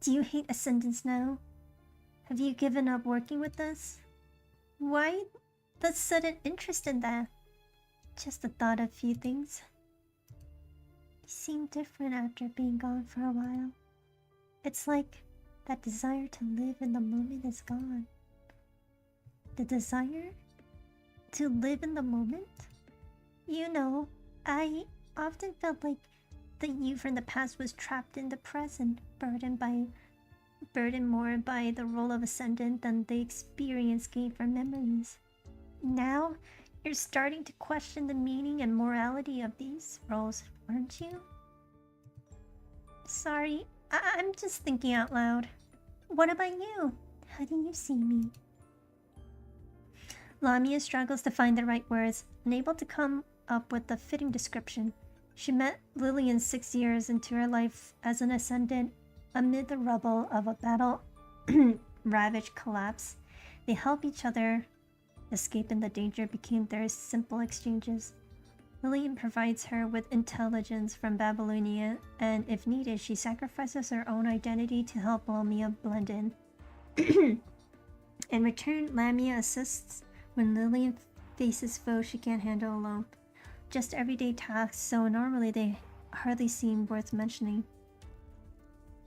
do you hate Ascendance now? Have you given up working with us? Why the sudden interest in that? Just the thought of few things. You seem different after being gone for a while. It's like that desire to live in the moment is gone. The desire to live in the moment? You know, I often felt like the you from the past was trapped in the present, burdened more by the role of Ascendant than the experience gained from memories. Now, you're starting to question the meaning and morality of these roles, aren't you? Sorry, I'm just thinking out loud. What about you? How do you see me? Lamia struggles to find the right words, unable to come up with a fitting description. She met Lillian 6 years into her life as an ascendant amid the rubble of a battle ravaged collapse. They help each other escape, and the danger became their simple exchanges. Lillian provides her with intelligence from Babylonia, and if needed, she sacrifices her own identity to help Lamia blend in. In return, Lamia assists when Lillian faces foes she can't handle alone. Just everyday tasks, so normally they hardly seem worth mentioning.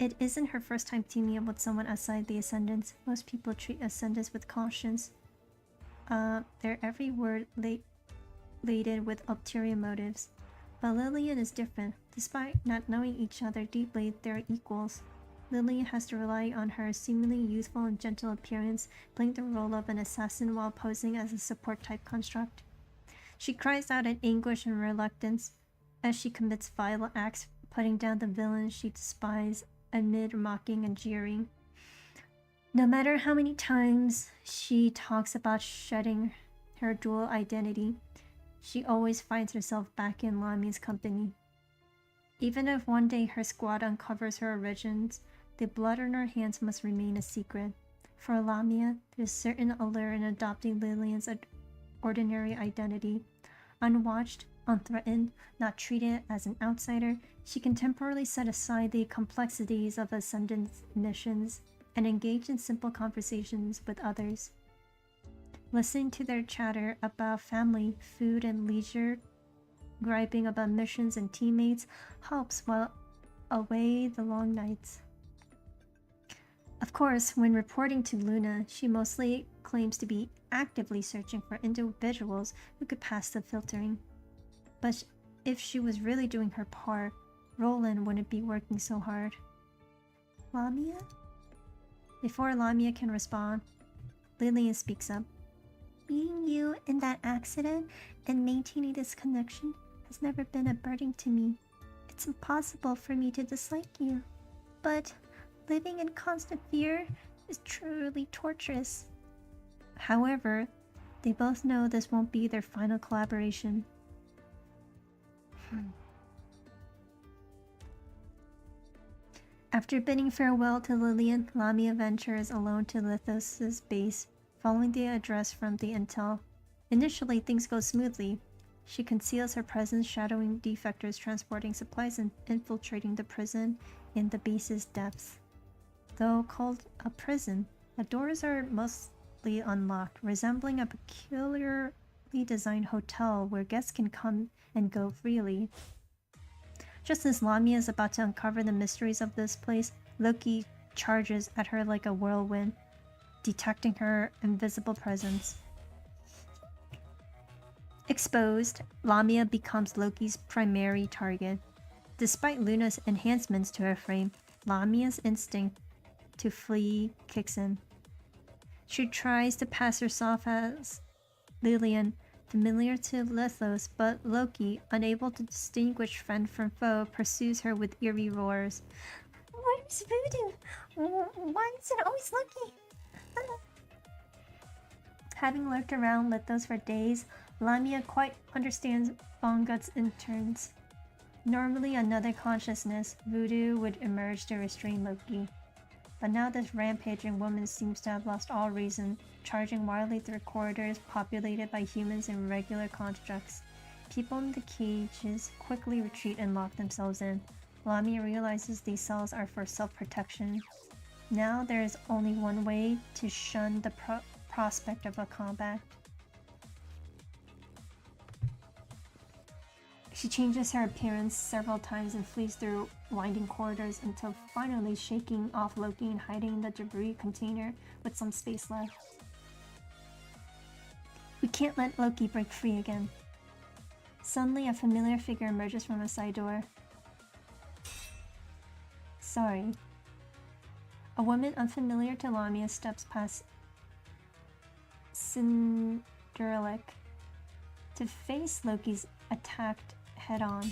It isn't her first time teaming up with someone outside the Ascendants. Most people treat Ascendants with caution. Their every word laden with ulterior motives. But Lillian is different. Despite not knowing each other deeply, they're equals. Lillian has to rely on her seemingly youthful and gentle appearance, playing the role of an assassin while posing as a support-type construct. She cries out in anguish and reluctance as she commits vile acts, putting down the villain she despises amid mocking and jeering. No matter how many times she talks about shedding her dual identity, she always finds herself back in Lamia's company. Even if one day her squad uncovers her origins, the blood on her hands must remain a secret. For Lamia, there's certain allure in adopting Lillian's ordinary identity. Unwatched, unthreatened, not treated as an outsider, she can temporarily set aside the complexities of Ascendant missions and engage in simple conversations with others. Listening to their chatter about family, food, and leisure, griping about missions and teammates, helps while away the long nights. Of course, when reporting to Luna, she mostly claims to be actively searching for individuals who could pass the filtering. But if she was really doing her part, Roland wouldn't be working so hard. Lamia? Before Lamia can respond, Lillian speaks up. Being you in that accident and maintaining this connection has never been a burden to me. It's impossible for me to dislike you. But living in constant fear is truly torturous. However, they both know this won't be their final collaboration. After bidding farewell to Lillian, Lamia ventures alone to Lithos' base, following the address from the intel. Initially, things go smoothly. She conceals her presence, shadowing defectors transporting supplies and infiltrating the prison in the base's depths. Though called a prison, the doors are mostly unlocked, resembling a peculiarly designed hotel where guests can come and go freely. Just as Lamia is about to uncover the mysteries of this place, Loki charges at her like a whirlwind, detecting her invisible presence. Exposed, Lamia becomes Loki's primary target. Despite Luna's enhancements to her frame, Lamia's instinct to flee kicks in. She tries to pass herself as Lillian, familiar to Lithos, but Loki, unable to distinguish friend from foe, pursues her with eerie roars. Where's Voodoo? Why is it always Loki? Having lurked around Lithos for days, Lamia quite understands Bongut's interns. Normally another consciousness, Voodoo would emerge to restrain Loki. But now this rampaging woman seems to have lost all reason, charging wildly through corridors populated by humans and regular constructs. People in the cages quickly retreat and lock themselves in. Lamia realizes these cells are for self-protection. Now there is only one way to shun the prospect of a combat. She changes her appearance several times and flees through winding corridors until finally shaking off Loki and hiding in the debris container with some space left. We can't let Loki break free again. Suddenly, a familiar figure emerges from a side door. Sorry. A woman unfamiliar to Lamia steps past Cinderella to face Loki's attack head-on.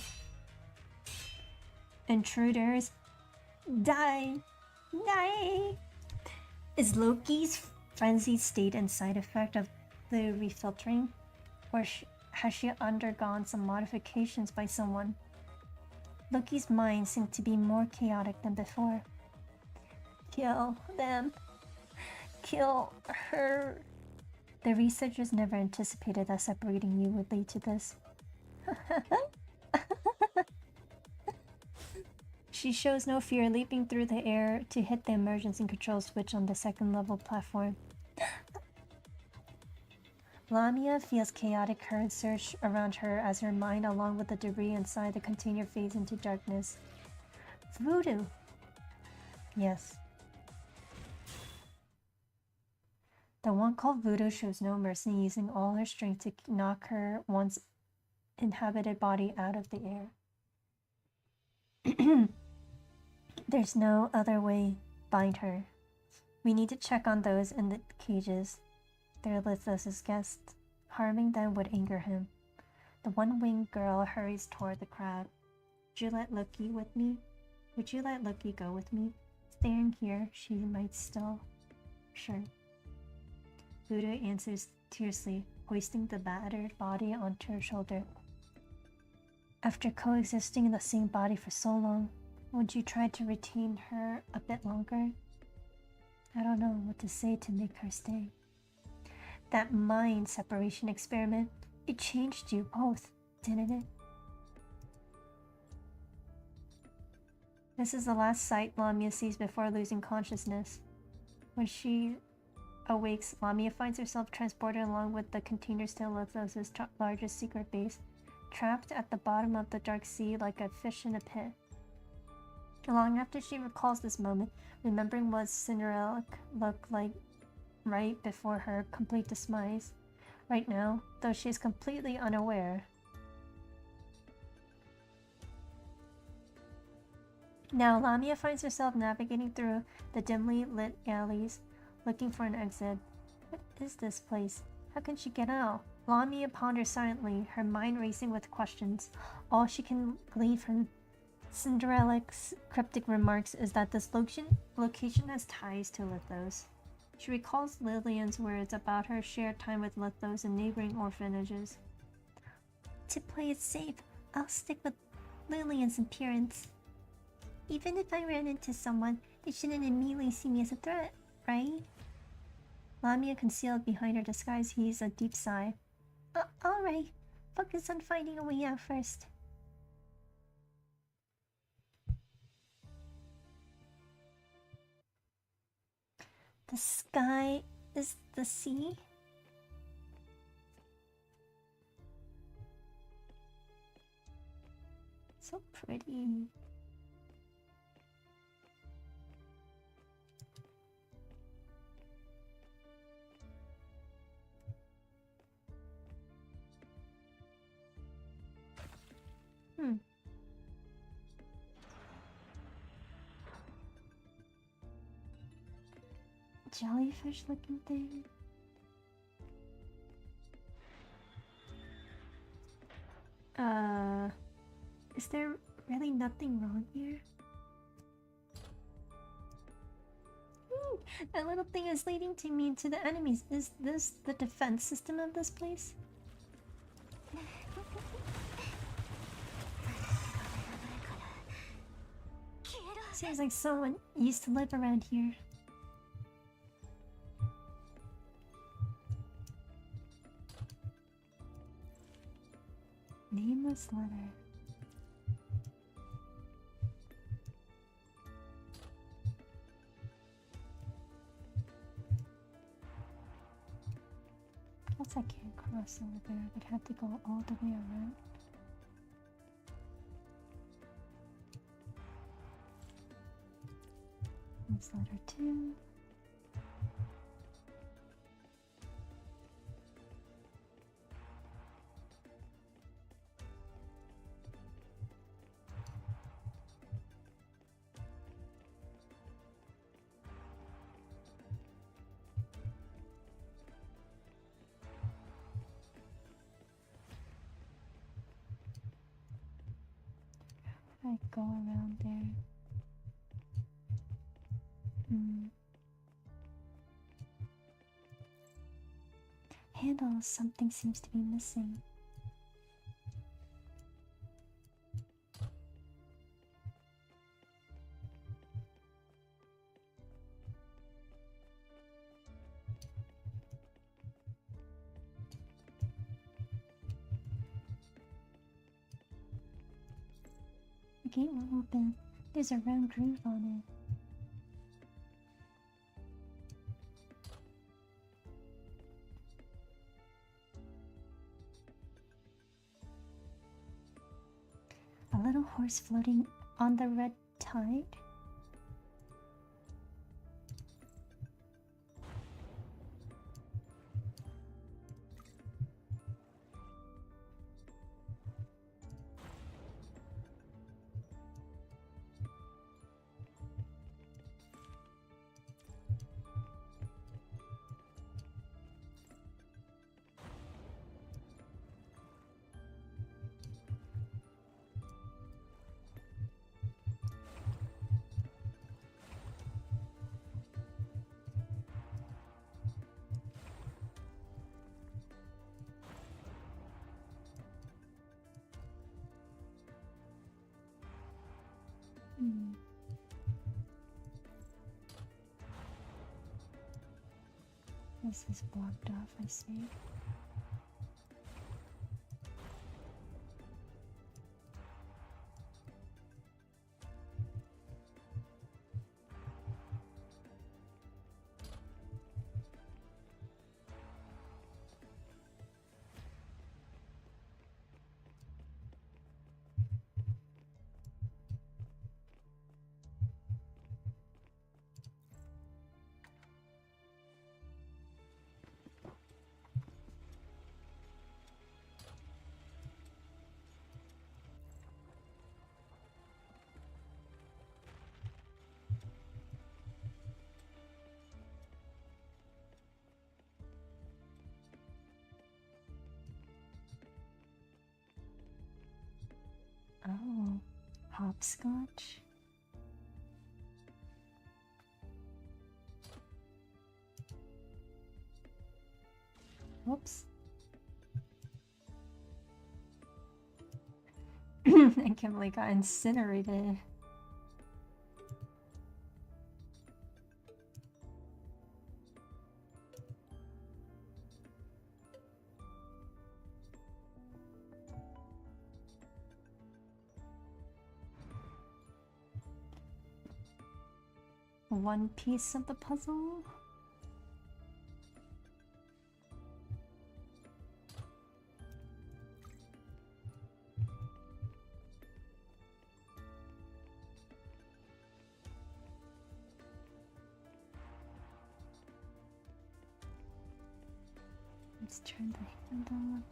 Intruders, die! Die! Is Loki's frenzied state and side effect of the refiltering? Or has she undergone some modifications by someone? Loki's mind seemed to be more chaotic than before. Kill them. Kill her. The researchers never anticipated that separating you would lead to this. She shows no fear, leaping through the air to hit the emergency control switch on the second level platform. Lamia feels chaotic currents surge around her as her mind, along with the debris inside the container, fades into darkness. Voodoo. Yes. The one called Voodoo shows no mercy, using all her strength to knock her once inhabited body out of the air. There's no other way. Bind her. We need to check on those in the cages. They're Lithos' guests. Harming them would anger him. The one-winged girl hurries toward the crowd. Would you let Loki with me? Would you let Loki go with me? Staying here, she might still. Sure. Voodoo answers tersely, hoisting the battered body onto her shoulder. After coexisting in the same body for so long, would you try to retain her a bit longer? I don't know what to say to make her stay. That mind separation experiment, it changed you both, didn't it? This is the last sight Lamia sees before losing consciousness. When she awakes, Lamia finds herself transported along with the containers to Lithos' largest secret base, trapped at the bottom of the dark sea like a fish in a pit. Long after she recalls this moment, remembering what Cinderella looked like right before her complete demise. Right now, though she is completely unaware. Now, Lamia finds herself navigating through the dimly lit alleys, looking for an exit. What is this place? How can she get out? Lamia ponders silently, her mind racing with questions. All she can glean from Cinderella's cryptic remarks is that this location has ties to Lithos. She recalls Lillian's words about her shared time with Lithos and neighboring orphanages. To play it safe, I'll stick with Lillian's appearance. Even if I ran into someone, they shouldn't immediately see me as a threat, right? Lamia, concealed behind her disguise, heaves a deep sigh. Alright, focus on finding a way out first. The sky is the sea? So pretty. Jellyfish looking thing. Is there really nothing wrong here? That little thing is leading to me to the enemies. Is this the defense system of this place? Seems like someone used to live around here. Nameless letter. Guess I can't cross over there. I would have to go all the way around. That's letter 2. I go around there. Handle, something seems to be missing. gate will open. There's a round groove on it. A little horse floating on the red tide. This is blocked off, I see. Oh, hopscotch. Whoops. I can't believe I got incinerated. One piece of the puzzle. Let's turn the handle.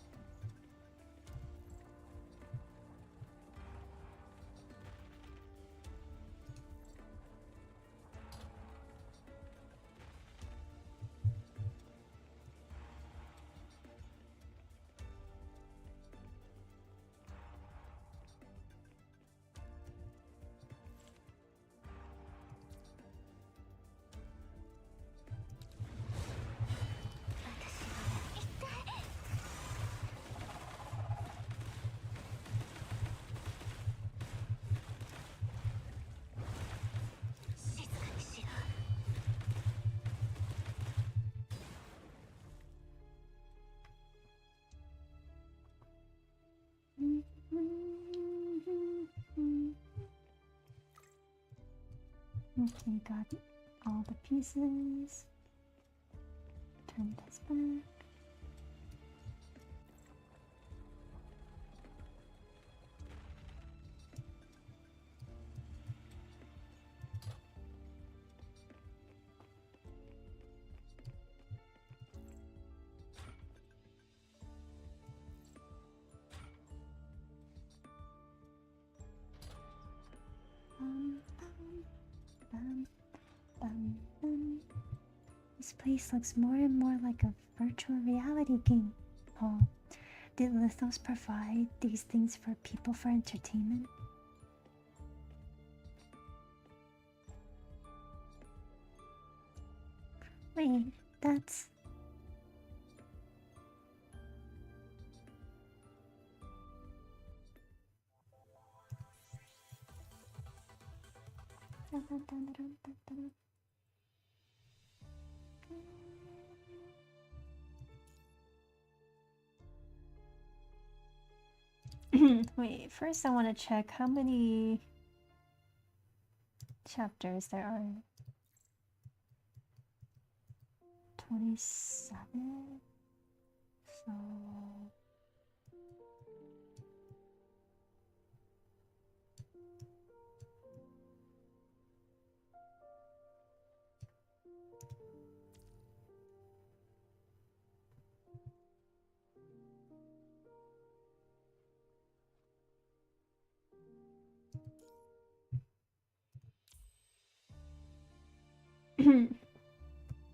Okay, got all the pieces. Turn this back. This place looks more and more like a virtual reality game. Oh, did Lithos provide these things for people for entertainment? Wait, that's... Wait, first I want to check how many chapters there are? 27? So...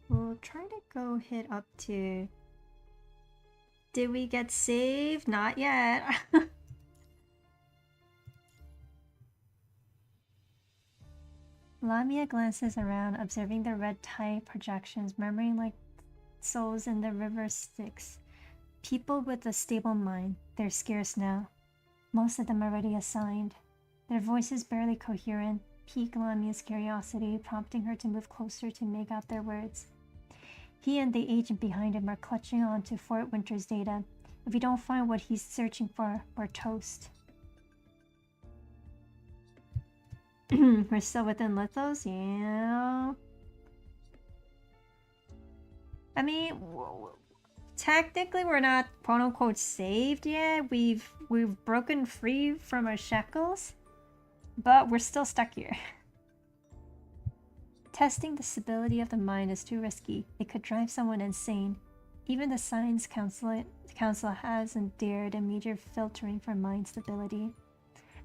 We'll try to go hit up to... Did we get saved? Not yet. Lamia glances around, observing the red tide projections, murmuring like souls in the river Styx. People with a stable mind. They're scarce now. Most of them already assigned. Their voices barely coherent, pique Lamia's curiosity, prompting her to move closer to make out their words. He and the agent behind him are clutching on to Fort Winter's data. If we don't find what he's searching for, we're toast. We're still within Lithos? Yeah. I mean, technically we're not quote-unquote saved yet. We've broken free from our shackles, but we're still stuck here. Testing the stability of the mind is too risky. It could drive someone insane. Even the Science Council hasn't dared a major filtering for mind stability.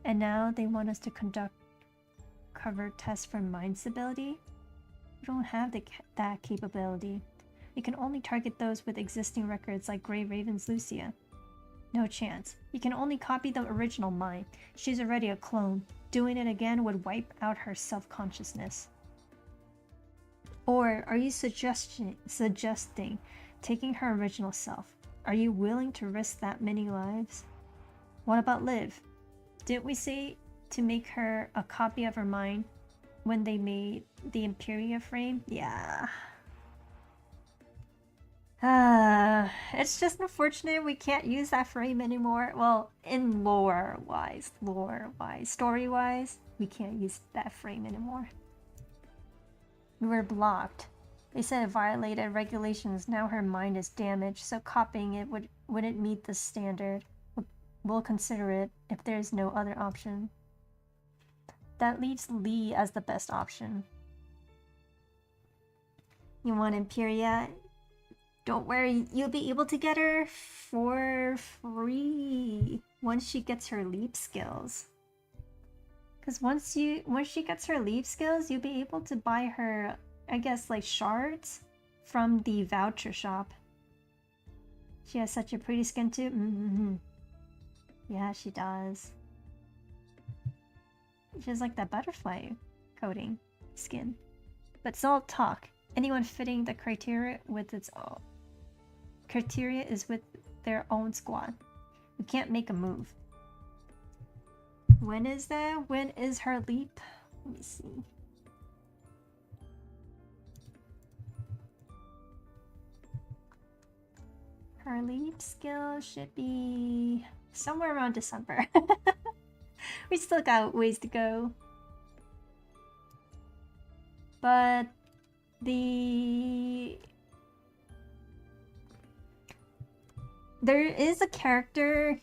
And now they want us to conduct covert tests for mind stability? We don't have that capability. We can only target those with existing records like Grey Raven's Lucia. No chance. You can only copy the original mind. She's already a clone. Doing it again would wipe out her self-consciousness. Or are you suggesting taking her original self? Are you willing to risk that many lives? What about Liv? Didn't we say to make her a copy of her mind when they made the Imperia frame? Yeah. It's just unfortunate we can't use that frame anymore. Well, in lore-wise, story-wise, we can't use that frame anymore. We were blocked. They said it violated regulations. Now her mind is damaged, so copying it wouldn't meet the standard. We'll consider it if there's no other option. That leaves Lee as the best option. You want Imperia? Don't worry, you'll be able to get her for free once she gets her leap skills. Because once she gets her leap skills, you'll be able to buy her, I guess, like shards from the voucher shop. She has such a pretty skin too. Yeah, she does. She has like that butterfly coating skin. But it's all talk. Anyone fitting the criteria with its own criteria is with their own squad. We can't make a move. When is that? When is her leap? Let me see. Her leap skill should be somewhere around December. We still got ways to go. But there is a character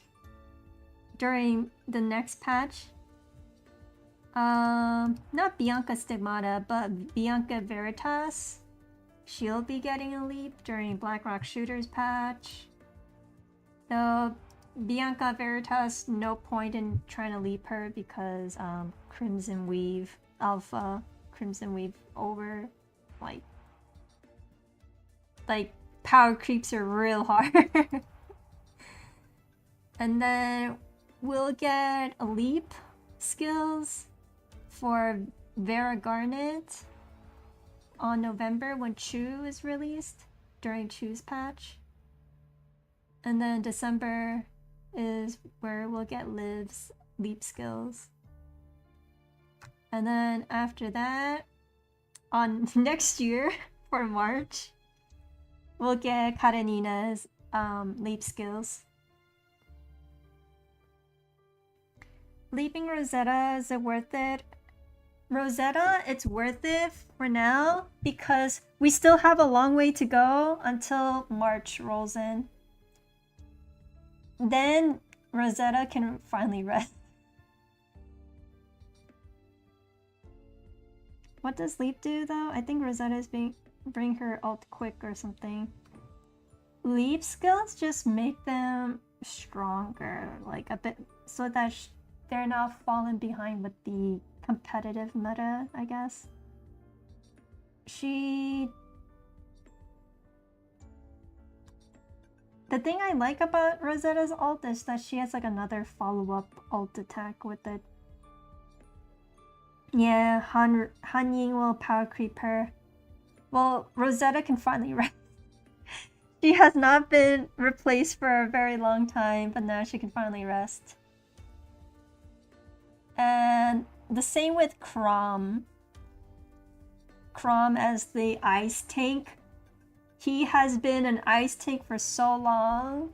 during the next patch. Not Bianca Stigmata, but Bianca Veritas. She'll be getting a leap during Blackrock Shooters patch. Though Bianca Veritas, no point in trying to leap her because Crimson Weave Alpha, Crimson Weave over, like power creeps are real hard. And then we'll get a leap skills for Vera Garnet on November when Chu is released during Chu's patch. And then December is where we'll get Liv's leap skills. And then after that, on next year for March, we'll get Karenina's leap skills. Leaping Rosetta, is it worth it? Rosetta, it's worth it for now because we still have a long way to go until March rolls in. Then Rosetta can finally rest. What does Leap do though? I think Rosetta is bring her ult quick or something. Leap skills just make them stronger, like a bit, so that they're not falling behind with the competitive meta, I guess. The thing I like about Rosetta's ult is that she has like another follow-up ult attack with it. Yeah, Han Ying will power creep her. Well, Rosetta can finally rest. She has not been replaced for a very long time, but now she can finally rest. And the same with Chrom. Chrom as the ice tank. He has been an ice tank for so long.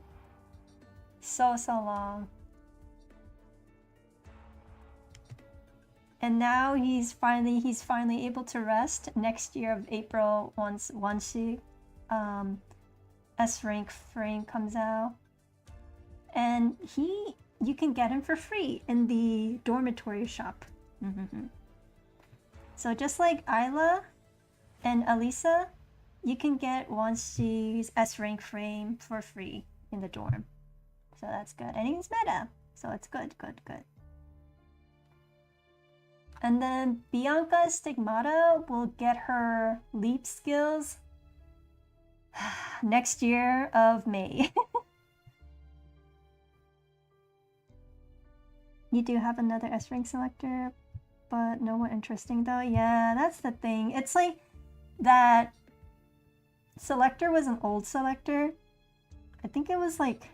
So long. And now he's finally able to rest next year of April once she S rank frame comes out. And you can get him for free in the dormitory shop. So just like Isla and Alisa, you can get once she's S rank frame for free in the dorm. So that's good. And he's meta. So it's good. And then Bianca Stigmata will get her leap skills next year of May. You do have another S rank selector, but no more interesting though. Yeah, that's the thing. It's like that selector was an old selector. I think it was like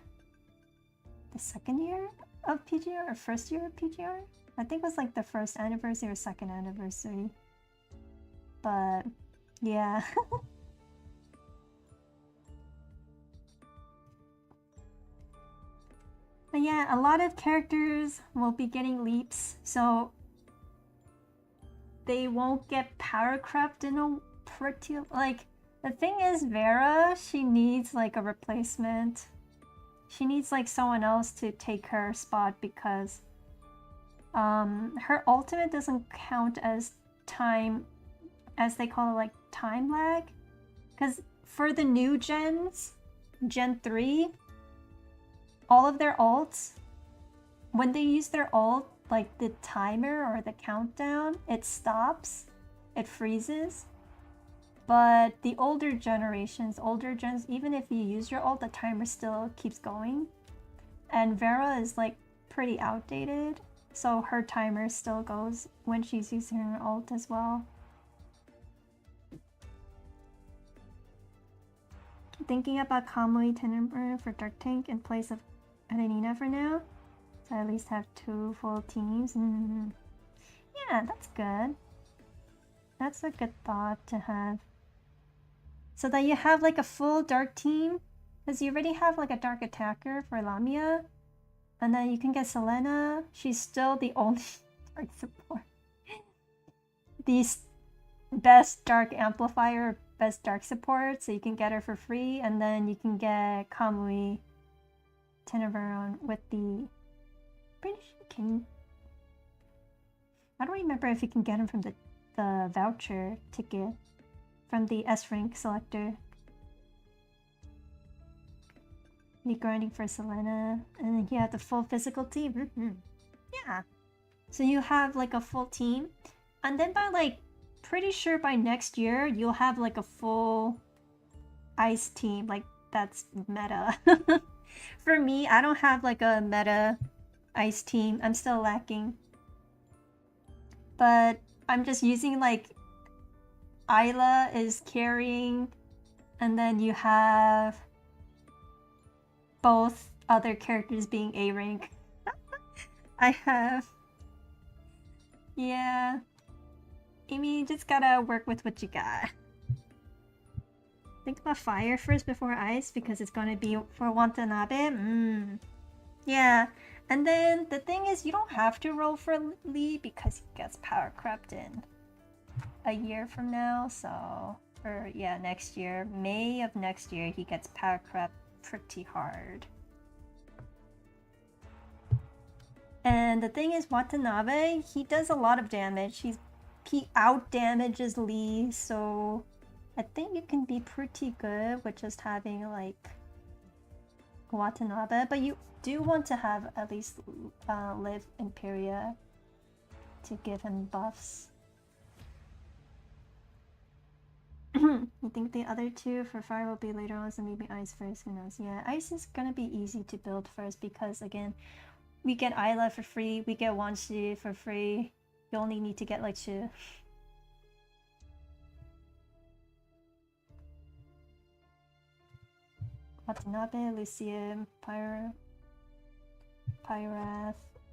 the second year of PGR or first year of PGR. I think it was like the first anniversary or second anniversary. But yeah. But yeah, a lot of characters will be getting leaps, so they won't get power crept in a pretty... Like, the thing is, Vera, she needs like a replacement. She needs like someone else to take her spot because her ultimate doesn't count as time, as they call it, like time lag. Because for the new gens, Gen 3, all of their ults, when they use their ult, like the timer or the countdown, it stops, it freezes. But the older gens, even if you use your ult, the timer still keeps going. And Vera is like pretty outdated, so her timer still goes when she's using her ult as well. Thinking about Kamui Tenenber for Dark Tank in place of Arenina for now. So I at least have 2 full teams. Yeah, that's good. That's a good thought to have. So that you have like a full dark team. Because you already have like a dark attacker for Lamia. And then you can get Selena. She's still the only dark support. The best dark amplifier, best dark support. So you can get her for free. And then you can get Kamui Tenenbaron with the... Pretty sure you can... I don't remember if you can get him from the voucher ticket. From the S rank selector. You're grinding for Selena. And then you have the full physical team. Yeah. So you have like a full team. And then by like, pretty sure by next year, you'll have like a full ice team. Like that's meta. For me, I don't have like a meta ice team. I'm still lacking. But I'm just using like Isla is carrying, and then you have both other characters being A rank. I have... Yeah. Amy, you just gotta work with what you got. Think about fire first before ice because it's gonna be for Watanabe. Yeah. And then the thing is, you don't have to roll for Lee because he gets power crept in a year from now. So, or yeah, next year, May of next year, he gets power crept pretty hard. And the thing is, Watanabe, he does a lot of damage. He out damages Lee, so I think you can be pretty good with just having like Watanabe, but you do want to have at least Liv Imperia to give him buffs. You think the other two for fire will be later on, so maybe ice first, who knows? Yeah, ice is gonna be easy to build first because again, we get Isla for free, we get Wanshi for free. You only need to get like 2. Watanabe, Lucian, Pyrath,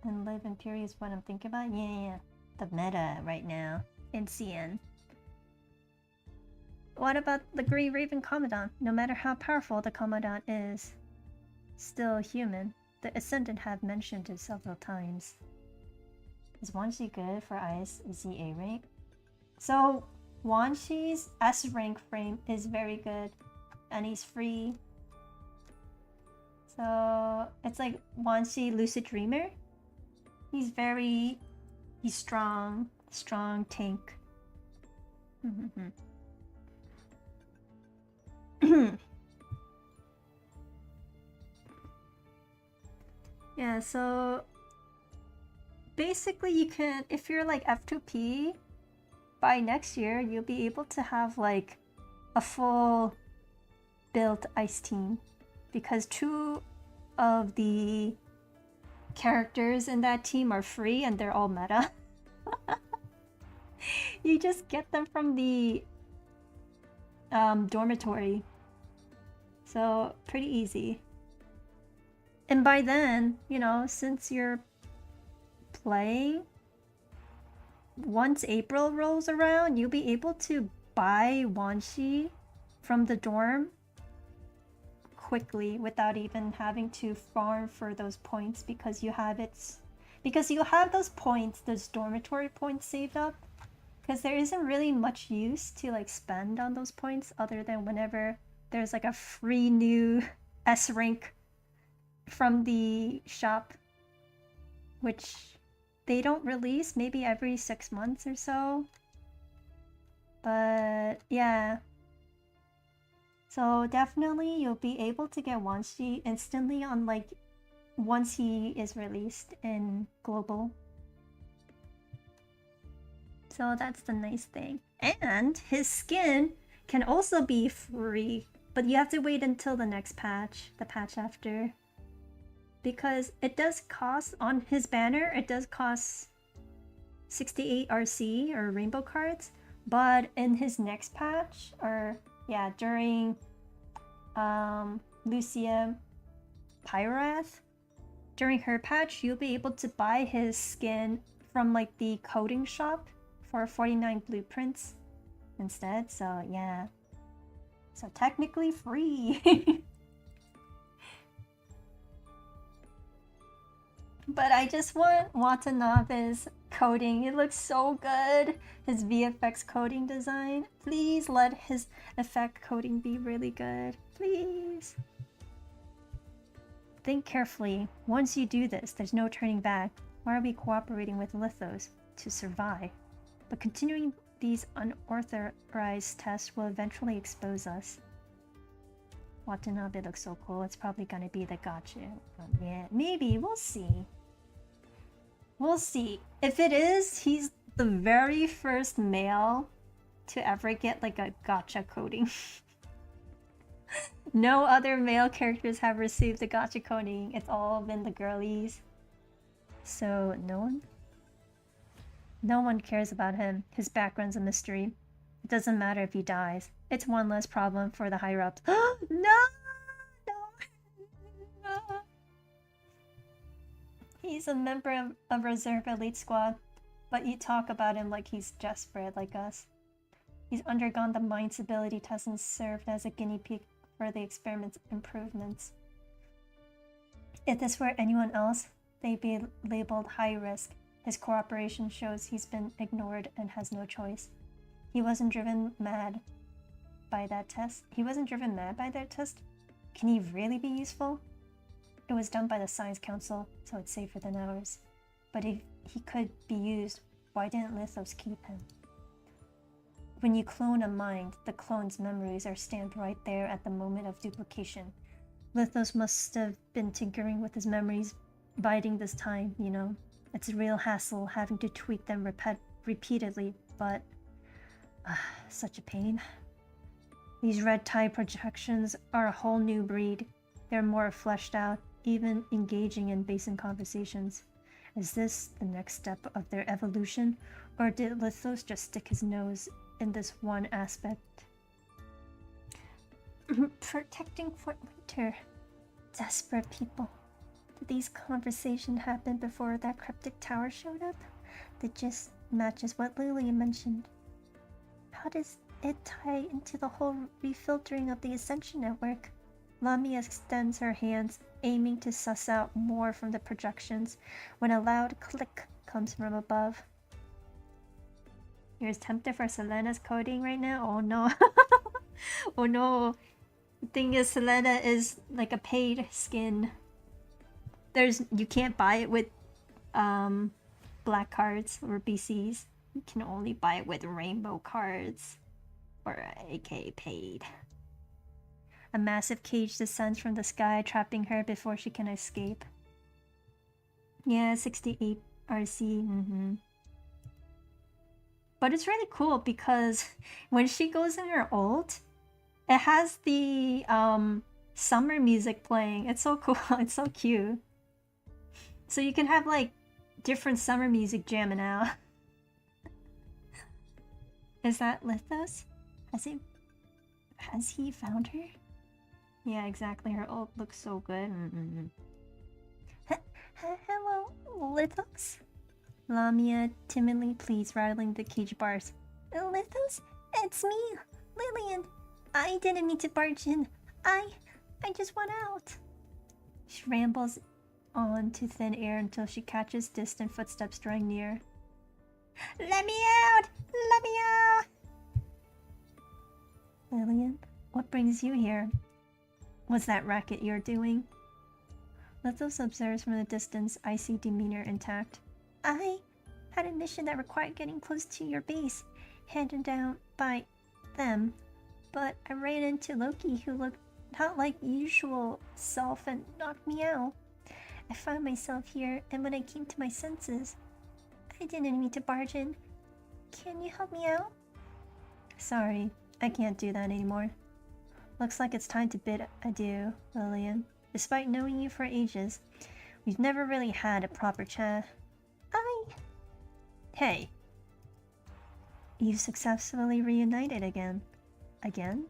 and Liv Imperia is what I'm thinking about. Yeah, the meta right now in CN. What about the Green Raven Commandant? No matter how powerful the Commandant is, still human. The Ascendant have mentioned it several times. Is Wanshi good for ice? Is he A rank? So Wanshi's S rank frame is very good, and he's free. So it's like Wanshi Lucid Dreamer. He's strong tank. Yeah, so basically you can, if you're like F2P, by next year you'll be able to have like a full built ice team because 2 of the characters in that team are free and they're all meta. You just get them from the dormitory, so pretty easy. And by then, you know, since you're playing, once April rolls around, you'll be able to buy Wanshi from the dorm quickly without even having to farm for those points because you have those points, those dormitory points saved up. Because there isn't really much use to like spend on those points other than whenever there's like a free new S rank from the shop, which they don't release, maybe every 6 months or so. But yeah, so definitely you'll be able to get Wanshi instantly on like once he is released in global. So that's the nice thing. And his skin can also be free, but you have to wait until the next patch, the patch after. Because it does cost, on his banner, it does cost 68 RC or rainbow cards. But in his next patch, or yeah, during Lucia Pyrath, during her patch, you'll be able to buy his skin from like the coding shop for 49 blueprints instead. So yeah, so technically free. But I just want Watanabe's coding. It looks so good. His VFX coding design. Please let his effect coding be really good. Please. Think carefully. Once you do this, there's no turning back. Why are we cooperating with Lithos? To survive. But continuing these unauthorized tests will eventually expose us. Watanabe looks so cool. It's probably gonna be the gotcha. Yeah, maybe. We'll see. We'll see. If it is, he's the very first male to ever get like a gotcha coding. No other male characters have received the gotcha coding. It's all been the girlies. So no one cares about him. His background's a mystery. It doesn't matter if he dies. It's one less problem for the higher-ups. No! He's a member of Reserve Elite Squad, but you talk about him like he's desperate like us. He's undergone the Mind's ability test and served as a guinea pig for the experiment's improvements. If this were anyone else, they'd be labeled high risk. His cooperation shows he's been ignored and has no choice. He wasn't driven mad by that test. He wasn't driven mad by that test? Can he really be useful? It was done by the Science Council, so it's safer than ours. But if he could be used, why didn't Lithos keep him? When you clone a mind, the clone's memories are stamped right there at the moment of duplication. Lithos must have been tinkering with his memories, biding this time, you know. It's a real hassle having to tweak them repeatedly, but such a pain. These red tide projections are a whole new breed. They're more fleshed out, even engaging in basic conversations. Is this the next step of their evolution, or did Lithos just stick his nose in this one aspect? Protecting Fort Winter. Desperate people. Did these conversations happen before that cryptic tower showed up? That just matches what Lillian mentioned. How does it tie into the whole refiltering of the Ascension Network? Lamia extends her hands, aiming to suss out more from the projections, when a loud click comes from above. You're tempted for Selena's coding right now? Oh no. Oh no. The thing is, Selena is like a paid skin. You can't buy it with black cards or BCs. You can only buy it with rainbow cards, or aka paid. A massive cage descends from the sky, trapping her before she can escape. Yeah, 68 RC. But it's really cool because when she goes in her ult, it has the summer music playing. It's so cool. It's so cute. So you can have like different summer music jamming out. Is that Lithos? Has he found her? Yeah, exactly. Her ult looks so good. Hello, Lithos? Lamia timidly pleads, rattling the cage bars. Lithos? It's me, Lillian. I didn't mean to barge in. I just want out. She rambles on to thin air until she catches distant footsteps drawing near. Let me out! Let me out! Lillian, what brings you here? What's that racket you're doing? Lithos observes from the distance, icy demeanor intact. I had a mission that required getting close to your base, handed down by them. But I ran into Loki, who looked not like usual self, and knocked me out. I found myself here, and when I came to my senses, I didn't mean to barge in. Can you help me out? Sorry, I can't do that anymore. Looks like it's time to bid adieu, Lillian. Despite knowing you for ages, we've never really had a proper chat. Hey. You've successfully reunited again. Again?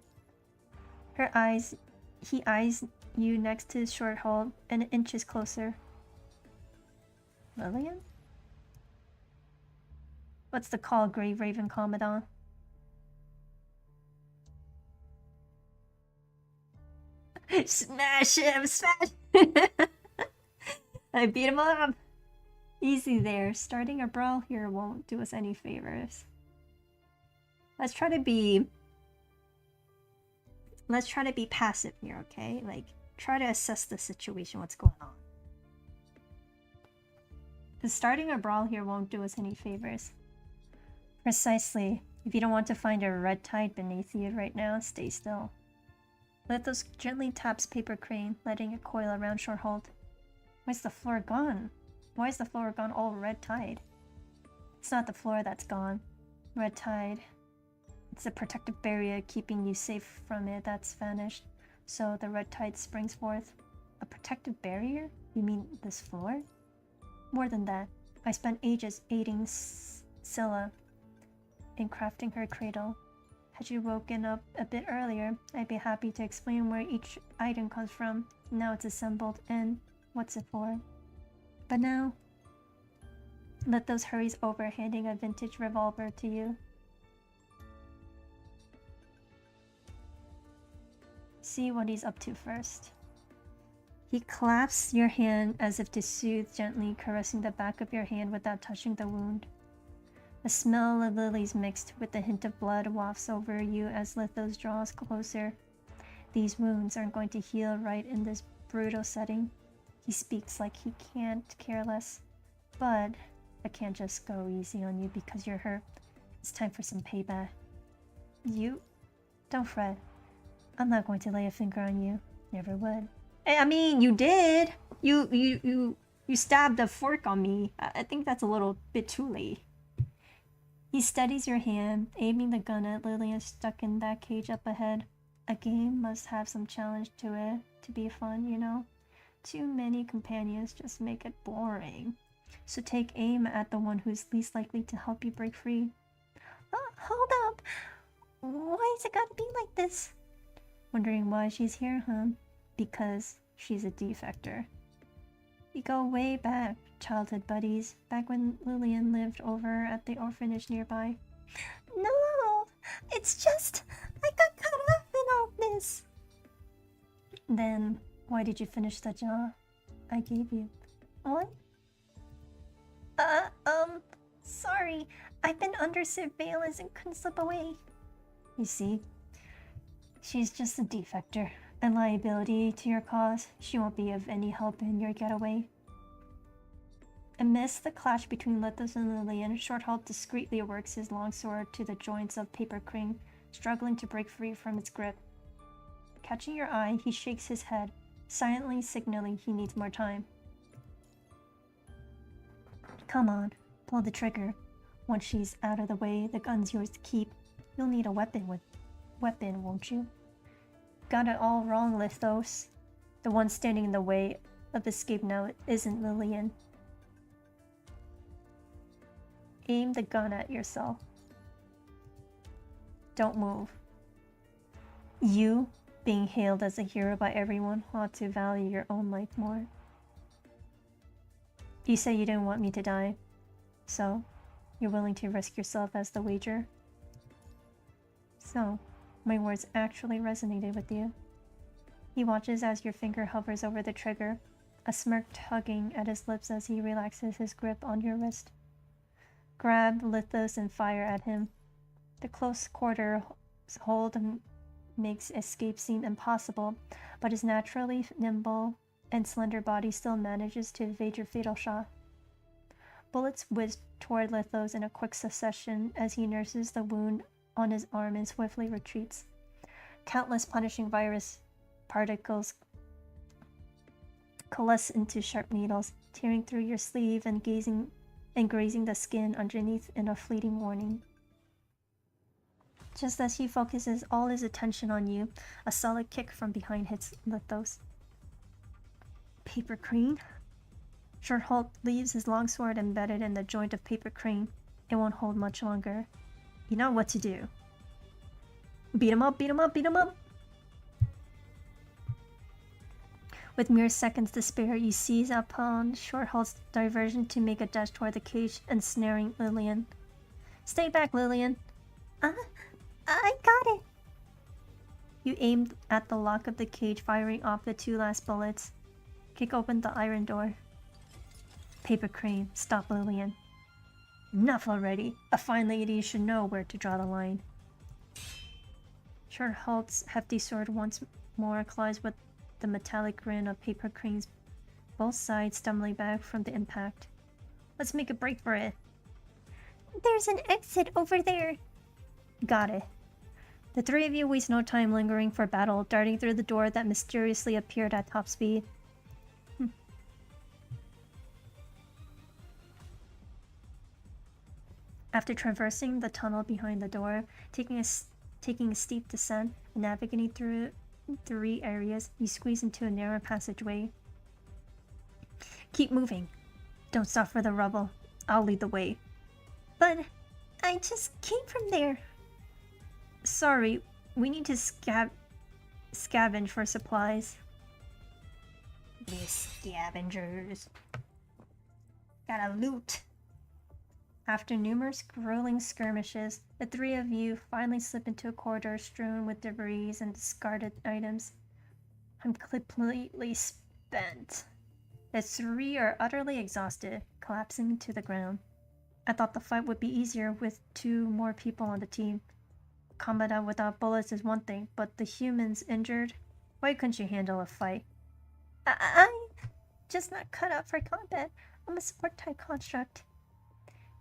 He eyes you next to his short hold and inches closer. Lillian? What's the call, Grave Raven Commandant? Smash him! Smash! I beat him up! Easy there. Starting a brawl here won't do us any favors. Let's try to be passive here, okay? Like, try to assess the situation, what's going on. Starting a brawl here won't do us any favors. Precisely. If you don't want to find a red tide beneath you right now, stay still. Lithos gently taps paper crane, letting it coil around Shorthold. Why's the floor gone? Why is the floor gone all red tide? It's not the floor that's gone. Red tide. It's a protective barrier keeping you safe from it that's vanished. So the red tide springs forth. A protective barrier? You mean this floor? More than that. I spent ages aiding Scylla in crafting her cradle. Had you woken up a bit earlier, I'd be happy to explain where each item comes from. Now it's assembled and what's it for. But now, Lithos hurries over, handing a vintage revolver to you. See what he's up to first. He clasps your hand as if to soothe, gently caressing the back of your hand without touching the wound. The smell of lilies mixed with the hint of blood wafts over you as Lithos draws closer. These wounds aren't going to heal right in this brutal setting. He speaks like he can't care less. But I can't just go easy on you because you're hurt. It's time for some payback. You? Don't fret. I'm not going to lay a finger on you. Never would. I mean, you did. You stabbed a fork on me. I think that's a little bit too late. He steadies your hand, aiming the gun at Lillian stuck in that cage up ahead. A game must have some challenge to it to be fun, you know? Too many companions just make it boring. So take aim at the one who's least likely to help you break free. Hold up! Why is it gotta be like this? Wondering why she's here, huh? Because she's a defector. You go way back, childhood buddies, back when Lillian lived over at the orphanage nearby. No! It's just... I got caught up in all this! Then, why did you finish the job I gave you? What? Sorry. I've been under surveillance and couldn't slip away. You see? She's just a defector. A liability to your cause. She won't be of any help in your getaway. Amidst the clash between Lithos and Lillian, Shorthalt discreetly works his longsword to the joints of Paper Crane, struggling to break free from its grip. Catching your eye, he shakes his head, silently signaling he needs more time. Come on, pull the trigger. Once she's out of the way, the gun's yours to keep. You'll need a weapon, won't you? Got it all wrong, Lithos. The one standing in the way of escape now isn't Lillian. Aim the gun at yourself. Don't move. You, being hailed as a hero by everyone, ought to value your own life more. You say you didn't want me to die, so you're willing to risk yourself as the wager? So, my words actually resonated with you. He watches as your finger hovers over the trigger, a smirk tugging at his lips as he relaxes his grip on your wrist. Grab Lithos and fire at him. The close quarter hold makes escape seem impossible, but his naturally nimble and slender body still manages to evade your fatal shot. Bullets whiz toward Lithos in a quick succession as he nurses the wound on his arm and swiftly retreats. Countless punishing virus particles coalesce into sharp needles, tearing through your sleeve and grazing the skin underneath in a fleeting warning. Just as he focuses all his attention on you, a solid kick from behind hits Lithos. Paper Crane? Shorthalt leaves his longsword embedded in the joint of Paper Crane. It won't hold much longer. You know what to do. Beat him up, beat him up, beat him up! With mere seconds to spare, you seize upon Shorthalt's diversion to make a dash toward the cage, ensnaring Lillian. Stay back, Lillian! I got it! You aimed at the lock of the cage, firing off the 2 last bullets. Kick open the iron door. Paper Crane, stop Lillian. Enough already! A fine lady should know where to draw the line. Shorthalt's hefty sword once more collides with the metallic grin of Paper Crane's, both sides stumbling back from the impact. Let's make a break for it. There's an exit over there. Got it. The 3 of you waste no time lingering for battle, darting through the door that mysteriously appeared at top speed. After traversing the tunnel behind the door, taking a steep descent, and navigating through 3 areas, you squeeze into a narrow passageway. Keep moving. Don't stop for the rubble. I'll lead the way. But I just came from there. Sorry, we need to scavenge for supplies. These scavengers. Gotta loot. After numerous grueling skirmishes, the 3 of you finally slip into a corridor strewn with debris and discarded items. I'm completely bent. The three are utterly exhausted, collapsing to the ground. I thought the fight would be easier with 2 more people on the team. Combat without bullets is one thing, but the humans injured? Why couldn't you handle a fight? I'm just not cut out for combat. I'm a support type construct.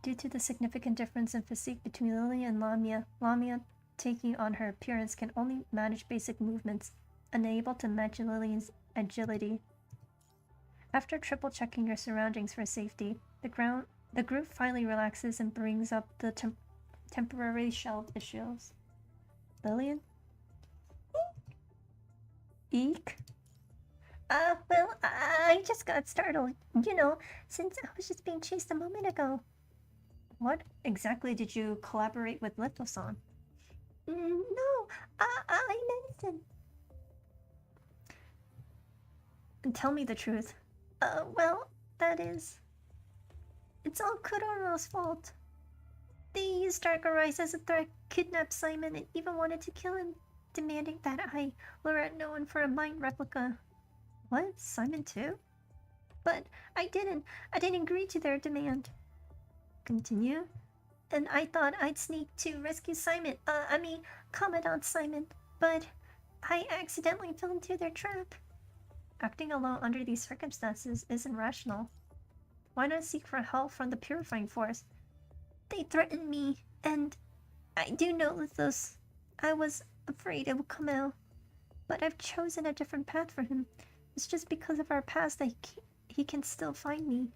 Due to the significant difference in physique between Lily and Lamia, Lamia, taking on her appearance, can only manage basic movements, unable to match Lily's agility. After triple checking your surroundings for safety, the group finally relaxes and brings up the temporarily shelved issues. Lillian? Eek? Well, I just got startled, you know, since I was just being chased a moment ago. What exactly did you collaborate with Lithos on? No, I medicine. Tell me the truth. Well, that is... It's all Kuroro's fault. They used Darker Eyes as a threat, kidnapped Simon, and even wanted to kill him, demanding that I lure out Noan for a mind replica. What? Simon too? But I didn't agree to their demand. Continue? And I thought I'd sneak to rescue Simon, Commandant Simon, but I accidentally fell into their trap. Acting alone under these circumstances isn't rational. Why not seek for help from the Purifying Force? They threatened me, and I do know Lithos. I was afraid it would come out, but I've chosen a different path for him. It's just because of our past that he can still find me.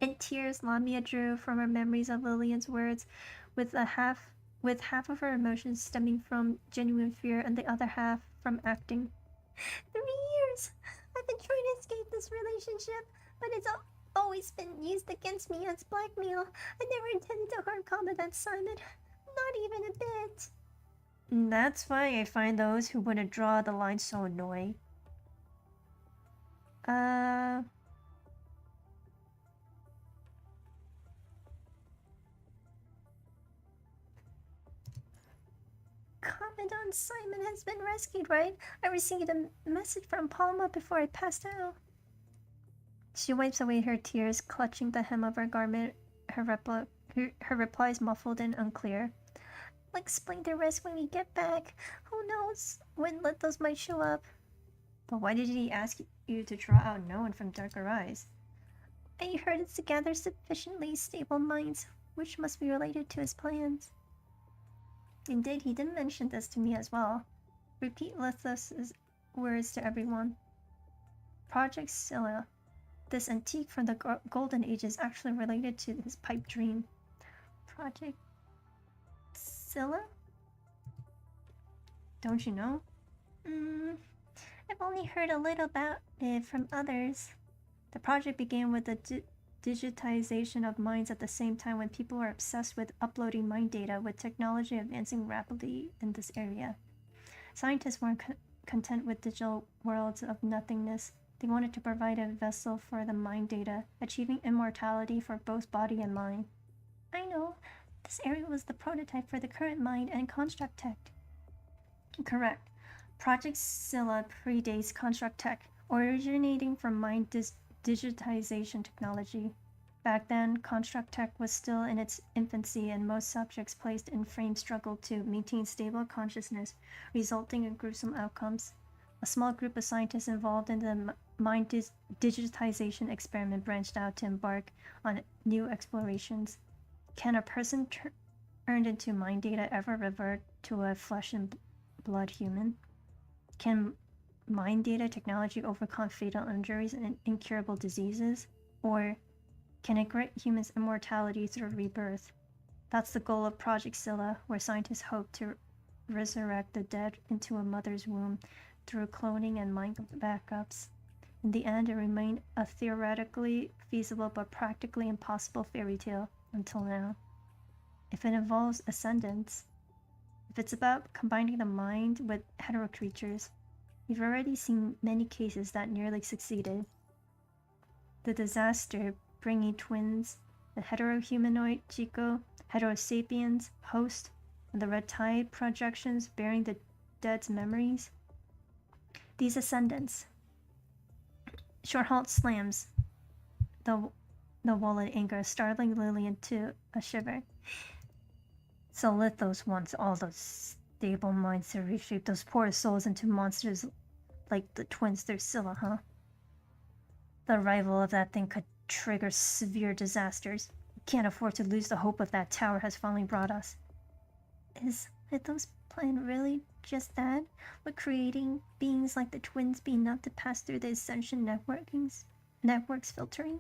In tears, Lamia drew from her memories of Lillian's words, with half of her emotions stemming from genuine fear and the other half from acting. 3 years! I've been trying to escape this relationship, but it's always been used against me as blackmail. I never intended to harm Commandant Simon. Not even a bit. That's why I find those who wouldn't draw the line so annoying. Commandant Simon has been rescued, right? I received a message from Palma before I passed out. She wipes away her tears, clutching the hem of her garment. Her reply is muffled and unclear. I'll explain the rest when we get back. Who knows when Lithos might show up? But why did he ask you to draw out Noan from Darker Eyes? I heard it's to gather sufficiently stable minds, which must be related to his plans. Indeed, he did mention this to me as well. Repeat Lithos' words to everyone. Project Scylla. This antique from the Golden Age is actually related to his pipe dream. Project Scylla? Don't you know? I've only heard a little about it from others. The project began with the digitization of minds at the same time when people were obsessed with uploading mind data, with technology advancing rapidly in this area. Scientists weren't content with digital worlds of nothingness. They wanted to provide a vessel for the mind data, achieving immortality for both body and mind. I know. This area was the prototype for the current mind and construct tech. Correct. Project Scylla predates construct tech, originating from mind digitization technology. Back then, construct tech was still in its infancy, and most subjects placed in frame struggled to maintain stable consciousness, resulting in gruesome outcomes. A small group of scientists involved in the mind digitization experiment branched out to embark on new explorations. Can a person turned into mind data ever revert to a flesh and blood human? Can mind data technology overcome fatal injuries and incurable diseases? Or can it grant humans immortality through rebirth? That's the goal of Project Scylla, where scientists hope to resurrect the dead into a mother's womb through cloning and mind backups. In the end, it remained a theoretically feasible but practically impossible fairy tale until now. If it involves ascendance, if it's about combining the mind with hetero creatures, we've already seen many cases that nearly succeeded. The disaster bringing twins, the hetero-humanoid Chico, hetero-sapiens, host, and the red tide projections bearing the dead's memories. These ascendants, Shorthalt slams the wall in anger, startling Lillian to a shiver. So Lithos wants all those stable minds to reshape those poor souls into monsters like the twins Drusilla, huh? The arrival of that thing could trigger severe disasters. We can't afford to lose the hope of that tower has finally brought us. Is Lithos' plan really just that? We're creating beings like the twins be enough to pass through the Ascension networks filtering?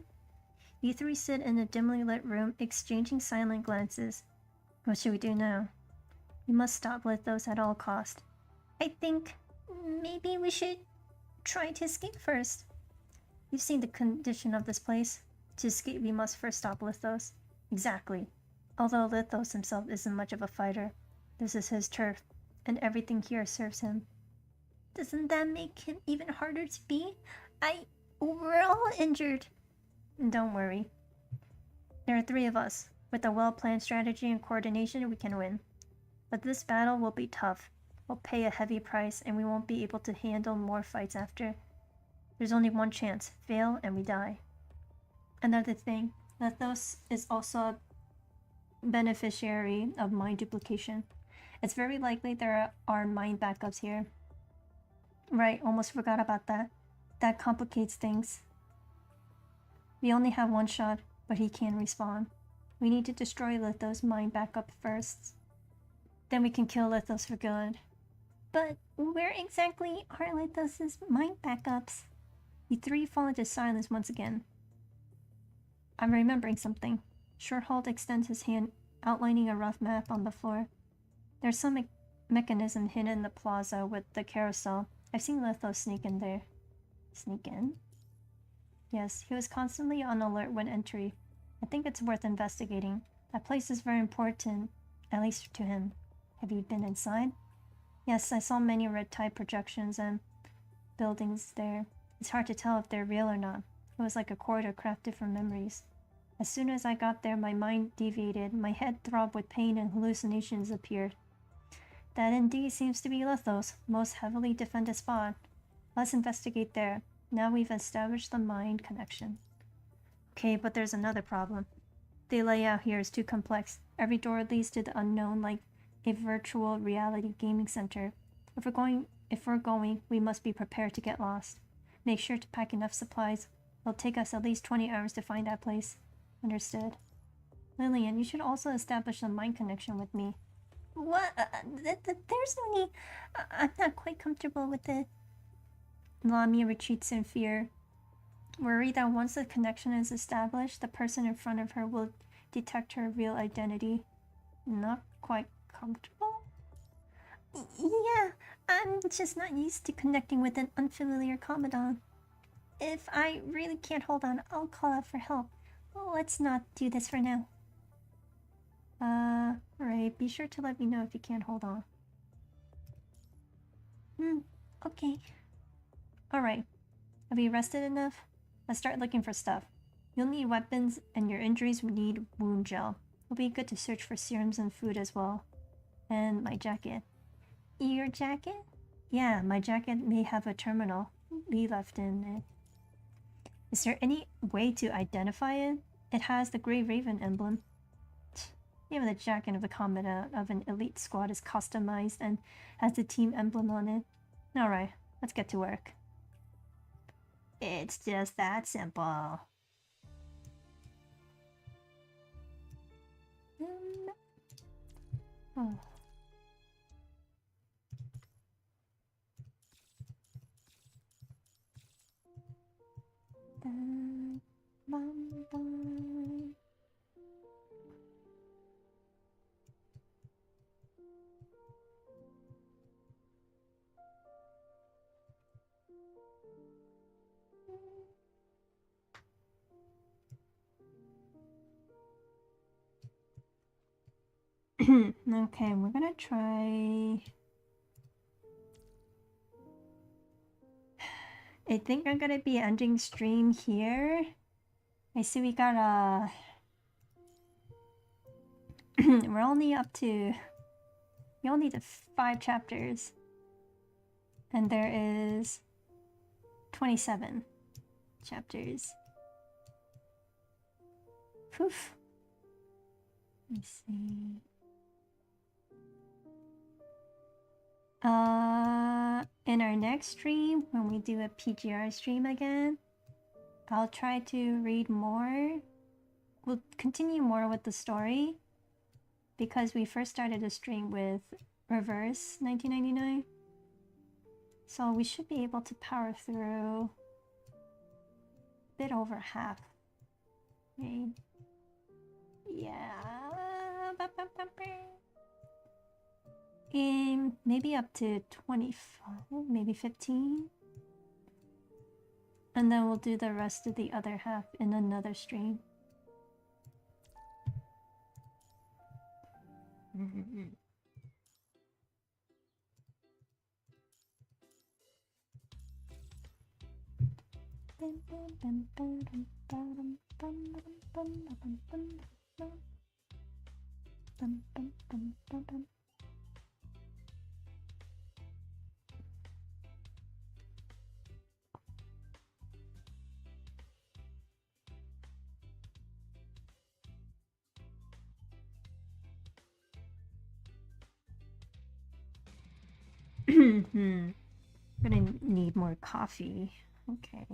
You three sit in a dimly lit room, exchanging silent glances. What should we do now? We must stop Lithos at all cost. I think maybe we should try to escape first. You've seen the condition of this place. To escape, we must first stop Lithos. Exactly. Although Lithos himself isn't much of a fighter, this is his turf, and everything here serves him. Doesn't that make him even harder to beat? We're all injured. Don't worry. There are 3 of us. With a well-planned strategy and coordination, we can win. But this battle will be tough. We'll pay a heavy price, and we won't be able to handle more fights after. There's only one chance. Fail, and we die. Another thing, Lithos is also a beneficiary of mind duplication. It's very likely there are mind backups here. Right, almost forgot about that. That complicates things. We only have one shot, but he can respawn. We need to destroy Lithos' mind backup first. Then we can kill Lithos for good. But where exactly are Lithos' mind backups? You 3 fall into silence once again. I'm remembering something. Shorthalt extends his hand, outlining a rough map on the floor. There's some mechanism hidden in the plaza with the carousel. I've seen Lithos sneak in there. Sneak in? Yes, he was constantly on alert when entry. I think it's worth investigating. That place is very important, at least to him. Have you been inside? Yes, I saw many red tide projections and buildings there. It's hard to tell if they're real or not. It was like a corridor crafted from memories. As soon as I got there, my mind deviated. My head throbbed with pain and hallucinations appeared. That indeed seems to be Lithos' most heavily defended spot. Let's investigate there. Now we've established the mind connection. Okay, but there's another problem. The layout here is too complex. Every door leads to the unknown, like a virtual reality gaming center. If we're going, we must be prepared to get lost. Make sure to pack enough supplies. It'll take us at least 20 hours to find that place. Understood. Lillian, you should also establish a mind connection with me. What? There's no need. I'm not quite comfortable with it. Lamia retreats in fear, worried that once the connection is established, the person in front of her will detect her real identity. Not quite comfortable? Yeah, I'm just not used to connecting with an unfamiliar Commandant. If I really can't hold on, I'll call out for help. Let's not do this for now. Alright, be sure to let me know if you can't hold on. Okay. Alright, have you rested enough? Let's start looking for stuff. You'll need weapons, and your injuries will need wound gel. It'll be good to search for serums and food as well. And my jacket. Your jacket? Yeah, my jacket may have a terminal we left in it. Is there any way to identify it? It has the Grey Raven emblem. Even the jacket of the commandant of an elite squad is customized and has the team emblem on it. Alright, let's get to work. It's just that simple. Oh. Okay, we're gonna try. I think I'm gonna be ending stream here. I see we got a. We're only up to. We only did 5 chapters, and there is 27. chapters. Poof. Let's see. In our next stream, when we do a PGR stream again, I'll try to read more. We'll continue more with the story because we first started the stream with Reverse 1999. So we should be able to power through a bit over half. Right? Yeah. Maybe up to 25, maybe 15. And then we'll do the rest of the other half in another stream. Gonna need more coffee. Okay.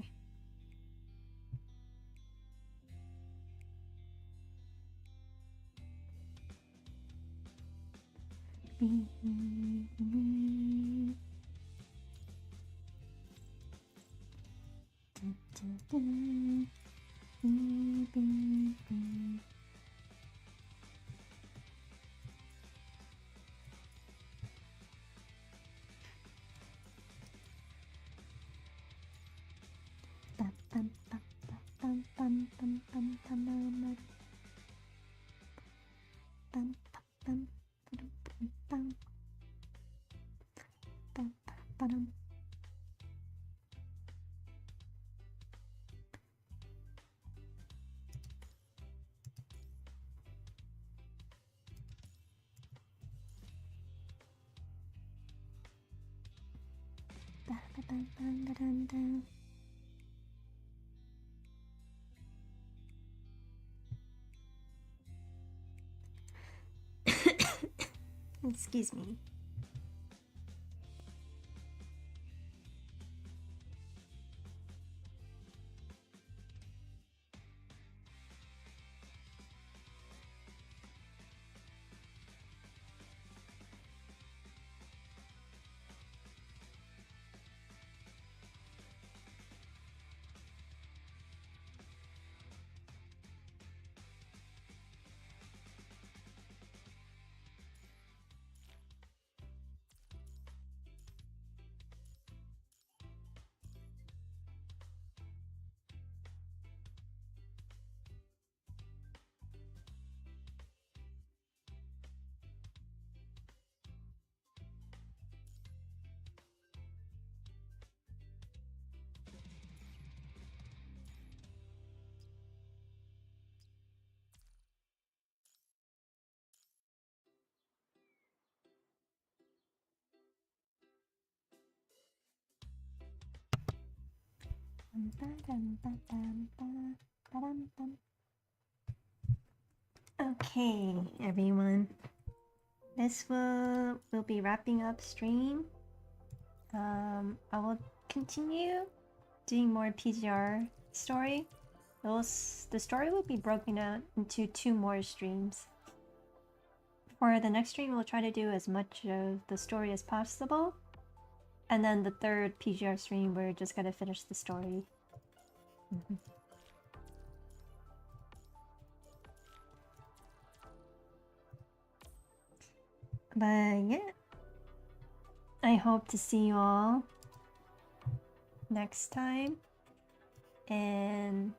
Excuse me. Okay, everyone. This will be wrapping up stream. I will continue doing more PGR story. The story will be broken out into 2 more streams. For the next stream, we'll try to do as much of the story as possible. And then the 3rd PGR stream, we're just gonna finish the story. But yeah, I hope to see you all next time. And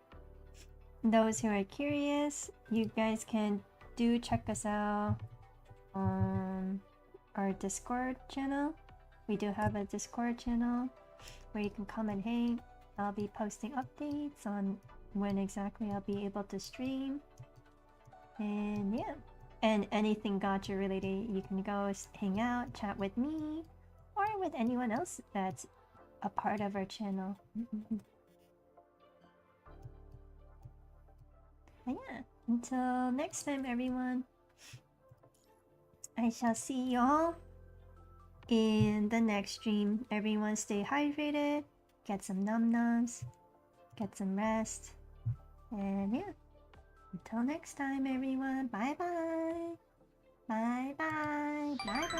those who are curious, you guys can check us out on our Discord channel. We do have a Discord channel where you can come and hang. I'll be posting updates on when exactly I'll be able to stream. And yeah, and anything gacha related, you can go hang out, chat with me, or with anyone else that's a part of our channel. But yeah, until next time, everyone, I shall see y'all in the next stream. Everyone stay hydrated, get some num-nums, get some rest, and yeah, until next time, everyone, bye-bye. Bye-bye. Bye-bye.